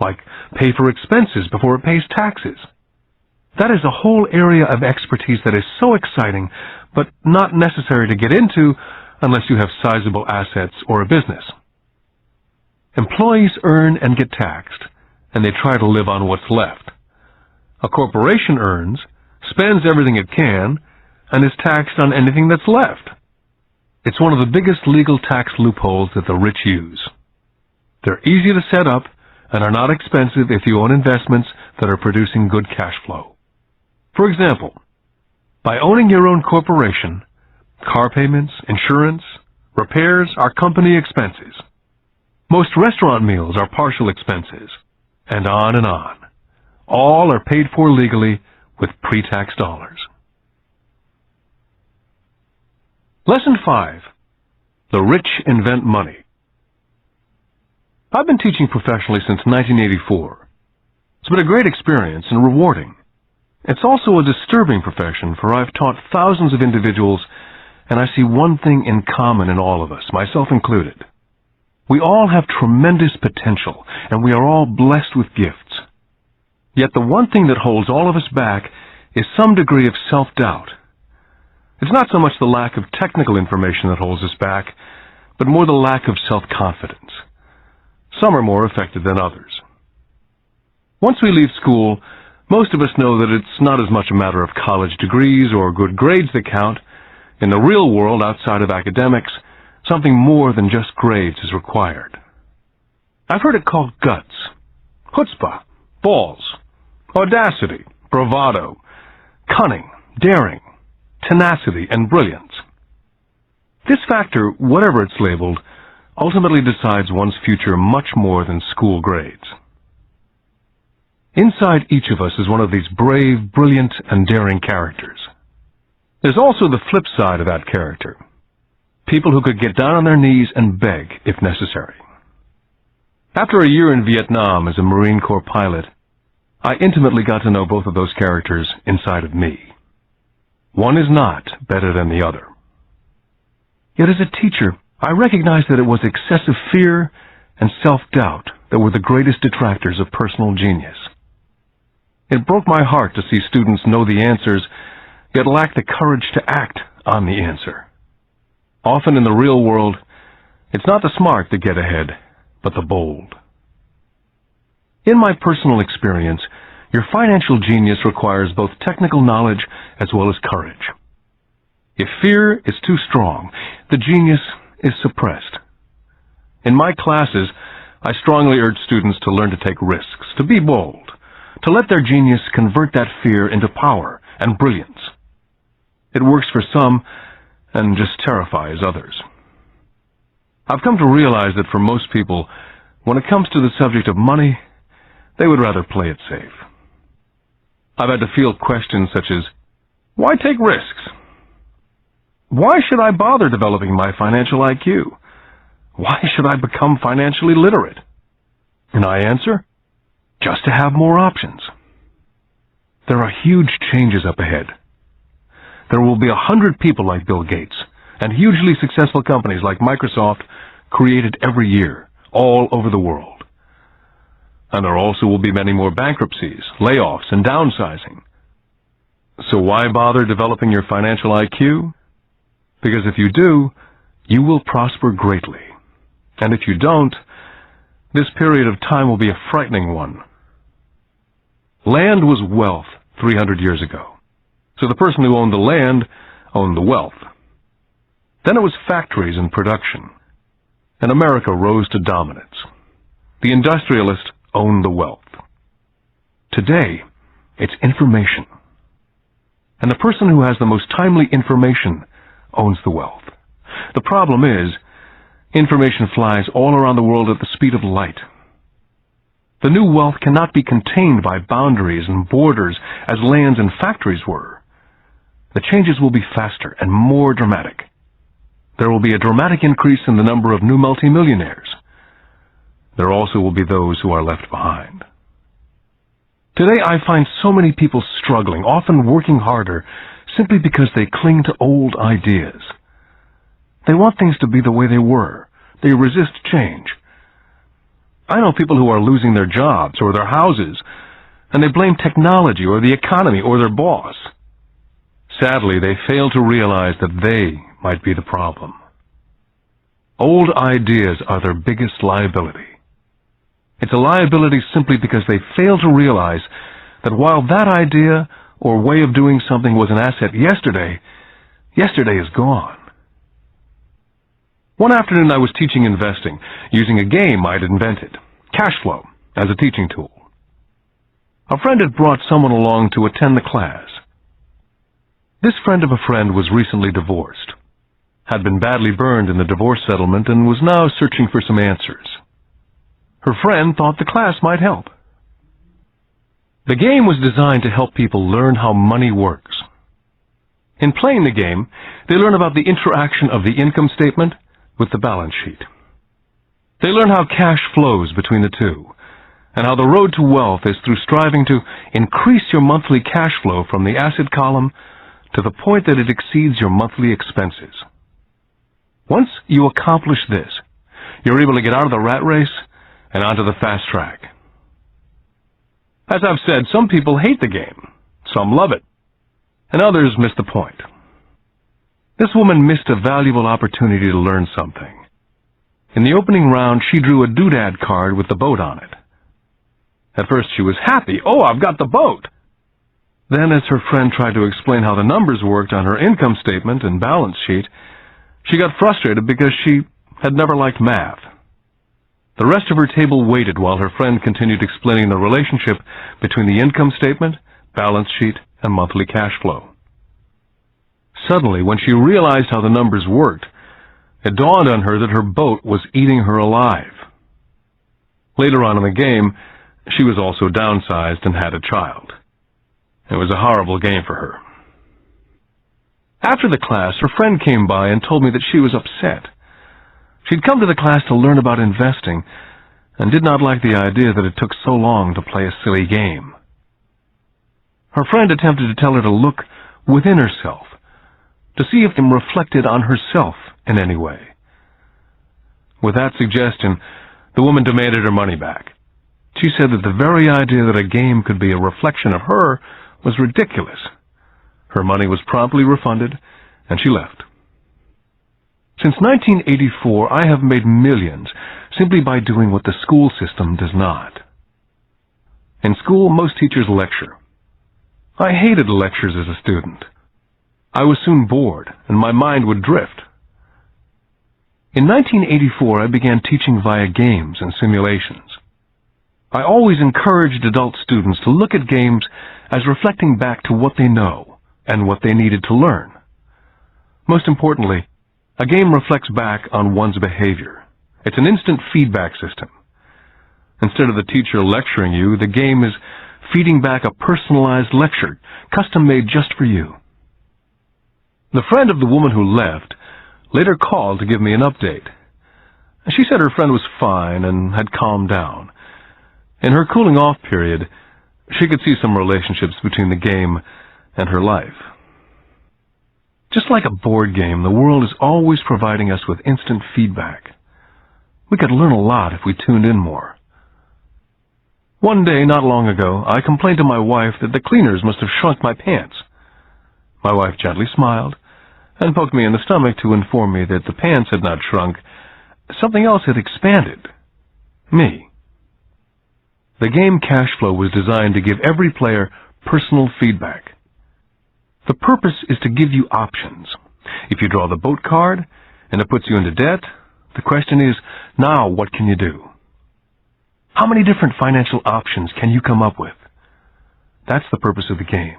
like pay for expenses before it pays taxes. That is a whole area of expertise that is so exciting, but not necessary to get into unless you have sizable assets or a business. Employees earn and get taxed, and they try to live on what's left. A corporation earns, spends everything it can, and is taxed on anything that's left. It's one of the biggest legal tax loopholes that the rich use. They're easy to set up and are not expensive if you own investments that are producing good cash flow. For example, by owning your own corporation, car payments, insurance, repairs are company expenses. Most restaurant meals are partial expenses, and on and on. All are paid for legally with pre-tax dollars. Lesson 5. The Rich Invent Money. I've been teaching professionally since 1984. It's been a great experience and rewarding. It's also a disturbing profession, for I've taught thousands of individuals, and I see one thing in common in all of us, myself included. We all have tremendous potential, and we are all blessed with gifts. Yet the one thing that holds all of us back is some degree of self-doubt. It's not so much the lack of technical information that holds us back, but more the lack of self-confidence. Some are more affected than others. Once we leave school, most of us know that it's not as much a matter of college degrees or good grades that count. In the real world, outside of academics, something more than just grades is required. I've heard it called guts, chutzpah, balls, audacity, bravado, cunning, daring, tenacity, and brilliance. This factor, whatever it's labeled, ultimately decides one's future much more than school grades. Inside each of us is one of these brave, brilliant, and daring characters. There's also the flip side of that character. People who could get down on their knees and beg if necessary. After a year in Vietnam as a Marine Corps pilot, I intimately got to know both of those characters inside of me. One is not better than the other. Yet as a teacher, I recognized that it was excessive fear and self-doubt that were the greatest detractors of personal genius. It broke my heart to see students know the answers, yet lack the courage to act on the answer. Often in the real world, it's not the smart that get ahead, but the bold. In my personal experience, your financial genius requires both technical knowledge as well as courage. If fear is too strong, the genius is suppressed. In my classes, I strongly urge students to learn to take risks, to be bold, to let their genius convert that fear into power and brilliance. It works for some and just terrifies others. I've come to realize that for most people, when it comes to the subject of money, they would rather play it safe. I've had to field questions such as, why take risks? Why should I bother developing my financial IQ? Why should I become financially literate? And I answer, just to have more options. There are huge changes up ahead. There will be 100 people like Bill Gates, and hugely successful companies like Microsoft created every year, all over the world. And there also will be many more bankruptcies, layoffs, and downsizing. So why bother developing your financial IQ? Because if you do, you will prosper greatly. And if you don't, this period of time will be a frightening one. Land was wealth 300 years ago. So the person who owned the land owned the wealth. Then it was factories and production. And America rose to dominance. The industrialist owned the wealth. Today, it's information. And the person who has the most timely information owns the wealth. The problem is, information flies all around the world at the speed of light. The new wealth cannot be contained by boundaries and borders as lands and factories were. The changes will be faster and more dramatic. There will be a dramatic increase in the number of new multimillionaires. There also will be those who are left behind. Today I find so many people struggling, often working harder, simply because they cling to old ideas. They want things to be the way they were. They resist change. I know people who are losing their jobs or their houses, and they blame technology or the economy or their boss. Sadly, they fail to realize that they might be the problem. Old ideas are their biggest liability. It's a liability simply because they fail to realize that while that idea or way of doing something was an asset yesterday, yesterday is gone. One afternoon I was teaching investing, using a game I'd invented, cash flow, as a teaching tool. A friend had brought someone along to attend the class. This friend of a friend was recently divorced, had been badly burned in the divorce settlement, and was now searching for some answers. Her friend thought the class might help. The game was designed to help people learn how money works. In playing the game, they learn about the interaction of the income statement with the balance sheet. They learn how cash flows between the two, and how the road to wealth is through striving to increase your monthly cash flow from the asset column to the point that it exceeds your monthly expenses. Once you accomplish this, you're able to get out of the rat race and onto the fast track. As I've said, some people hate the game, some love it, and others miss the point. This woman missed a valuable opportunity to learn something. In the opening round, she drew a doodad card with the boat on it. At first she was happy. "Oh, I've got the boat!" Then, as her friend tried to explain how the numbers worked on her income statement and balance sheet, she got frustrated because she had never liked math. The rest of her table waited while her friend continued explaining the relationship between the income statement, balance sheet, and monthly cash flow. Suddenly, when she realized how the numbers worked, it dawned on her that her boat was eating her alive. Later on in the game, she was also downsized and had a child. It was a horrible game for her. After the class, her friend came by and told me that she was upset. She'd come to the class to learn about investing and did not like the idea that it took so long to play a silly game. Her friend attempted to tell her to look within herself, to see if it reflected on herself in any way. With that suggestion, the woman demanded her money back. She said that the very idea that a game could be a reflection of her was ridiculous. Her money was promptly refunded, and she left. Since 1984, I have made millions simply by doing what the school system does not. In school, most teachers lecture. I hated lectures as a student. I was soon bored, and my mind would drift. In 1984, I began teaching via games and simulations. I always encouraged adult students to look at games as reflecting back to what they know and what they needed to learn. Most importantly, a game reflects back on one's behavior. It's an instant feedback system. Instead of the teacher lecturing you, the game is feeding back a personalized lecture, custom-made just for you. The friend of the woman who left later called to give me an update. She said her friend was fine and had calmed down. In her cooling-off period, she could see some relationships between the game and her life. Just like a board game, the world is always providing us with instant feedback. We could learn a lot if we tuned in more. One day, not long ago, I complained to my wife that the cleaners must have shrunk my pants. My wife gently smiled and poked me in the stomach to inform me that the pants had not shrunk, something else had expanded. Me. The game Cash Flow was designed to give every player personal feedback. The purpose is to give you options. If you draw the boat card and it puts you into debt, the question is, now what can you do? How many different financial options can you come up with? That's the purpose of the game.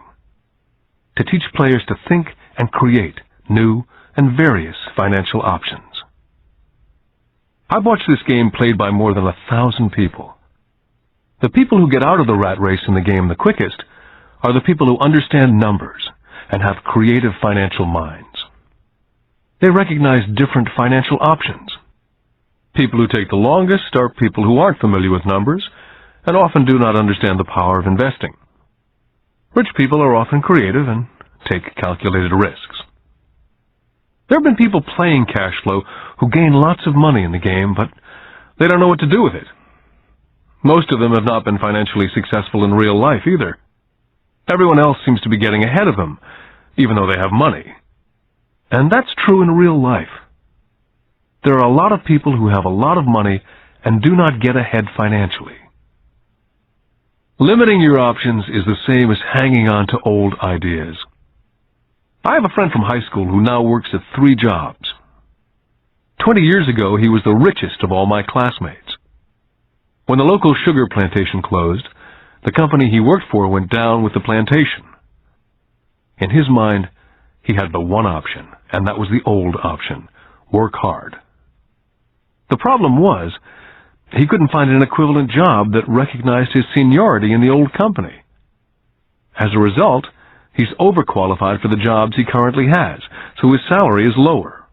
To teach players to think and create new and various financial options. I've watched this game played by more than 1,000 people. The people who get out of the rat race in the game the quickest are the people who understand numbers and have creative financial minds. They recognize different financial options. People who take the longest are people who aren't familiar with numbers and often do not understand the power of investing. Rich people are often creative and take calculated risks. There have been people playing Cash Flow who gain lots of money in the game, but they don't know what to do with it. Most of them have not been financially successful in real life either. Everyone else seems to be getting ahead of them, even though they have money. And that's true in real life. There are a lot of people who have a lot of money and do not get ahead financially. Limiting your options is the same as hanging on to old ideas. I have a friend from high school who now works at 3 jobs. 20 years ago, he was the richest of all my classmates. When the local sugar plantation closed, the company he worked for went down with the plantation. In his mind, he had the one option, and that was the old option: work hard. The problem was, he couldn't find an equivalent job that recognized his seniority in the old company. As a result, he's overqualified for the jobs he currently has, so his salary is lower.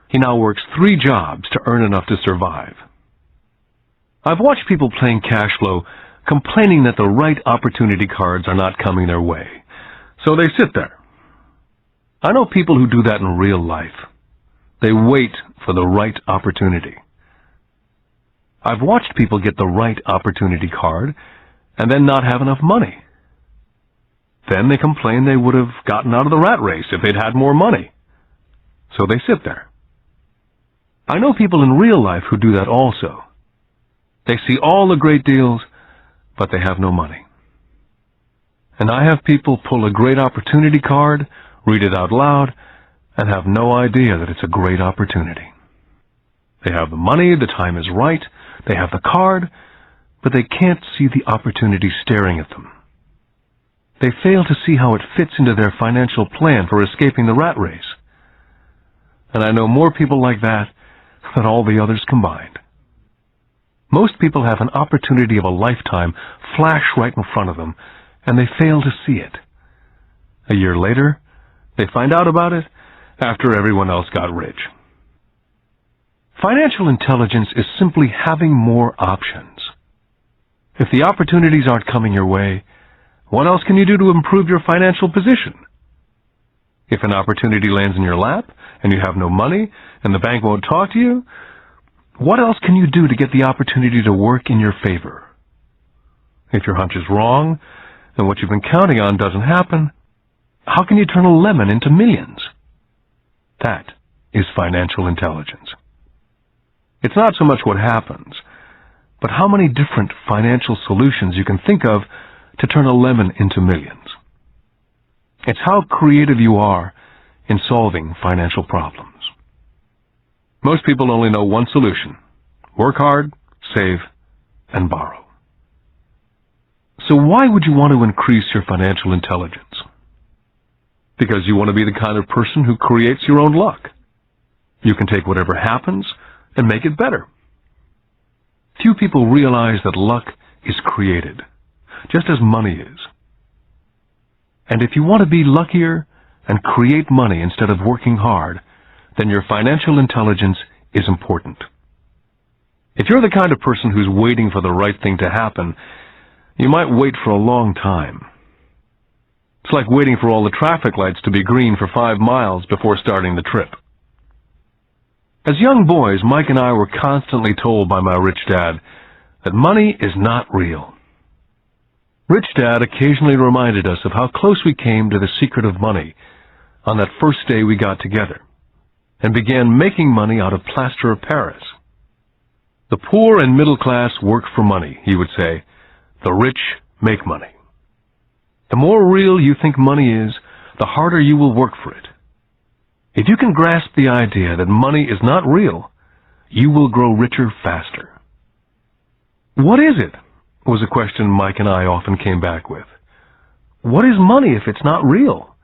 He now works 3 jobs to earn enough to survive. I've watched people playing Cash Flow complaining that the right opportunity cards are not coming their way, so they sit there. I know people who do that in real life. They wait for the right opportunity. I've watched people get the right opportunity card and then not have enough money. Then they complain they would have gotten out of the rat race if they'd had more money. So they sit there. I know people in real life who do that also. They see all the great deals, but they have no money. And I have people pull a great opportunity card, read it out loud, and have no idea that it's a great opportunity. They have the money, the time is right, they have the card, but they can't see the opportunity staring at them. They fail to see how it fits into their financial plan for escaping the rat race. And I know more people like that than all the others combined. Most people have an opportunity of a lifetime flash right in front of them, and they fail to see it. A year later, they find out about it after everyone else got rich. Financial intelligence is simply having more options. If the opportunities aren't coming your way, what else can you do to improve your financial position? If an opportunity lands in your lap and you have no money and the bank won't talk to you, what else can you do to get the opportunity to work in your favor? If your hunch is wrong and what you've been counting on doesn't happen, how can you turn a lemon into millions? That is financial intelligence. It's not so much what happens, but how many different financial solutions you can think of to turn a lemon into millions. It's how creative you are in solving financial problems. Most people only know one solution: work hard, save, and borrow. So why would you want to increase your financial intelligence? Because you want to be the kind of person who creates your own luck. You can take whatever happens and make it better. Few people realize that luck is created, just as money is. And if you want to be luckier and create money instead of working hard, then your financial intelligence is important. If you're the kind of person who's waiting for the right thing to happen, you might wait for a long time. It's like waiting for all the traffic lights to be green for 5 miles before starting the trip. As young boys, Mike and I were constantly told by my rich dad that money is not real. Rich Dad occasionally reminded us of how close we came to the secret of money on that first day we got together and began making money out of plaster of Paris. The poor and middle class work for money, he would say. The rich make money. The more real you think money is, the harder you will work for it. If you can grasp the idea that money is not real, you will grow richer faster. What is it? Was a question Mike and I often came back with. What is money if it's not real?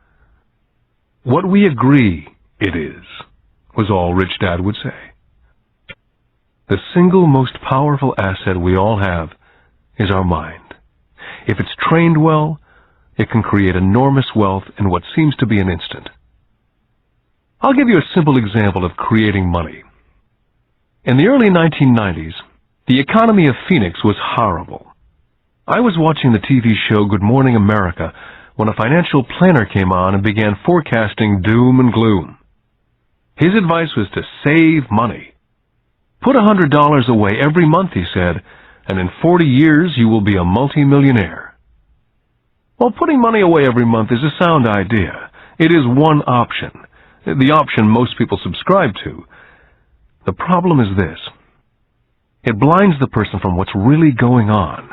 What we agree it is, was all Rich Dad would say. The single most powerful asset we all have is our mind. If it's trained well, it can create enormous wealth in what seems to be an instant. I'll give you a simple example of creating money. In the early 1990s, the economy of Phoenix was horrible. I was watching the TV show Good Morning America when a financial planner came on and began forecasting doom and gloom. His advice was to save money. Put $100 away every month, he said, and in 40 years you will be a multimillionaire. Well, putting money away every month is a sound idea. It is one option, the option most people subscribe to. The problem is this. It blinds the person from what's really going on.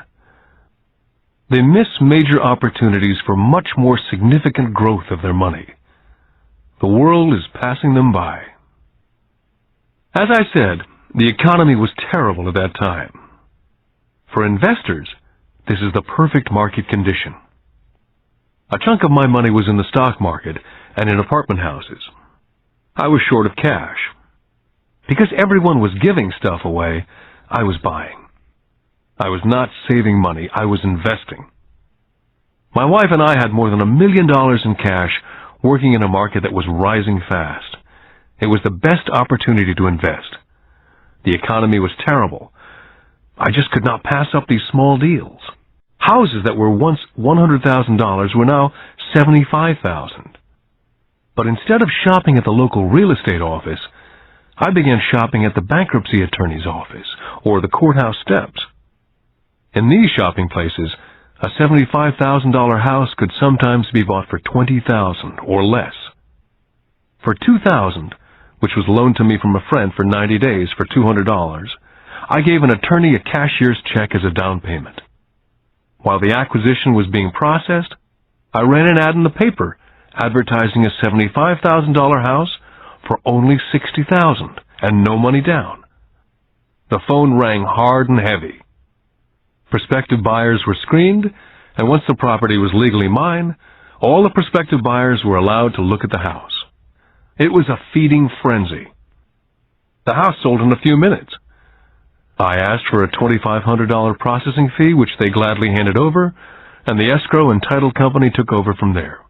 They miss major opportunities for much more significant growth of their money. The world is passing them by. As I said, the economy was terrible at that time. For investors, this is the perfect market condition. A chunk of my money was in the stock market and in apartment houses. I was short of cash. Because everyone was giving stuff away, I was buying. I was not saving money, I was investing. My wife and I had more than $1 million in cash working in a market that was rising fast. It was the best opportunity to invest. The economy was terrible. I just could not pass up these small deals. Houses that were once $100,000 were now $75,000. But instead of shopping at the local real estate office, I began shopping at the bankruptcy attorney's office or the courthouse steps. In these shopping places, a $75,000 house could sometimes be bought for $20,000 or less. For $2,000, which was loaned to me from a friend for 90 days for $200, I gave an attorney a cashier's check as a down payment. While the acquisition was being processed, I ran an ad in the paper advertising a $75,000 house for only $60,000 and no money down. The phone rang hard and heavy. Prospective buyers were screened, and once the property was legally mine, all the prospective buyers were allowed to look at the house. It was a feeding frenzy. The house sold in a few minutes. I asked for a $2,500 processing fee, which they gladly handed over, and the escrow and title company took over from there.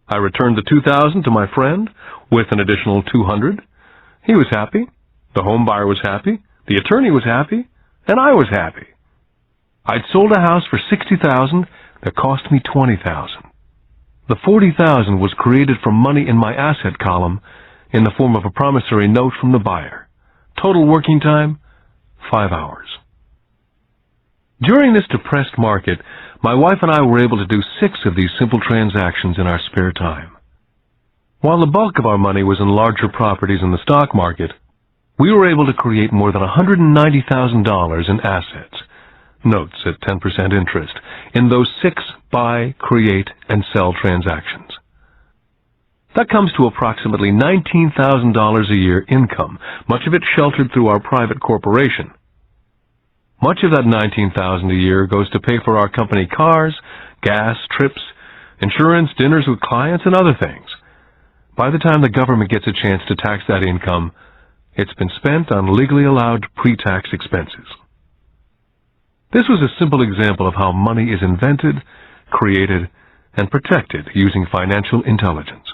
I returned the $2,000 to my friend with an additional $200. He was happy, the home buyer was happy, the attorney was happy, and I was happy. I'd sold a house for $60,000 that cost me $20,000. The $40,000 was created from money in my asset column in the form of a promissory note from the buyer. Total working time, 5 hours. During this depressed market, my wife and I were able to do 6 of these simple transactions in our spare time. While the bulk of our money was in larger properties in the stock market, we were able to create more than $190,000 in assets, notes at 10% interest, in those 6 buy, create, and sell transactions. That comes to approximately $19,000 a year income, much of it sheltered through our private corporation. Much of that $19,000 a year goes to pay for our company cars, gas, trips, insurance, dinners with clients, and other things. By the time the government gets a chance to tax that income, it's been spent on legally allowed pre-tax expenses. This was a simple example of how money is invented, created, and protected using financial intelligence.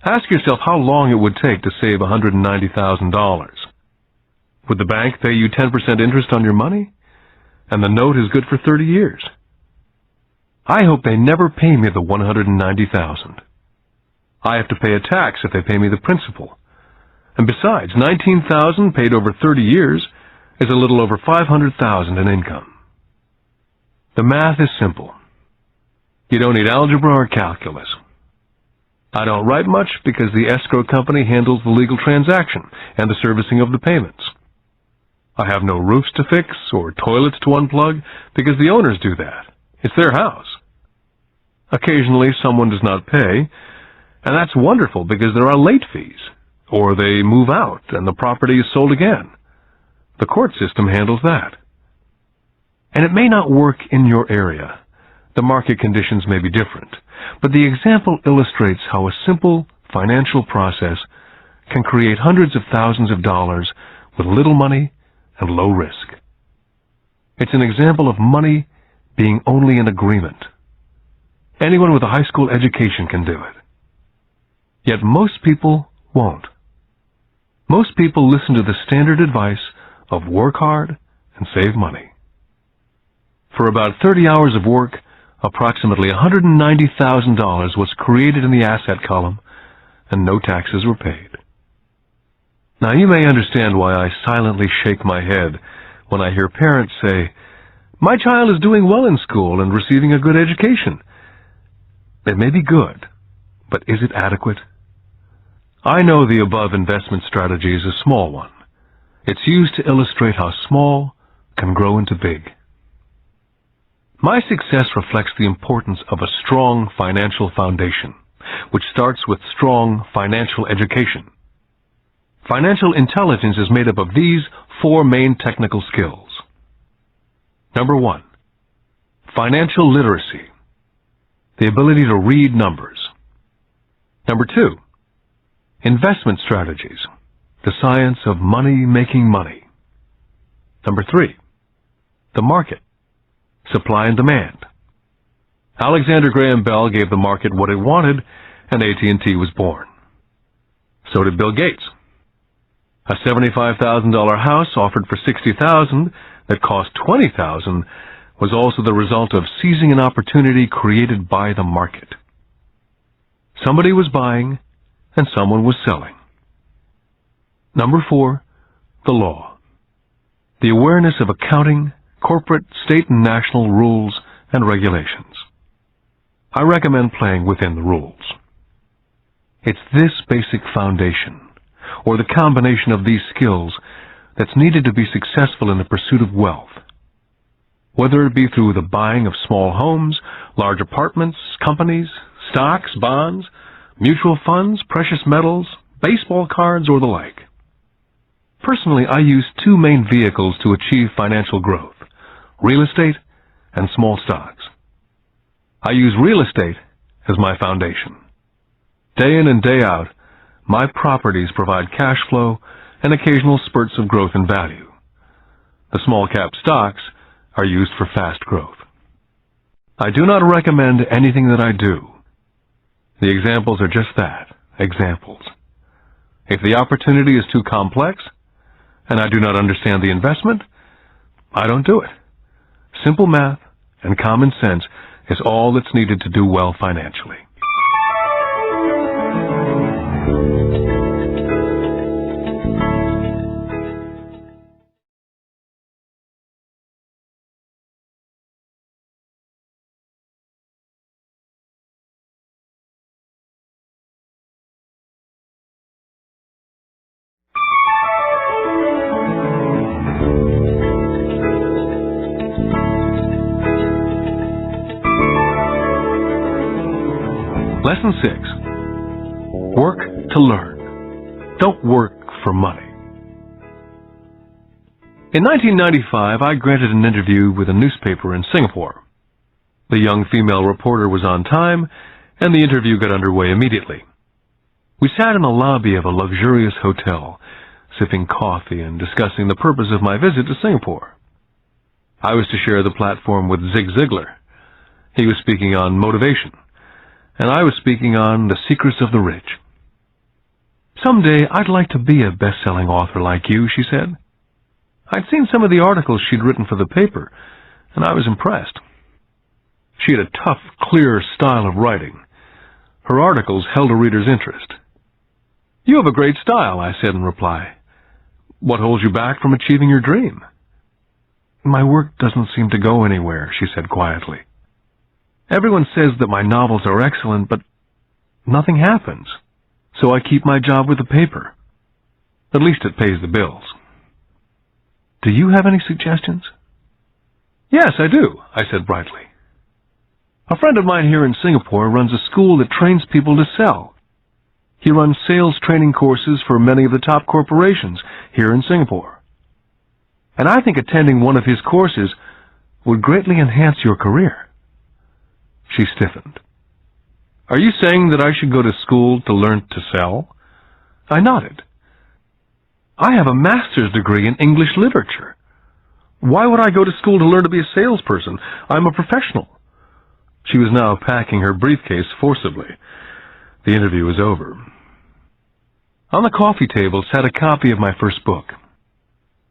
Ask yourself how long it would take to save $190,000. Would the bank pay you 10% interest on your money? And the note is good for 30 years. I hope they never pay me the $190,000. I have to pay a tax if they pay me the principal. And besides, $19,000 paid over 30 years is a little over $500,000 in income. The math is simple. You don't need algebra or calculus. I don't write much because the escrow company handles the legal transaction and the servicing of the payments. I have no roofs to fix or toilets to unplug because the owners do that. It's their house. Occasionally someone does not pay, and that's wonderful because there are late fees, or they move out and the property is sold again. The court system handles that. And it may not work in your area. The market conditions may be different, but the example illustrates how a simple financial process can create hundreds of thousands of dollars with little money and low risk. It's an example of money being only an agreement. Anyone with a high school education can do it. Yet most people won't. Most people listen to the standard advice of work hard and save money. For about 30 hours of work, approximately $190,000 was created in the asset column, and no taxes were paid. Now you may understand why I silently shake my head when I hear parents say, "My child is doing well in school and receiving a good education." It may be good, but is it adequate? I know the above investment strategy is a small one. It's used to illustrate how small can grow into big. My success reflects the importance of a strong financial foundation, which starts with strong financial education. Financial intelligence is made up of these 4 main technical skills. Number 1, financial literacy, the ability to read numbers. Number 2, investment strategies, the science of making money. Number 3, the market, supply and demand. Alexander Graham Bell gave the market what it wanted, and AT&T was born. So did Bill Gates. A $75,000 house offered for $60,000 that cost $20,000 was also the result of seizing an opportunity created by the market. Somebody was buying and someone was selling. Number 4, the law. The awareness of accounting, corporate, state, and national rules and regulations. I recommend playing within the rules. It's this basic foundation, or the combination of these skills, that's needed to be successful in the pursuit of wealth. Whether it be through the buying of small homes, large apartments, companies, stocks, bonds, mutual funds, precious metals, baseball cards, or the like. Personally, I use 2 main vehicles to achieve financial growth: real estate and small stocks. I use real estate as my foundation. Day in and day out, my properties provide cash flow and occasional spurts of growth in value. The small cap stocks are used for fast growth. I do not recommend anything that I do. The examples are just that, examples. If the opportunity is too complex, and I do not understand the investment, I don't do it. Simple math and common sense is all that's needed to do well financially. Lesson 6. Work to learn. Don't work for money. In 1995, I granted an interview with a newspaper in Singapore. The young female reporter was on time, and the interview got underway immediately. We sat in the lobby of a luxurious hotel, sipping coffee and discussing the purpose of my visit to Singapore. I was to share the platform with Zig Ziglar. He was speaking on motivation, and I was speaking on the secrets of the rich. "Someday I'd like to be a best-selling author like you," she said. I'd seen some of the articles she'd written for the paper, and I was impressed. She had a tough, clear style of writing. Her articles held a reader's interest. "You have a great style," I said in reply. "What holds you back from achieving your dream?" "My work doesn't seem to go anywhere," she said quietly. "Everyone says that my novels are excellent, but nothing happens. So I keep my job with the paper. At least it pays the bills." Do you have any suggestions?" "Yes, I do," I said brightly. "A friend of mine here in Singapore runs a school that trains people to sell. He runs sales training courses for many of the top corporations here in Singapore. And I think attending one of his courses would greatly enhance your career." She stiffened. "Are you saying that I should go to school to learn to sell?" I nodded. "I have a master's degree in English literature. Why would I go to school to learn to be a salesperson? I'm a professional." She was now packing her briefcase forcibly. The interview was over. On the coffee table sat a copy of my first book.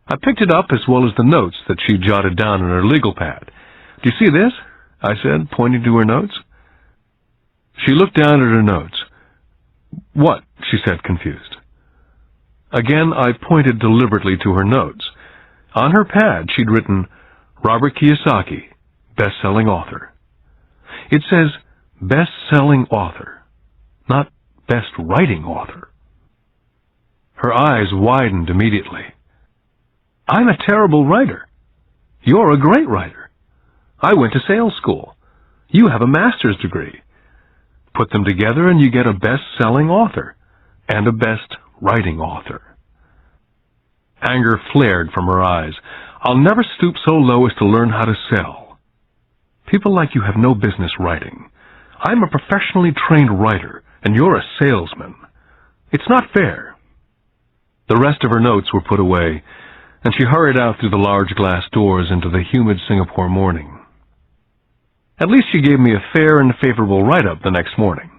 I picked it up as well as the notes that she jotted down in her legal pad. "Do you see this?" I said, pointing to her notes. She looked down at her notes. "What?" she said, confused. Again, I pointed deliberately to her notes. On her pad, she'd written, "Robert Kiyosaki, best-selling author." It says, best-selling author, not best-writing author. Her eyes widened immediately. "I'm a terrible writer. You're a great writer. I went to sales school. You have a master's degree. Put them together and you get a best-selling author and a best-writing author." Anger flared from her eyes. "I'll never stoop so low as to learn how to sell. People like you have no business writing. I'm a professionally trained writer, and you're a salesman. It's not fair." The rest of her notes were put away, and she hurried out through the large glass doors into the humid Singapore morning. At least she gave me a fair and favorable write-up the next morning.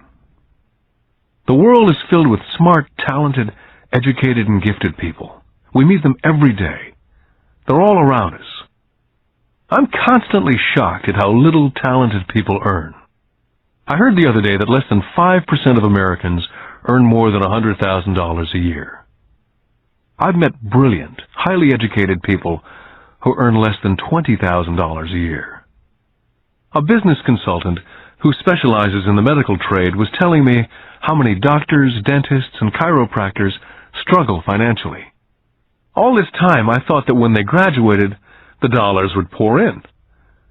The world is filled with smart, talented, educated, and gifted people. We meet them every day. They're all around us. I'm constantly shocked at how little talented people earn. I heard the other day that less than 5% of Americans earn more than $100,000 a year. I've met brilliant, highly educated people who earn less than $20,000 a year. A business consultant who specializes in the medical trade was telling me how many doctors, dentists, and chiropractors struggle financially. All this time, I thought that when they graduated, the dollars would pour in.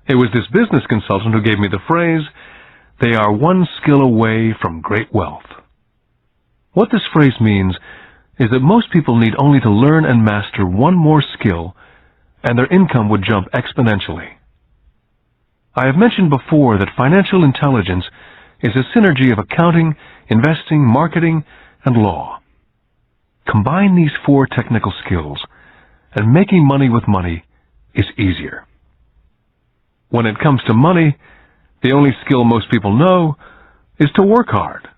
It was this business consultant who gave me the phrase, "They are one skill away from great wealth." What this phrase means is that most people need only to learn and master one more skill, and their income would jump exponentially. I have mentioned before that financial intelligence is a synergy of accounting, investing, marketing, and law. Combine these 4 technical skills, and making money with money is easier. When it comes to money, the only skill most people know is to work hard.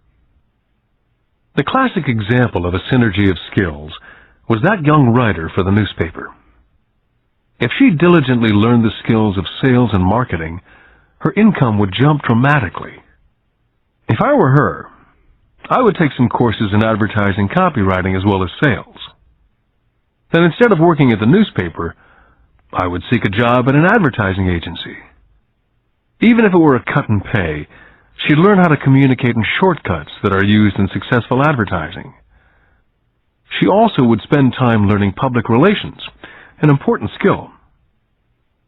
The classic example of a synergy of skills was that young writer for the newspaper. If she diligently learned the skills of sales and marketing, her income would jump dramatically. If I were her, I would take some courses in advertising copywriting as well as sales. Then instead of working at the newspaper, I would seek a job at an advertising agency. Even if it were a cut in pay, she'd learn how to communicate in shortcuts that are used in successful advertising. She also would spend time learning public relations, an important skill.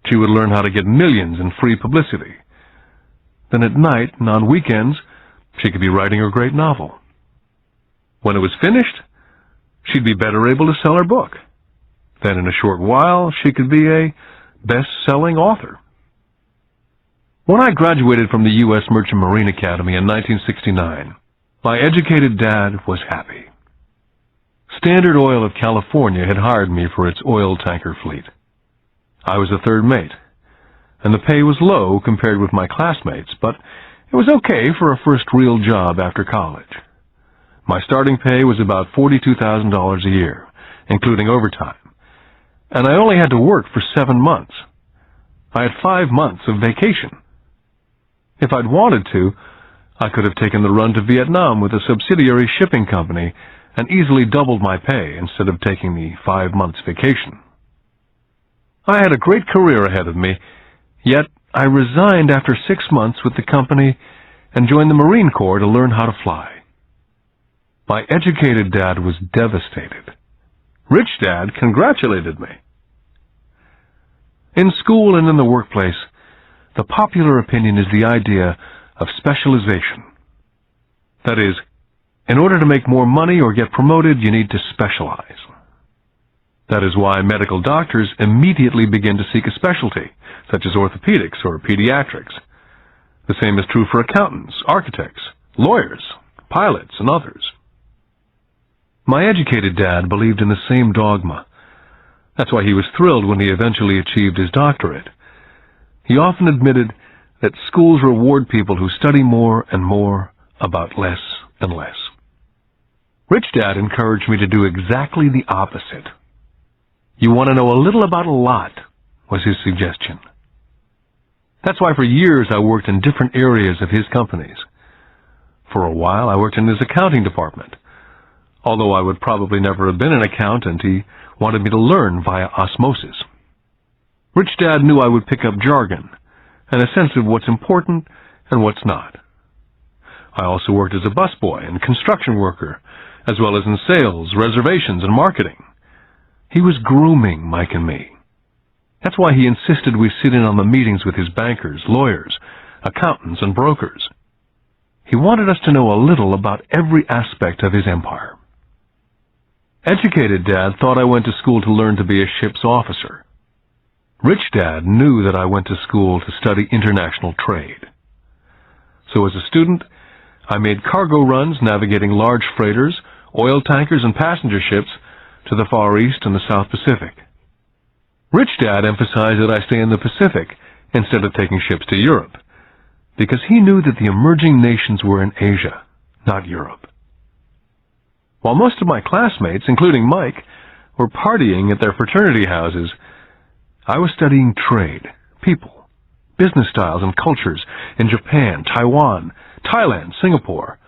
She would learn how to get millions in free publicity. Then at night and on weekends, she could be writing her great novel. When it was finished, she'd be better able to sell her book. Then in a short while, she could be a best-selling author. When I graduated from the U.S. Merchant Marine Academy in 1969, my educated dad was happy. Standard Oil of California had hired me for its oil tanker fleet. I was a third mate, and the pay was low compared with my classmates, but it was okay for a first real job after college. My starting pay was about $42,000 a year, including overtime, and I only had to work for 7 months. I had 5 months of vacation. If I'd wanted to, I could have taken the run to Vietnam with a subsidiary shipping company and easily doubled my pay instead of taking the 5 months vacation. I had a great career ahead of me, yet I resigned after 6 months with the company and joined the Marine Corps to learn how to fly. My educated dad was devastated. Rich Dad congratulated me. In school and in the workplace, the popular opinion is the idea of specialization. That is, in order to make more money or get promoted, you need to specialize. That is why medical doctors immediately begin to seek a specialty, such as orthopedics or pediatrics. The same is true for accountants, architects, lawyers, pilots, and others. My educated dad believed in the same dogma. That's why he was thrilled when he eventually achieved his doctorate. He often admitted that schools reward people who study more and more about less and less. Rich Dad encouraged me to do exactly the opposite. You want to know a little about a lot, was his suggestion. That's why for years I worked in different areas of his companies. For a while I worked in his accounting department. Although I would probably never have been an accountant, he wanted me to learn via osmosis. Rich Dad knew I would pick up jargon and a sense of what's important and what's not. I also worked as a busboy and construction worker, as well as in sales, reservations, and marketing. He was grooming Mike and me. That's why he insisted we sit in on the meetings with his bankers, lawyers, accountants, and brokers. He wanted us to know a little about every aspect of his empire. Educated Dad thought I went to school to learn to be a ship's officer. Rich Dad knew that I went to school to study international trade. So as a student, I made cargo runs navigating large freighters, oil tankers, and passenger ships to the Far East and the South Pacific. Rich Dad emphasized that I stay in the Pacific instead of taking ships to Europe, because he knew that the emerging nations were in Asia, not Europe. While most of my classmates, including Mike, were partying at their fraternity houses, I was studying trade, people, business styles and cultures in Japan, Taiwan, Thailand, Singapore,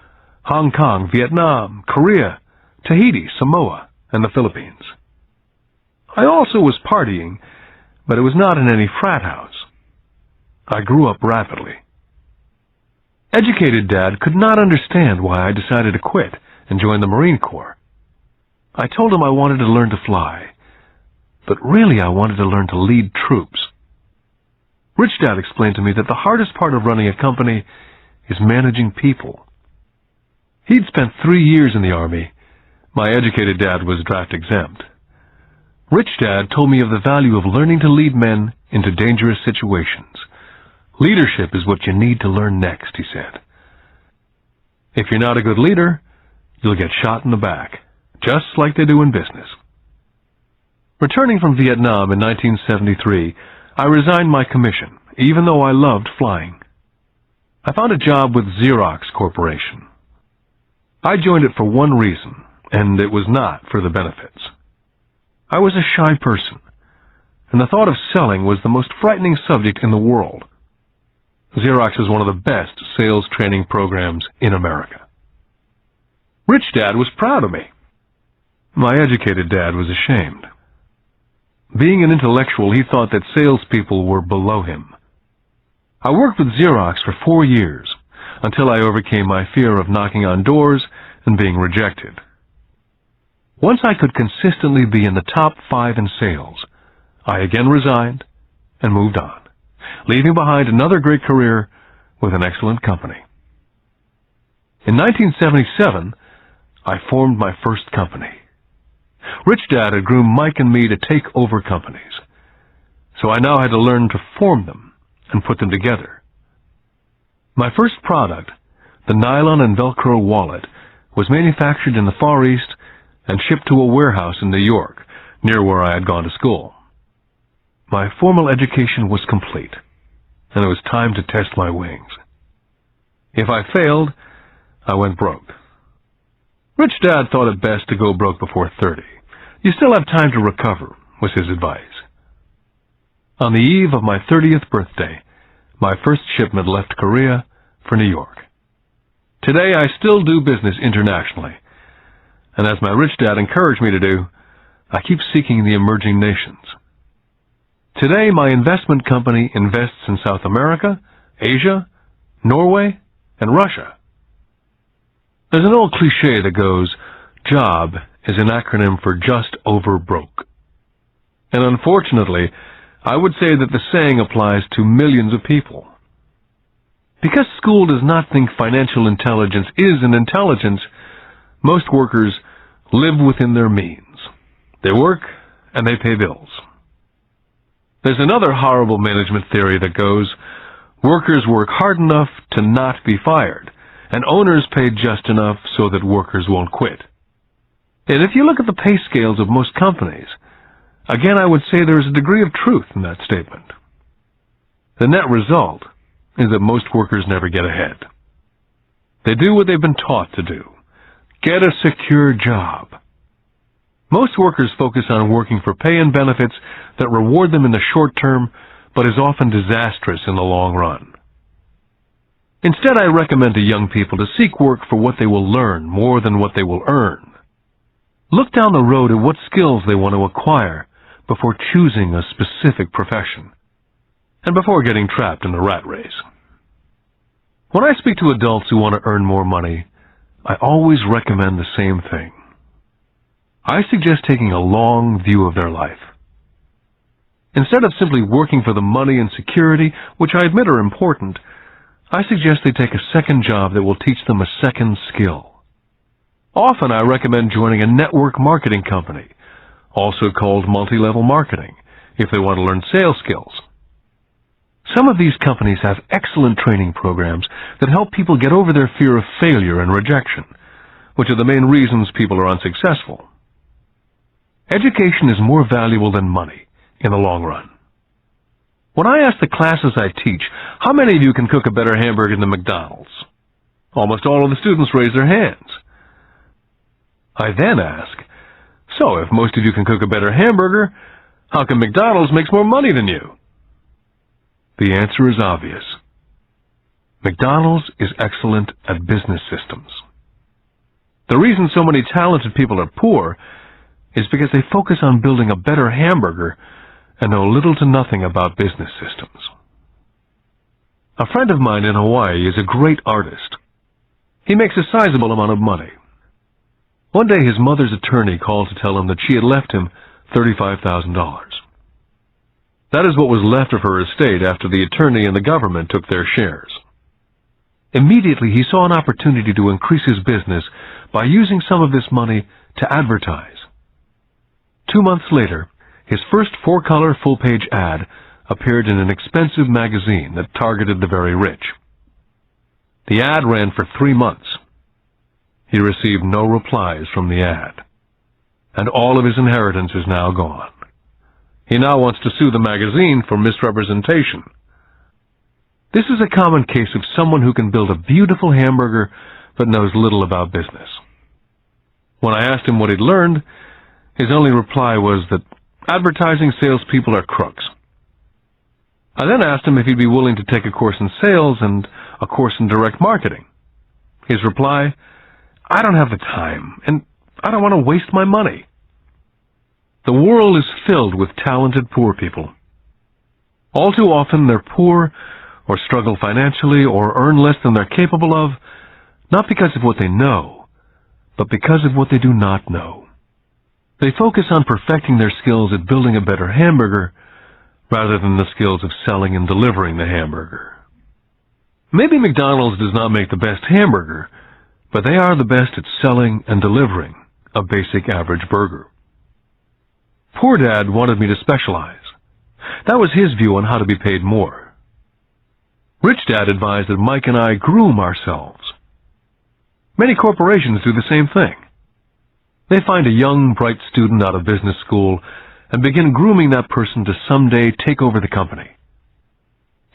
Hong Kong, Vietnam, Korea, Tahiti, Samoa, and the Philippines. I also was partying, but it was not in any frat house. I grew up rapidly. Educated Dad could not understand why I decided to quit and join the Marine Corps. I told him I wanted to learn to fly, but really I wanted to learn to lead troops. Rich Dad explained to me that the hardest part of running a company is managing people. He'd spent 3 years in the Army. My educated dad was draft exempt. Rich Dad told me of the value of learning to lead men into dangerous situations. Leadership is what you need to learn next, he said. If you're not a good leader, you'll get shot in the back, just like they do in business. Returning from Vietnam in 1973, I resigned my commission, even though I loved flying. I found a job with Xerox Corporation. I joined it for one reason, and it was not for the benefits. I was a shy person, and the thought of selling was the most frightening subject in the world. Xerox is one of the best sales training programs in America. Rich Dad was proud of me. My educated dad was ashamed. Being an intellectual, he thought that salespeople were below him. I worked with Xerox for 4 years, until I overcame my fear of knocking on doors and being rejected. Once I could consistently be in the top 5 in sales, I again resigned and moved on, leaving behind another great career with an excellent company. In 1977, I formed my first company. Rich Dad had groomed Mike and me to take over companies, so I now had to learn to form them and put them together. My first product, the nylon and Velcro wallet, was manufactured in the Far East and shipped to a warehouse in New York, near where I had gone to school. My formal education was complete, and it was time to test my wings. If I failed, I went broke. Rich Dad thought it best to go broke before 30. You still have time to recover, was his advice. On the eve of my 30th birthday, my first shipment left Korea for New York. Today I still do business internationally, and as my rich dad encouraged me to do, I keep seeking the emerging nations. Today my investment company invests in South America, Asia, Norway, and Russia. There's an old cliche that goes, job is an acronym for just over broke. And unfortunately, I would say that the saying applies to millions of people. Because school does not think financial intelligence is an intelligence, most workers live within their means. They work and they pay bills. There's another horrible management theory that goes, workers work hard enough to not be fired, and owners pay just enough so that workers won't quit. And if you look at the pay scales of most companies, again I would say there is a degree of truth in that statement. The net result is that most workers never get ahead. They do what they've been taught to do. Get a secure job. Most workers focus on working for pay and benefits that reward them in the short term, but is often disastrous in the long run. Instead, I recommend to young people to seek work for what they will learn more than what they will earn. Look down the road at what skills they want to acquire before choosing a specific profession, and before getting trapped in the rat race. When I speak to adults who want to earn more money, I always recommend the same thing. I suggest taking a long view of their life. Instead of simply working for the money and security, which I admit are important, I suggest they take a second job that will teach them a second skill. Often I recommend joining a network marketing company, also called multi-level marketing, if they want to learn sales skills. Some of these companies have excellent training programs that help people get over their fear of failure and rejection, which are the main reasons people are unsuccessful. Education is more valuable than money in the long run. When I ask the classes I teach, how many of you can cook a better hamburger than McDonald's? Almost all of the students raise their hands. I then ask, so if most of you can cook a better hamburger, how come McDonald's makes more money than you? The answer is obvious. McDonald's is excellent at business systems. The reason so many talented people are poor is because they focus on building a better hamburger and know little to nothing about business systems. A friend of mine in Hawaii is a great artist. He makes a sizable amount of money. One day his mother's attorney called to tell him that she had left him $35,000. That is what was left of her estate after the attorney and the government took their shares. Immediately he saw an opportunity to increase his business by using some of this money to advertise. 2 months later, his first 4-color full-page ad appeared in an expensive magazine that targeted the very rich. The ad ran for 3 months. He received no replies from the ad, and all of his inheritance is now gone. He now wants to sue the magazine for misrepresentation. This is a common case of someone who can build a beautiful hamburger but knows little about business. When I asked him what he'd learned, his only reply was that advertising salespeople are crooks. I then asked him if he'd be willing to take a course in sales and a course in direct marketing. His reply, I don't have the time, and I don't want to waste my money. The world is filled with talented poor people. All too often they're poor or struggle financially or earn less than they're capable of, not because of what they know, but because of what they do not know. They focus on perfecting their skills at building a better hamburger rather than the skills of selling and delivering the hamburger. Maybe McDonald's does not make the best hamburger, but they are the best at selling and delivering a basic average burger. Poor Dad wanted me to specialize. That was his view on how to be paid more. Rich Dad advised that Mike and I groom ourselves. Many corporations do the same thing. They find a young, bright student out of business school and begin grooming that person to someday take over the company.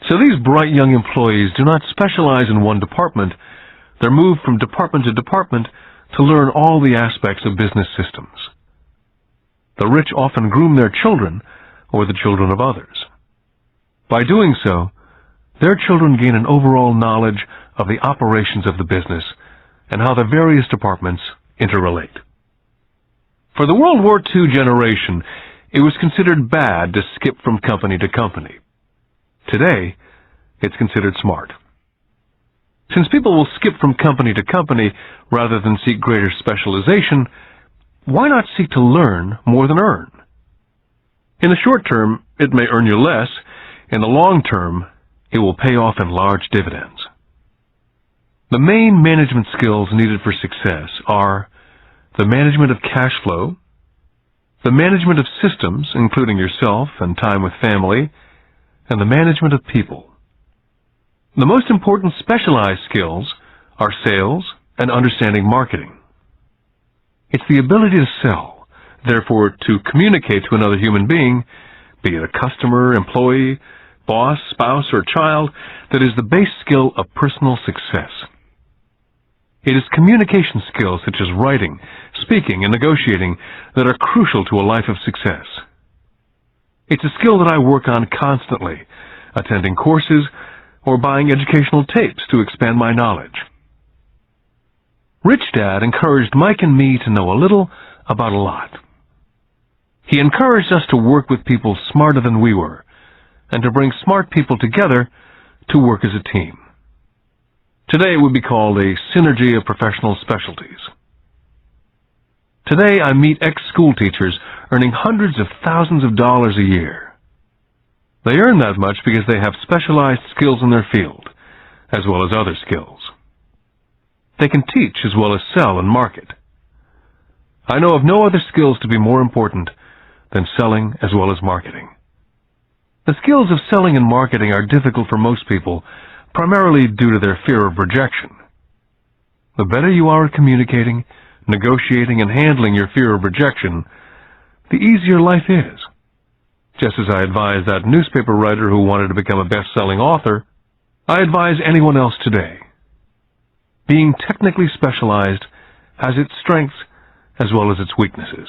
So these bright young employees do not specialize in one department. They're moved from department to department to learn all the aspects of business systems. The rich often groom their children or the children of others. By doing so, their children gain an overall knowledge of the operations of the business and how the various departments interrelate. For the World War II generation, it was considered bad to skip from company to company. Today, it's considered smart. Since people will skip from company to company rather than seek greater specialization, why not seek to learn more than earn? In the short term, it may earn you less. In the long term, it will pay off in large dividends. The main management skills needed for success are the management of cash flow, the management of systems, including yourself and time with family, and the management of people. The most important specialized skills are sales and understanding marketing. It's the ability to sell, therefore to communicate to another human being, be it a customer, employee, boss, spouse, or child, that is the base skill of personal success. It is communication skills such as writing, speaking, and negotiating that are crucial to a life of success. It's a skill that I work on constantly, attending courses or buying educational tapes to expand my knowledge. Rich Dad encouraged Mike and me to know a little about a lot. He encouraged us to work with people smarter than we were, and to bring smart people together to work as a team. Today it would be called a synergy of professional specialties. Today I meet ex-school teachers earning hundreds of thousands of dollars a year. They earn that much because they have specialized skills in their field, as well as other skills. They can teach as well as sell and market. I know of no other skills to be more important than selling as well as marketing. The skills of selling and marketing are difficult for most people, primarily due to their fear of rejection. The better you are at communicating, negotiating, and handling your fear of rejection, the easier life is. Just as I advise that newspaper writer who wanted to become a best-selling author, I advise anyone else today. Being technically specialized has its strengths as well as its weaknesses.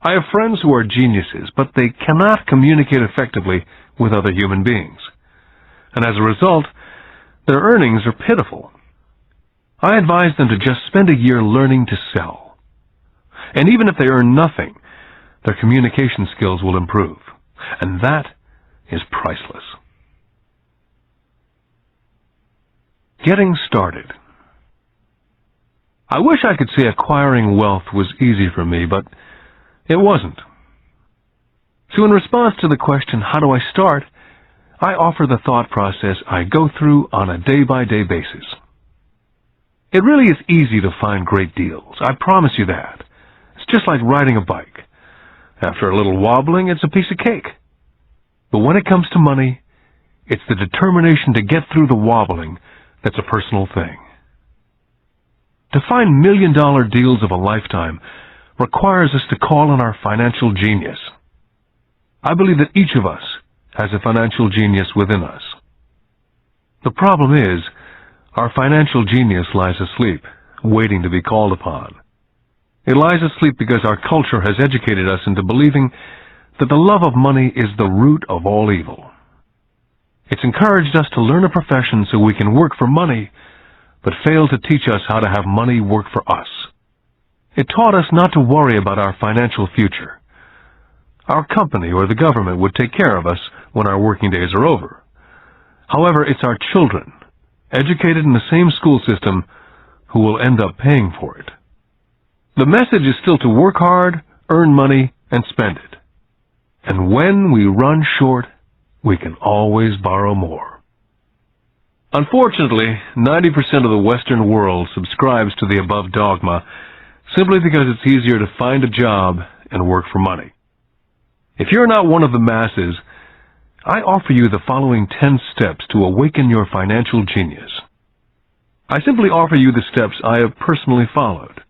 I have friends who are geniuses, but they cannot communicate effectively with other human beings. And as a result, their earnings are pitiful. I advise them to just spend a year learning to sell. And even if they earn nothing, their communication skills will improve. And that is priceless. Getting started. I wish I could say acquiring wealth was easy for me, but it wasn't. So in response to the question, how do I start, I offer the thought process I go through on a day-by-day basis. It really is easy to find great deals. I promise you that. It's just like riding a bike. After a little wobbling, it's a piece of cake. But when it comes to money, it's the determination to get through the wobbling that's a personal thing. To find million-dollar deals of a lifetime requires us to call on our financial genius. I believe that each of us has a financial genius within us. The problem is, our financial genius lies asleep, waiting to be called upon. It lies asleep because our culture has educated us into believing that the love of money is the root of all evil. It's encouraged us to learn a profession so we can work for money, but failed to teach us how to have money work for us. It taught us not to worry about our financial future. Our company or the government would take care of us when our working days are over. However, it's our children, educated in the same school system, who will end up paying for it. The message is still to work hard, earn money, and spend it. And when we run short, we can always borrow more. Unfortunately, 90% of the Western world subscribes to the above dogma simply because it's easier to find a job and work for money. If you're not one of the masses, I offer you the following 10 steps to awaken your financial genius. I simply offer you the steps I have personally followed.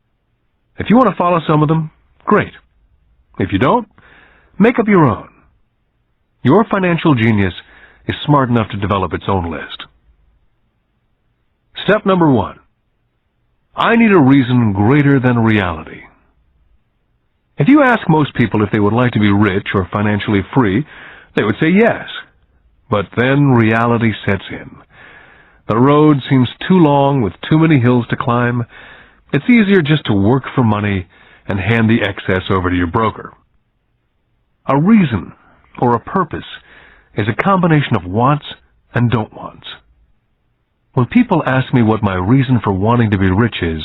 If you want to follow some of them, great. If you don't, make up your own. Your financial genius is smart enough to develop its own list. Step number 1. I need a reason greater than reality. If you ask most people if they would like to be rich or financially free, they would say yes. But then reality sets in. The road seems too long with too many hills to climb. It's easier just to work for money and hand the excess over to your broker. A reason or a purpose is a combination of wants and don't wants. When people ask me what my reason for wanting to be rich is,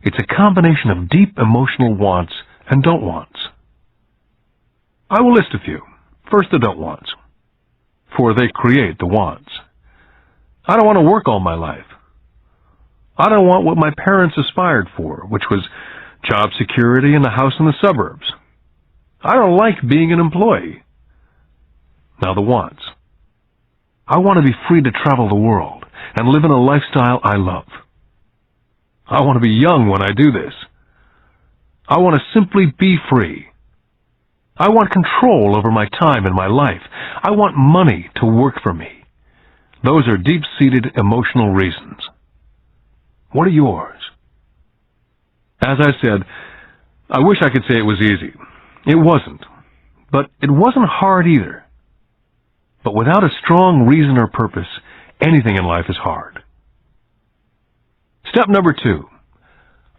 it's a combination of deep emotional wants and don't wants. I will list a few. First, the don't wants, for they create the wants. I don't want to work all my life. I don't want what my parents aspired for, which was job security and a house in the suburbs. I don't like being an employee. Now the wants. I want to be free to travel the world and live in a lifestyle I love. I want to be young when I do this. I want to simply be free. I want control over my time and my life. I want money to work for me. Those are deep-seated emotional reasons. What are yours? As I said, I wish I could say it was easy. It wasn't. But it wasn't hard either. But without a strong reason or purpose, anything in life is hard. Step number 2.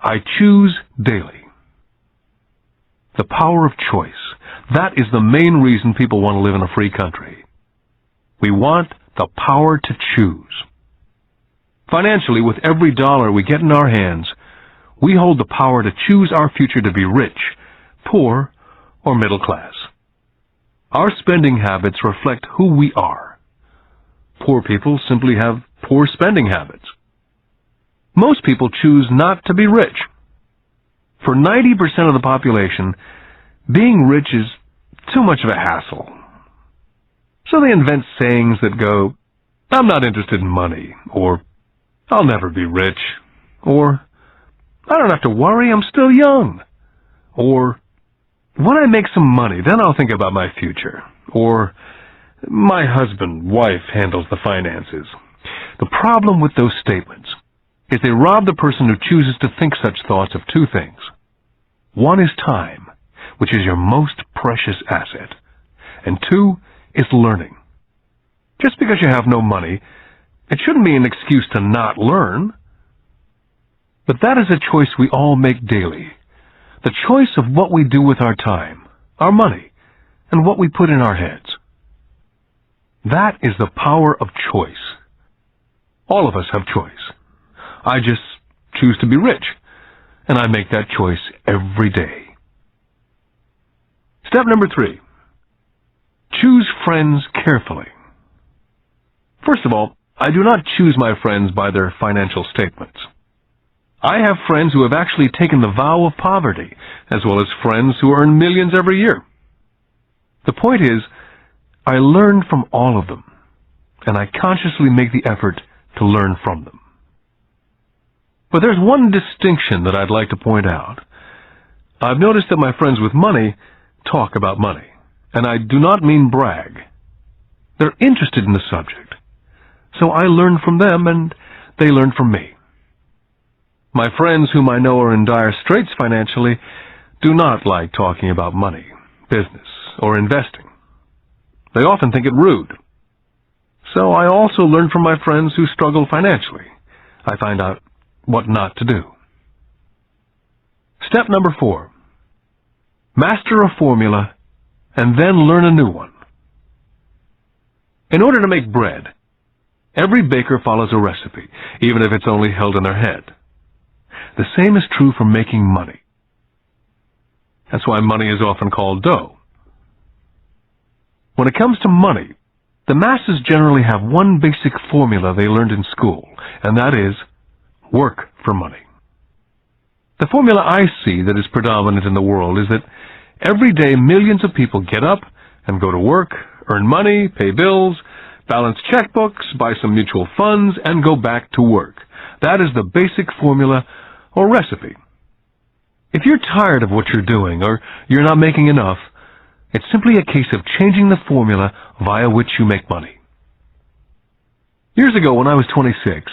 I choose daily. The power of choice. That is the main reason people want to live in a free country. We want the power to choose. Financially, with every dollar we get in our hands, we hold the power to choose our future to be rich, poor, or middle class. Our spending habits reflect who we are. Poor people simply have poor spending habits. Most people choose not to be rich. For 90% of the population, being rich is too much of a hassle. So they invent sayings that go, "I'm not interested in money," or "I'll never be rich," or "I don't have to worry, I'm still young," or "When I make some money, then I'll think about my future," or "My husband, wife handles the finances." The problem with those statements is they rob the person who chooses to think such thoughts of two things. One is time, which is your most precious asset, and 2 is learning. Just because you have no money, it shouldn't be an excuse to not learn. But that is a choice we all make daily. The choice of what we do with our time, our money, and what we put in our heads. That is the power of choice. All of us have choice. I just choose to be rich, and I make that choice every day. Step number 3. Choose friends carefully. First of all, I do not choose my friends by their financial statements. I have friends who have actually taken the vow of poverty, as well as friends who earn millions every year. The point is, I learn from all of them, and I consciously make the effort to learn from them. But there's one distinction that I'd like to point out. I've noticed that my friends with money talk about money, and I do not mean brag. They're interested in the subject, so I learn from them and they learn from me. My friends whom I know are in dire straits financially do not like talking about money, business, or investing. They often think it rude. So I also learn from my friends who struggle financially. I find out what not to do. Step number 4. Master a formula and then learn a new one. In order to make bread, every baker follows a recipe, even if it's only held in their head. The same is true for making money. That's why money is often called dough. When it comes to money, the masses generally have one basic formula they learned in school, and that is work for money. The formula I see that is predominant in the world is that every day millions of people get up and go to work, earn money, pay bills, balance checkbooks, buy some mutual funds, and go back to work. That is the basic formula or recipe. If you're tired of what you're doing or you're not making enough, it's simply a case of changing the formula via which you make money. Years ago, when I was 26,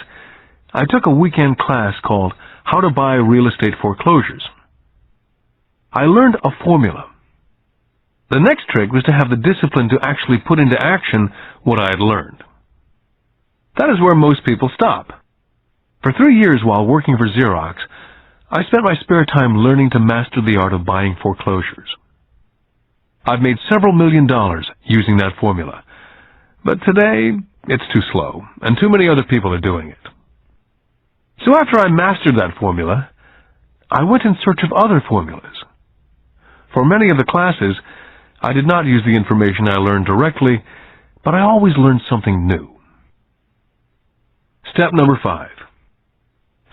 I took a weekend class called How to Buy Real Estate Foreclosures. I learned a formula. The next trick was to have the discipline to actually put into action what I had learned. That is where most people stop. For 3 years while working for Xerox, I spent my spare time learning to master the art of buying foreclosures. I've made several $1 million using that formula, but today it's too slow, and too many other people are doing it. So after I mastered that formula, I went in search of other formulas. For many of the classes, I did not use the information I learned directly, but I always learned something new. Step number 5.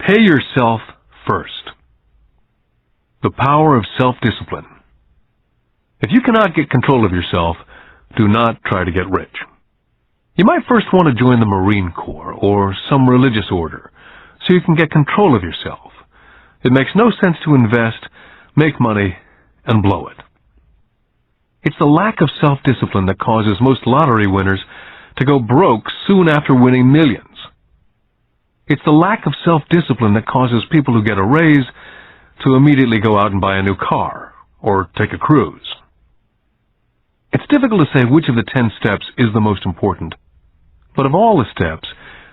Pay yourself first. The power of self-discipline. If you cannot get control of yourself, do not try to get rich. You might first want to join the Marine Corps or some religious order so you can get control of yourself. It makes no sense to invest, make money, and blow it. It's the lack of self-discipline that causes most lottery winners to go broke soon after winning millions. It's the lack of self-discipline that causes people who get a raise to immediately go out and buy a new car or take a cruise. It's difficult to say which of the 10 steps is the most important, but of all the steps,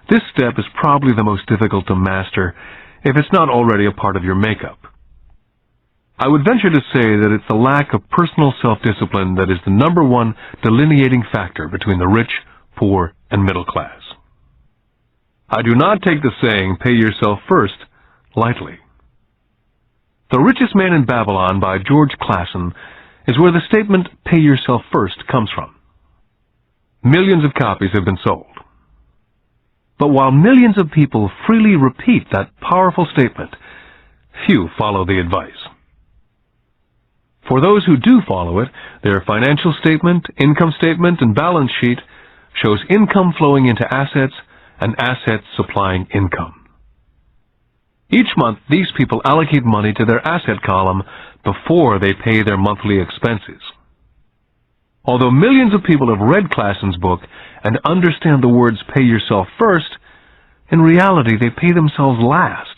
this step is probably the most difficult to master if it's not already a part of your makeup. I would venture to say that it's the lack of personal self-discipline that is the number one delineating factor between the rich, poor, and middle class. I do not take the saying, pay yourself first, lightly. The Richest Man in Babylon by George Clason is where the statement, pay yourself first, comes from. Millions of copies have been sold. But while millions of people freely repeat that powerful statement, few follow the advice. For those who do follow it, their financial statement, income statement, and balance sheet shows income flowing into assets and assets supplying income. Each month, these people allocate money to their asset column before they pay their monthly expenses. Although millions of people have read Clason's book and understand the words pay yourself first, in reality they pay themselves last.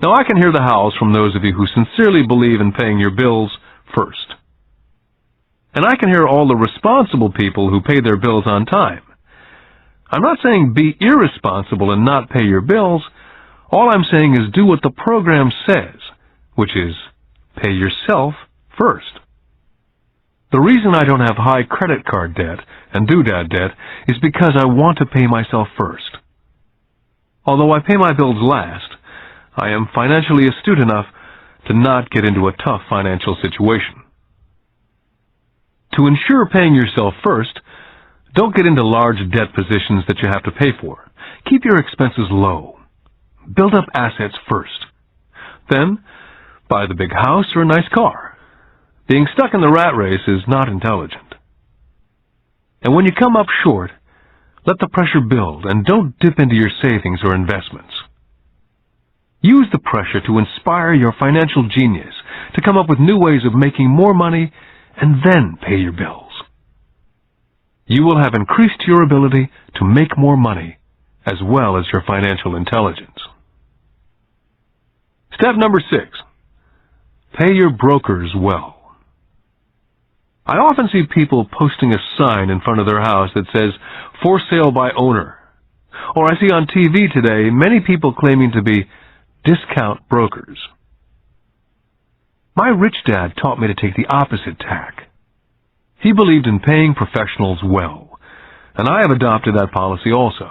Now I can hear the howls from those of you who sincerely believe in paying your bills first. And I can hear all the responsible people who pay their bills on time. I'm not saying be irresponsible and not pay your bills. All I'm saying is do what the program says, which is pay yourself first. The reason I don't have high credit card debt and doodad debt is because I want to pay myself first. Although I pay my bills last, I am financially astute enough to not get into a tough financial situation. To ensure paying yourself first, don't get into large debt positions that you have to pay for. Keep your expenses low. Build up assets first. Then, buy the big house or a nice car. Being stuck in the rat race is not intelligent. And when you come up short, let the pressure build and don't dip into your savings or investments. Use the pressure to inspire your financial genius to come up with new ways of making more money and then pay your bills. You will have increased your ability to make more money as well as your financial intelligence. Step number 6. Pay your brokers well. I often see people posting a sign in front of their house that says, for sale by owner. Or I see on TV today many people claiming to be discount brokers. My rich dad taught me to take the opposite tack. He believed in paying professionals well, and I have adopted that policy also.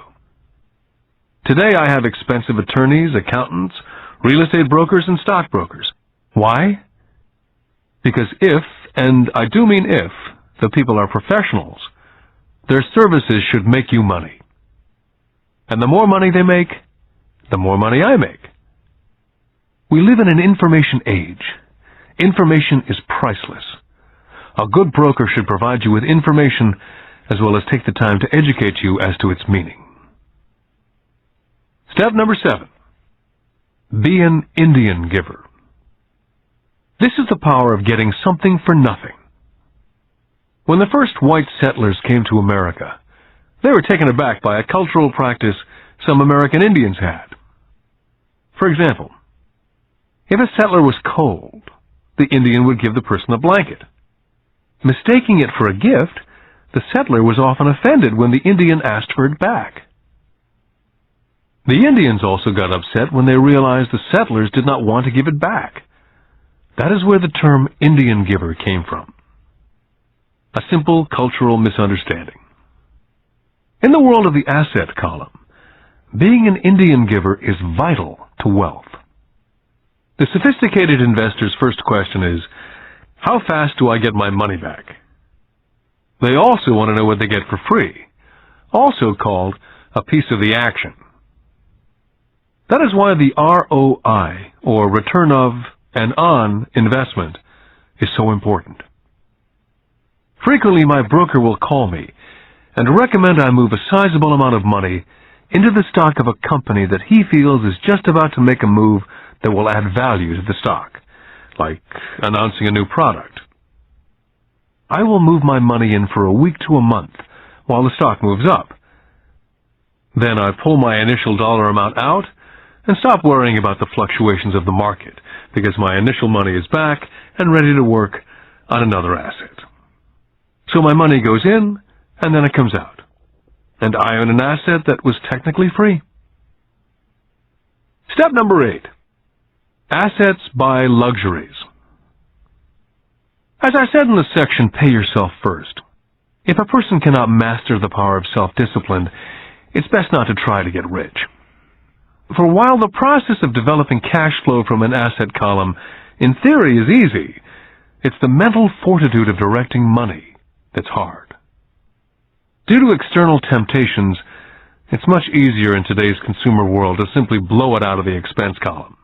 Today I have expensive attorneys, accountants, real estate brokers, and stockbrokers. Why? Because if, and I do mean if, the people are professionals, their services should make you money. And the more money they make, the more money I make. We live in an information age. Information is priceless. A good broker should provide you with information as well as take the time to educate you as to its meaning. Step number 7. Be an Indian giver. This is the power of getting something for nothing. When the first white settlers came to America, they were taken aback by a cultural practice some American Indians had. For example, if a settler was cold, the Indian would give the person a blanket. Mistaking it for a gift, the settler was often offended when the Indian asked for it back. The Indians also got upset when they realized the settlers did not want to give it back. That is where the term Indian giver came from. A simple cultural misunderstanding. In the world of the asset column, being an Indian giver is vital to wealth. The sophisticated investor's first question is, How fast do I get my money back? They also want to know what they get for free, also called a piece of the action. That is why the ROI, or return of and on investment, is so important. Frequently, my broker will call me and recommend I move a sizable amount of money into the stock of a company that he feels is just about to make a move that will add value to the stock, like announcing a new product. I will move my money in for a week to a month while the stock moves up. Then I pull my initial dollar amount out and stop worrying about the fluctuations of the market because my initial money is back and ready to work on another asset. So my money goes in and then it comes out, and I own an asset that was technically free. Step number 8. Assets buy luxuries. As I said in the section, Pay Yourself First, if a person cannot master the power of self-discipline, it's best not to try to get rich. For while the process of developing cash flow from an asset column in theory is easy, it's the mental fortitude of directing money that's hard. Due to external temptations, it's much easier in today's consumer world to simply blow it out of the expense column.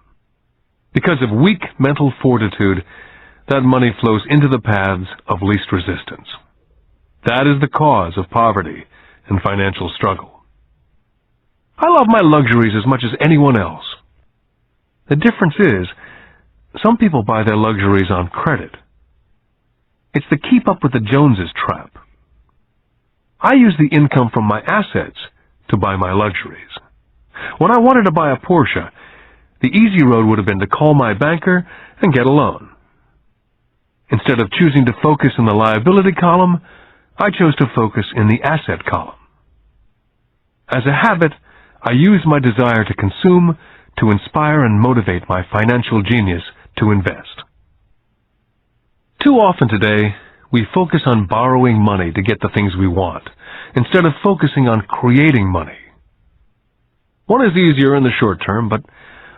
Because of weak mental fortitude, that money flows into the paths of least resistance. That is the cause of poverty and financial struggle. I love my luxuries as much as anyone else. The difference is, some people buy their luxuries on credit. It's the keep up with the Joneses trap. I use the income from my assets to buy my luxuries. When I wanted to buy a Porsche, the easy road would have been to call my banker and get a loan. Instead of choosing to focus in the liability column, I chose to focus in the asset column. As a habit, I use my desire to consume to inspire and motivate my financial genius to invest. Too often today, we focus on borrowing money to get the things we want, instead of focusing on creating money. One is easier in the short term, but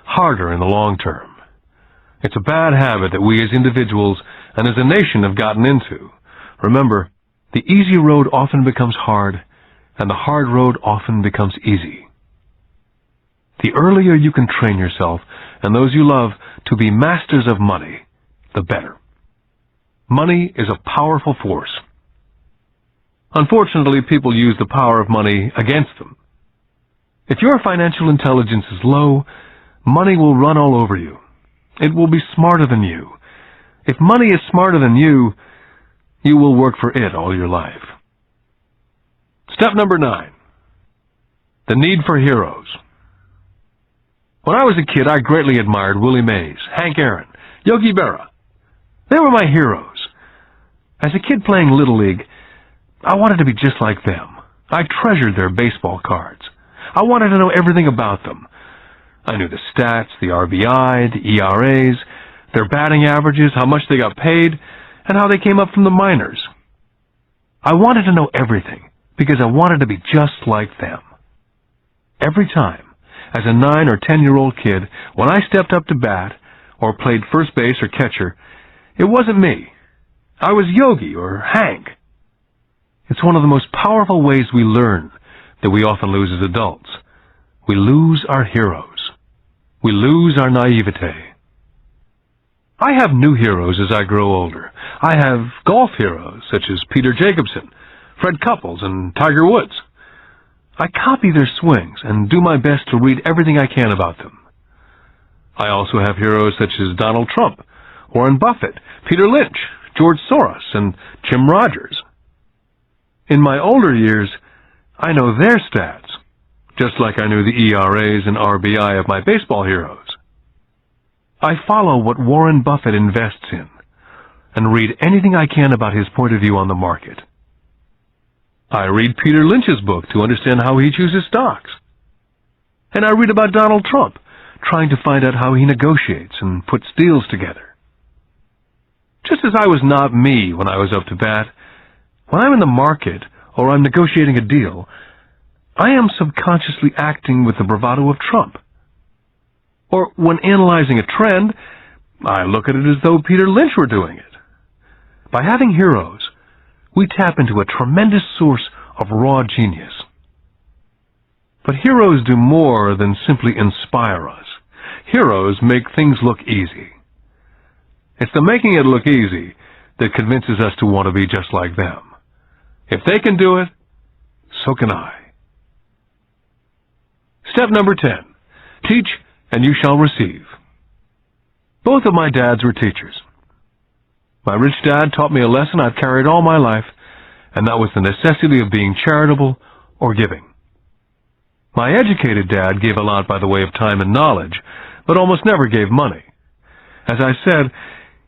harder in the long term. It's a bad habit that we as individuals and as a nation have gotten into. Remember, the easy road often becomes hard, and the hard road often becomes easy. The earlier you can train yourself and those you love to be masters of money, the better. Money is a powerful force. Unfortunately, people use the power of money against them. If your financial intelligence is low, money will run all over you. It will be smarter than you. If money is smarter than you, you will work for it all your life. Step number 9. The need for heroes. When I was a kid, I greatly admired Willie Mays, Hank Aaron, Yogi Berra. They were my heroes. As a kid playing Little League, I wanted to be just like them. I treasured their baseball cards. I wanted to know everything about them. I knew the stats, the RBI, the ERAs, their batting averages, how much they got paid, and how they came up from the minors. I wanted to know everything because I wanted to be just like them. Every time, as a 9 or 10-year-old kid, when I stepped up to bat or played first base or catcher, it wasn't me. I was Yogi or Hank. It's one of the most powerful ways we learn that we often lose as adults. We lose our heroes. We lose our naivete. I have new heroes as I grow older. I have golf heroes such as Peter Jacobsen, Fred Couples, and Tiger Woods. I copy their swings and do my best to read everything I can about them. I also have heroes such as Donald Trump, Warren Buffett, Peter Lynch, George Soros, and Jim Rogers. In my older years, I know their stats, just like I knew the ERAs and RBI of my baseball heroes. I follow what Warren Buffett invests in and read anything I can about his point of view on the market. I read Peter Lynch's book to understand how he chooses stocks. And I read about Donald Trump, trying to find out how he negotiates and puts deals together. Just as I was not me when I was up to bat, when I'm in the market or I'm negotiating a deal, I am subconsciously acting with the bravado of Trump. Or when analyzing a trend, I look at it as though Peter Lynch were doing it. By having heroes, we tap into a tremendous source of raw genius. But heroes do more than simply inspire us. Heroes make things look easy. It's the making it look easy that convinces us to want to be just like them. If they can do it, so can I. Step number 10. Teach and you shall receive. Both of my dads were teachers. My rich dad taught me a lesson I've carried all my life, and that was the necessity of being charitable or giving. My educated dad gave a lot by the way of time and knowledge, but almost never gave money. As I said,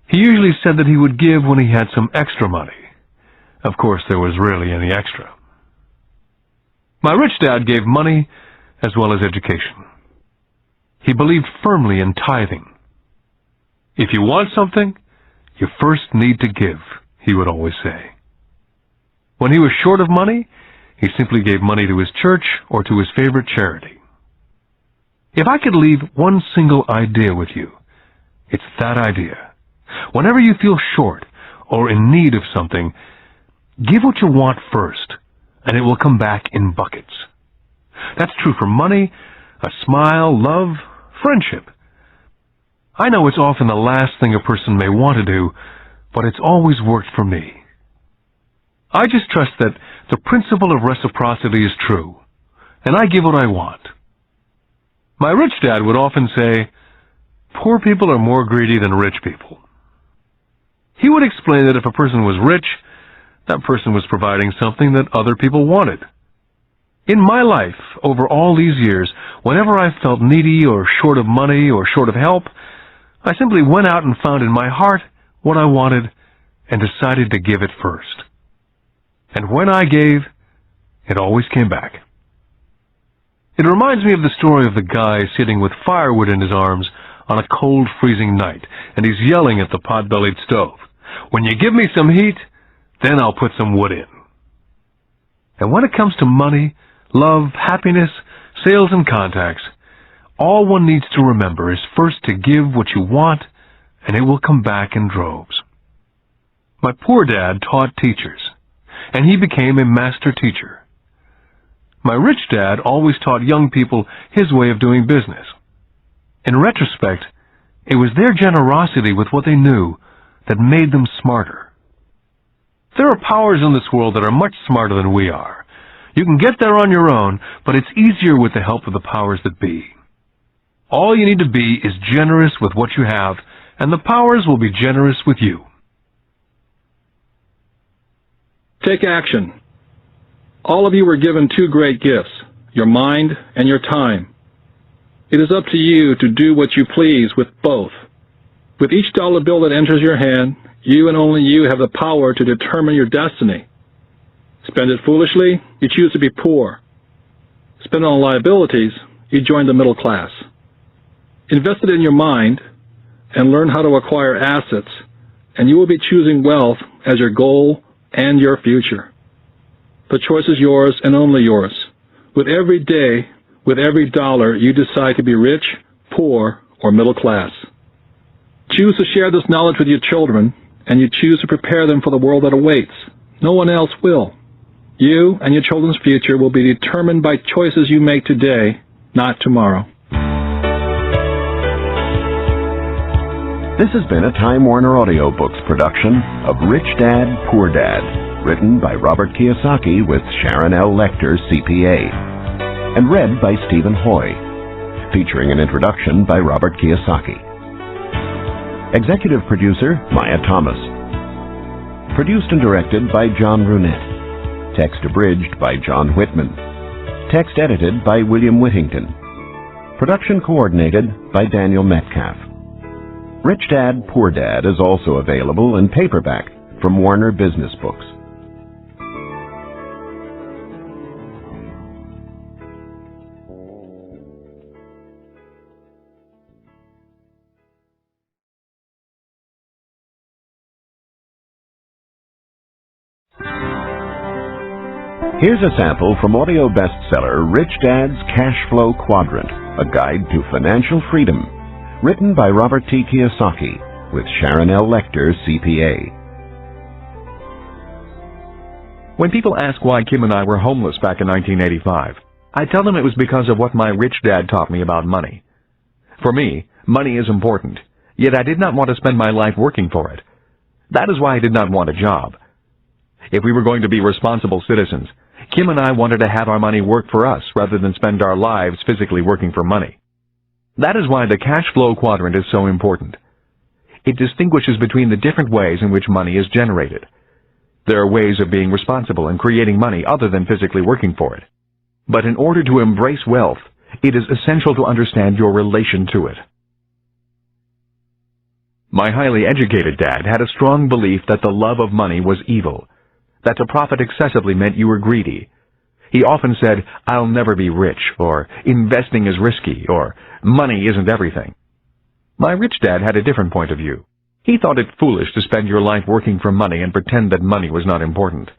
he usually said that he would give when he had some extra money. Of course, there was rarely any extra. My rich dad gave money as well as education. He believed firmly in tithing. If you want something, you first need to give, he would always say. When he was short of money, he simply gave money to his church or to his favorite charity. If I could leave one single idea with you, it's that idea. Whenever you feel short or in need of something, give what you want first, and it will come back in buckets. That's true for money, a smile, love, friendship. I know it's often the last thing a person may want to do, but it's always worked for me. I just trust that the principle of reciprocity is true, and I give what I want. My rich dad would often say, poor people are more greedy than rich people. He would explain that if a person was rich, that person was providing something that other people wanted. In my life, over all these years, whenever I felt needy or short of money or short of help, I simply went out and found in my heart what I wanted and decided to give it first. And when I gave, it always came back. It reminds me of the story of the guy sitting with firewood in his arms on a cold, freezing night, and he's yelling at the pot-bellied stove, "When you give me some heat, then I'll put some wood in." And when it comes to money, love, happiness, sales, and contacts, all one needs to remember is first to give what you want, and it will come back in droves. My poor dad taught teachers, and he became a master teacher. My rich dad always taught young people his way of doing business. In retrospect, it was their generosity with what they knew that made them smarter. There are powers in this world that are much smarter than we are. You can get there on your own, but it's easier with the help of the powers that be. All you need to be is generous with what you have, and the powers will be generous with you.
Take action. All of you were given two great gifts, your mind and your time. It is up to you to do what you please with both. With each dollar bill that enters your hand, you and only you have the power to determine your destiny. Spend it foolishly, you choose to be poor. Spend it on liabilities, you join the middle class. Invest it in your mind and learn how to acquire assets, and you will be choosing wealth as your goal and your future. The choice is yours and only yours. With every day, with every dollar, you decide to be rich, poor, or middle class. Choose to share this knowledge with your children, and you choose to prepare them for the world that awaits. No one else will. You and your children's future will be determined by choices you make today, not tomorrow.
This has been a Time Warner Audiobooks production of Rich Dad, Poor Dad, written by Robert Kiyosaki with Sharon L. Lecter, CPA, and read by Stephen Hoy, featuring an introduction by Robert Kiyosaki. Executive producer, Maya Thomas. Produced and directed by John Brunette. Text abridged by John Whitman. Text edited by William Whittington. Production coordinated by Daniel Metcalf. Rich Dad, Poor Dad is also available in paperback from Warner Business Books. Here's a sample from audio bestseller Rich Dad's Cash Flow Quadrant, a guide to financial freedom, written by Robert T. Kiyosaki with Sharon L. Lecter, CPA.
When people ask why Kim and I were homeless back in 1985, I tell them it was because of what my rich dad taught me about money. For me, money is important, yet I did not want to spend my life working for it. That is why I did not want a job. If we were going to be responsible citizens, Kim and I wanted to have our money work for us rather than spend our lives physically working for money. That is why the cash flow quadrant is so important. It distinguishes between the different ways in which money is generated. There are ways of being responsible and creating money other than physically working for it. But in order to embrace wealth, it is essential to understand your relation to it. My highly educated dad had a strong belief that the love of money was evil, that to profit excessively meant you were greedy. He often said, "I'll never be rich," or "investing is risky," or "money isn't everything." My rich dad had a different point of view. He thought it foolish to spend your life working for money and pretend that money was not important.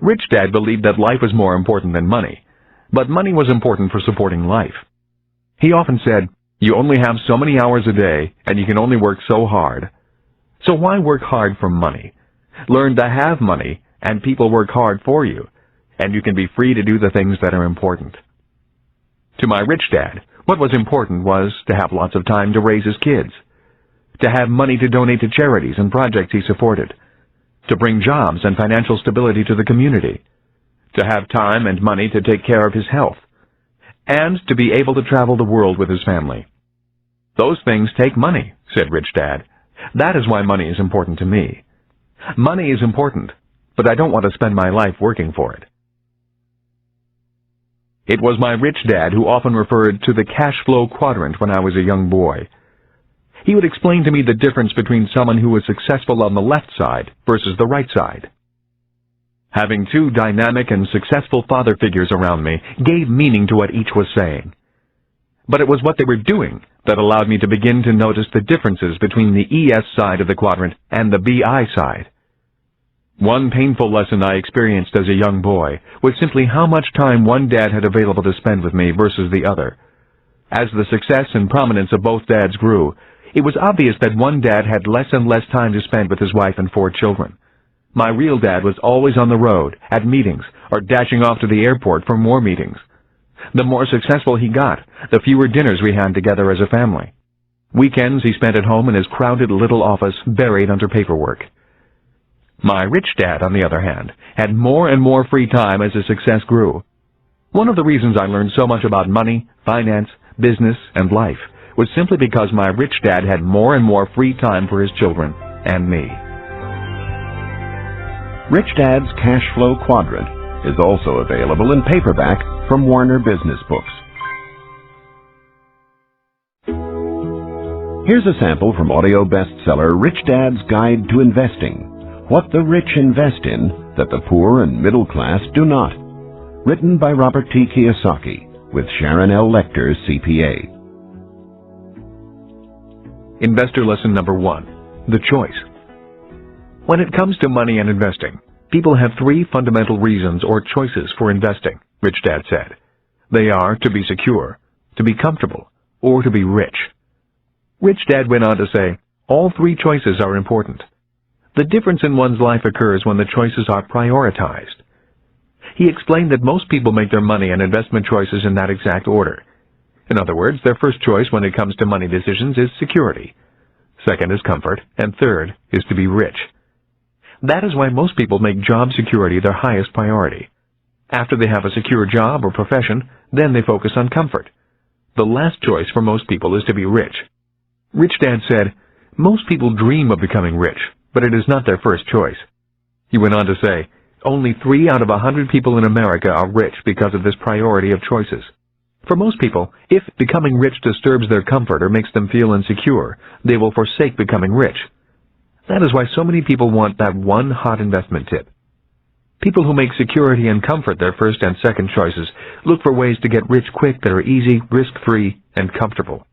Rich dad believed that life was more important than money, but money was important for supporting life. He often said, "You only have so many hours a day, and you can only work so hard. So why work hard for money? Learn to have money, and people work hard for you, and you can be free to do the things that are important." To my rich dad, what was important was to have lots of time to raise his kids, to have money to donate to charities and projects he supported, to bring jobs and financial stability to the community, to have time and money to take care of his health, and to be able to travel the world with his family. "Those things take money," said Rich Dad. "That is why money is important to me. Money is important, but I don't want to spend my life working for it." It was my rich dad who often referred to the cash flow quadrant when I was a young boy. He would explain to me the difference between someone who was successful on the left side versus the right side. Having two dynamic and successful father figures around me gave meaning to what each was saying. But it was what they were doing that allowed me to begin to notice the differences between the ES side of the quadrant and the BI side. One painful lesson I experienced as a young boy was simply how much time one dad had available to spend with me versus the other. As the success and prominence of both dads grew, it was obvious that one dad had less and less time to spend with his wife and 4 children. My real dad was always on the road, at meetings, or dashing off to the airport for more meetings. The more successful he got, the fewer dinners we had together as a family. Weekends he spent at home in his crowded little office, buried under paperwork. My rich dad, on the other hand, had more and more free time as his success grew. One of the reasons I learned so much about money, finance, business, and life was simply because my rich dad had more and more free time for his children and me.
Rich Dad's Cash Flow Quadrant is also available in paperback from Warner Business Books. Here's a sample from audio bestseller Rich Dad's Guide to Investing: What the Rich Invest in That the Poor and Middle Class Do Not. Written by Robert T. Kiyosaki, with Sharon L. Lecter, CPA.
Investor lesson number 1. The choice. When it comes to money and investing, people have 3 fundamental reasons or choices for investing, Rich Dad said. They are to be secure, to be comfortable, or to be rich. Rich Dad went on to say, all 3 choices are important. The difference in one's life occurs when the choices are prioritized. He explained that most people make their money and investment choices in that exact order. In other words, their first choice when it comes to money decisions is security. Second is comfort, and third is to be rich. That is why most people make job security their highest priority. After they have a secure job or profession, then they focus on comfort. The last choice for most people is to be rich. Rich Dad said, most people dream of becoming rich, but it is not their first choice. He went on to say, only 3 out of 100 people in America are rich because of this priority of choices. For most people, if becoming rich disturbs their comfort or makes them feel insecure, they will forsake becoming rich. That is why so many people want that one hot investment tip. People who make security and comfort their first and second choices look for ways to get rich quick that are easy, risk-free, and comfortable.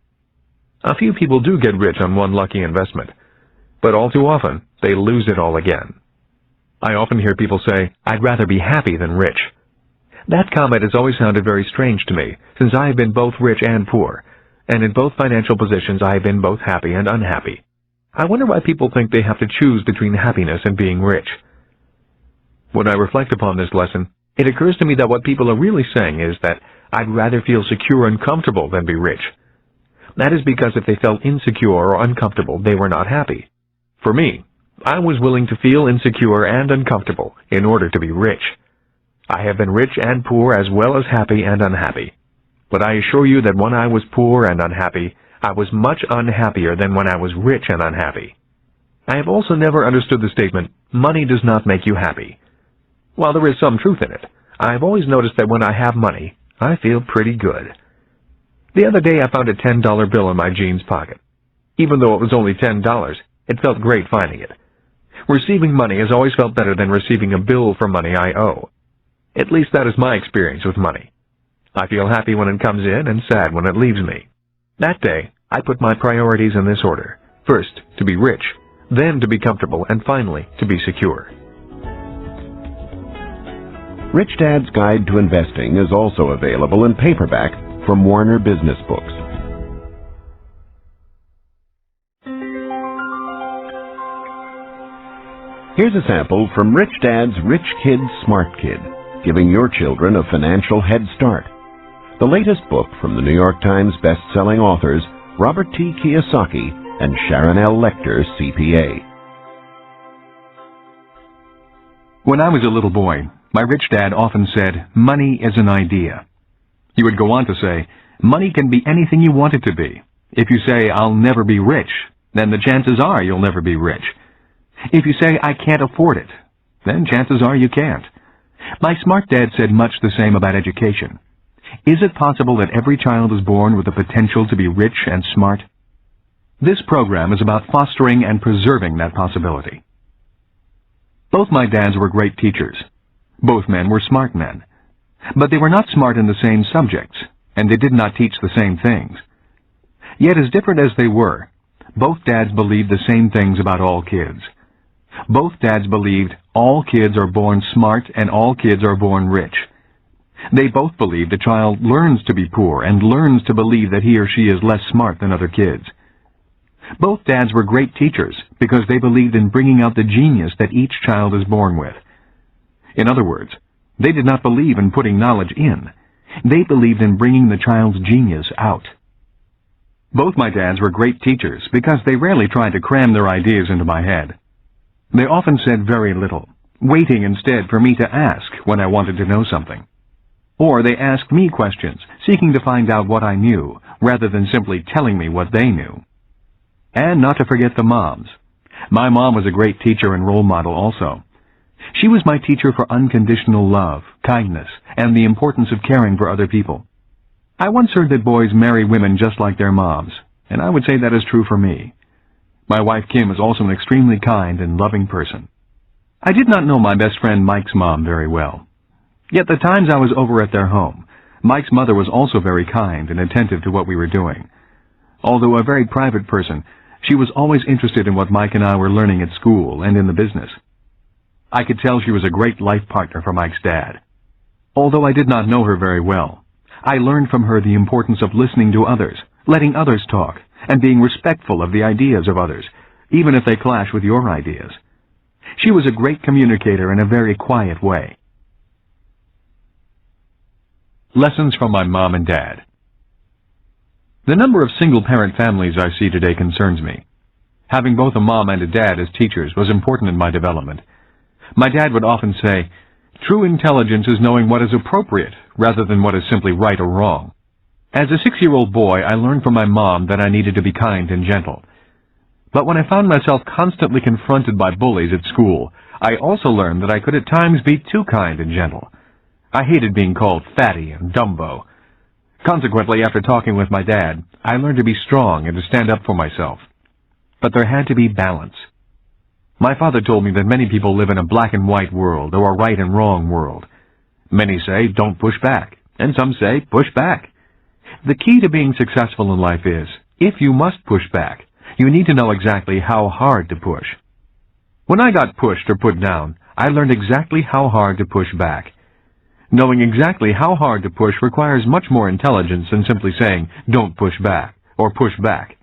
A few people do get rich on one lucky investment, but all too often, they lose it all again. I often hear people say, I'd rather be happy than rich. That comment has always sounded very strange to me, since I have been both rich and poor, and in both financial positions I have been both happy and unhappy. I wonder why people think they have to choose between happiness and being rich. When I reflect upon this lesson, it occurs to me that what people are really saying is that I'd rather feel secure and comfortable than be rich. That is because if they felt insecure or uncomfortable, they were not happy. For me, I was willing to feel insecure and uncomfortable in order to be rich. I have been rich and poor as well as happy and unhappy. But I assure you that when I was poor and unhappy, I was much unhappier than when I was rich and unhappy. I have also never understood the statement, money does not make you happy. While there is some truth in it, I have always noticed that when I have money, I feel pretty good. The other day I found a $10 bill in my jeans pocket. Even though it was only $10, it felt great finding it. Receiving money has always felt better than receiving a bill for money I owe. At least that is my experience with money. I feel happy when it comes in and sad when it leaves me. That day, I put my priorities in this order. First, to be rich, then to be comfortable, and finally, to be secure.
Rich Dad's Guide to Investing is also available in paperback from Warner Business Books. Here's a sample from Rich Dad's Rich Kid, Smart Kid, giving your children a financial head start. The latest book from the New York Times best-selling authors Robert T. Kiyosaki and Sharon L. Lecter, CPA.
When I was a little boy, my rich dad often said, money is an idea. He would go on to say, money can be anything you want it to be. If you say, I'll never be rich, then the chances are you'll never be rich. If you say, I can't afford it, then chances are you can't. My smart dad said much the same about education. Is it possible that every child is born with the potential to be rich and smart? This program is about fostering and preserving that possibility. Both my dads were great teachers. Both men were smart men. But they were not smart in the same subjects, and they did not teach the same things. Yet as different as they were, both dads believed the same things about all kids. Both dads believed all kids are born smart and all kids are born rich. They both believed a child learns to be poor and learns to believe that he or she is less smart than other kids. Both dads were great teachers because they believed in bringing out the genius that each child is born with. In other words, they did not believe in putting knowledge in. They believed in bringing the child's genius out. Both my dads were great teachers because they rarely tried to cram their ideas into my head. They often said very little, waiting instead for me to ask when I wanted to know something. Or they asked me questions, seeking to find out what I knew, rather than simply telling me what they knew. And not to forget the moms. My mom was a great teacher and role model also. She was my teacher for unconditional love, kindness, and the importance of caring for other people. I once heard that boys marry women just like their moms, and I would say that is true for me. My wife Kim is also an extremely kind and loving person. I did not know my best friend Mike's mom very well. Yet the times I was over at their home, Mike's mother was also very kind and attentive to what we were doing. Although a very private person, she was always interested in what Mike and I were learning at school and in the business. I could tell she was a great life partner for Mike's dad. Although I did not know her very well, I learned from her the importance of listening to others, letting others talk, and being respectful of the ideas of others, even if they clash with your ideas. She was a great communicator in a very quiet way. Lessons from my mom and dad. The number of single-parent families I see today concerns me. Having both a mom and a dad as teachers was important in my development. My dad would often say, true intelligence is knowing what is appropriate rather than what is simply right or wrong. As a 6-year-old boy, I learned from my mom that I needed to be kind and gentle. But when I found myself constantly confronted by bullies at school, I also learned that I could at times be too kind and gentle. I hated being called fatty and Dumbo. Consequently, after talking with my dad, I learned to be strong and to stand up for myself. But there had to be balance. My father told me that many people live in a black and white world or a right and wrong world. Many say, don't push back, and some say, push back. The key to being successful in life is, if you must push back, you need to know exactly how hard to push. When I got pushed or put down, I learned exactly how hard to push back. Knowing exactly how hard to push requires much more intelligence than simply saying, don't push back, or push back.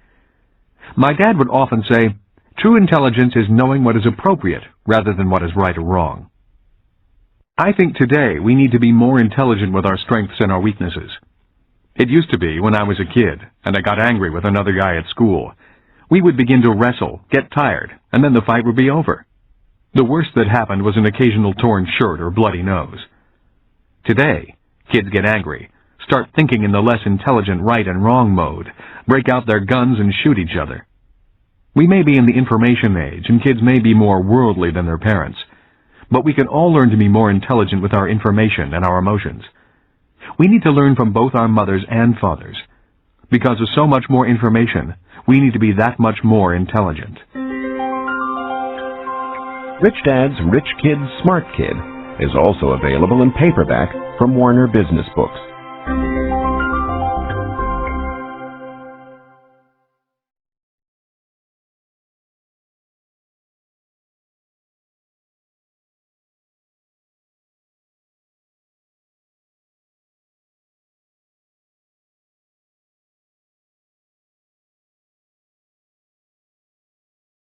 My dad would often say, true intelligence is knowing what is appropriate rather than what is right or wrong. I think today we need to be more intelligent with our strengths and our weaknesses. It used to be when I was a kid and I got angry with another guy at school. We would begin to wrestle, get tired, and then the fight would be over. The worst that happened was an occasional torn shirt or bloody nose. Today, kids get angry, start thinking in the less intelligent right and wrong mode, break out their guns and shoot each other. We may be in the information age, and kids may be more worldly than their parents, but we can all learn to be more intelligent with our information and our emotions. We need to learn from both our mothers and fathers. Because of so much more information, we need to be that much more intelligent.
Rich Dad's Rich Kid, Smart Kid is also available in paperback from Warner Business Books.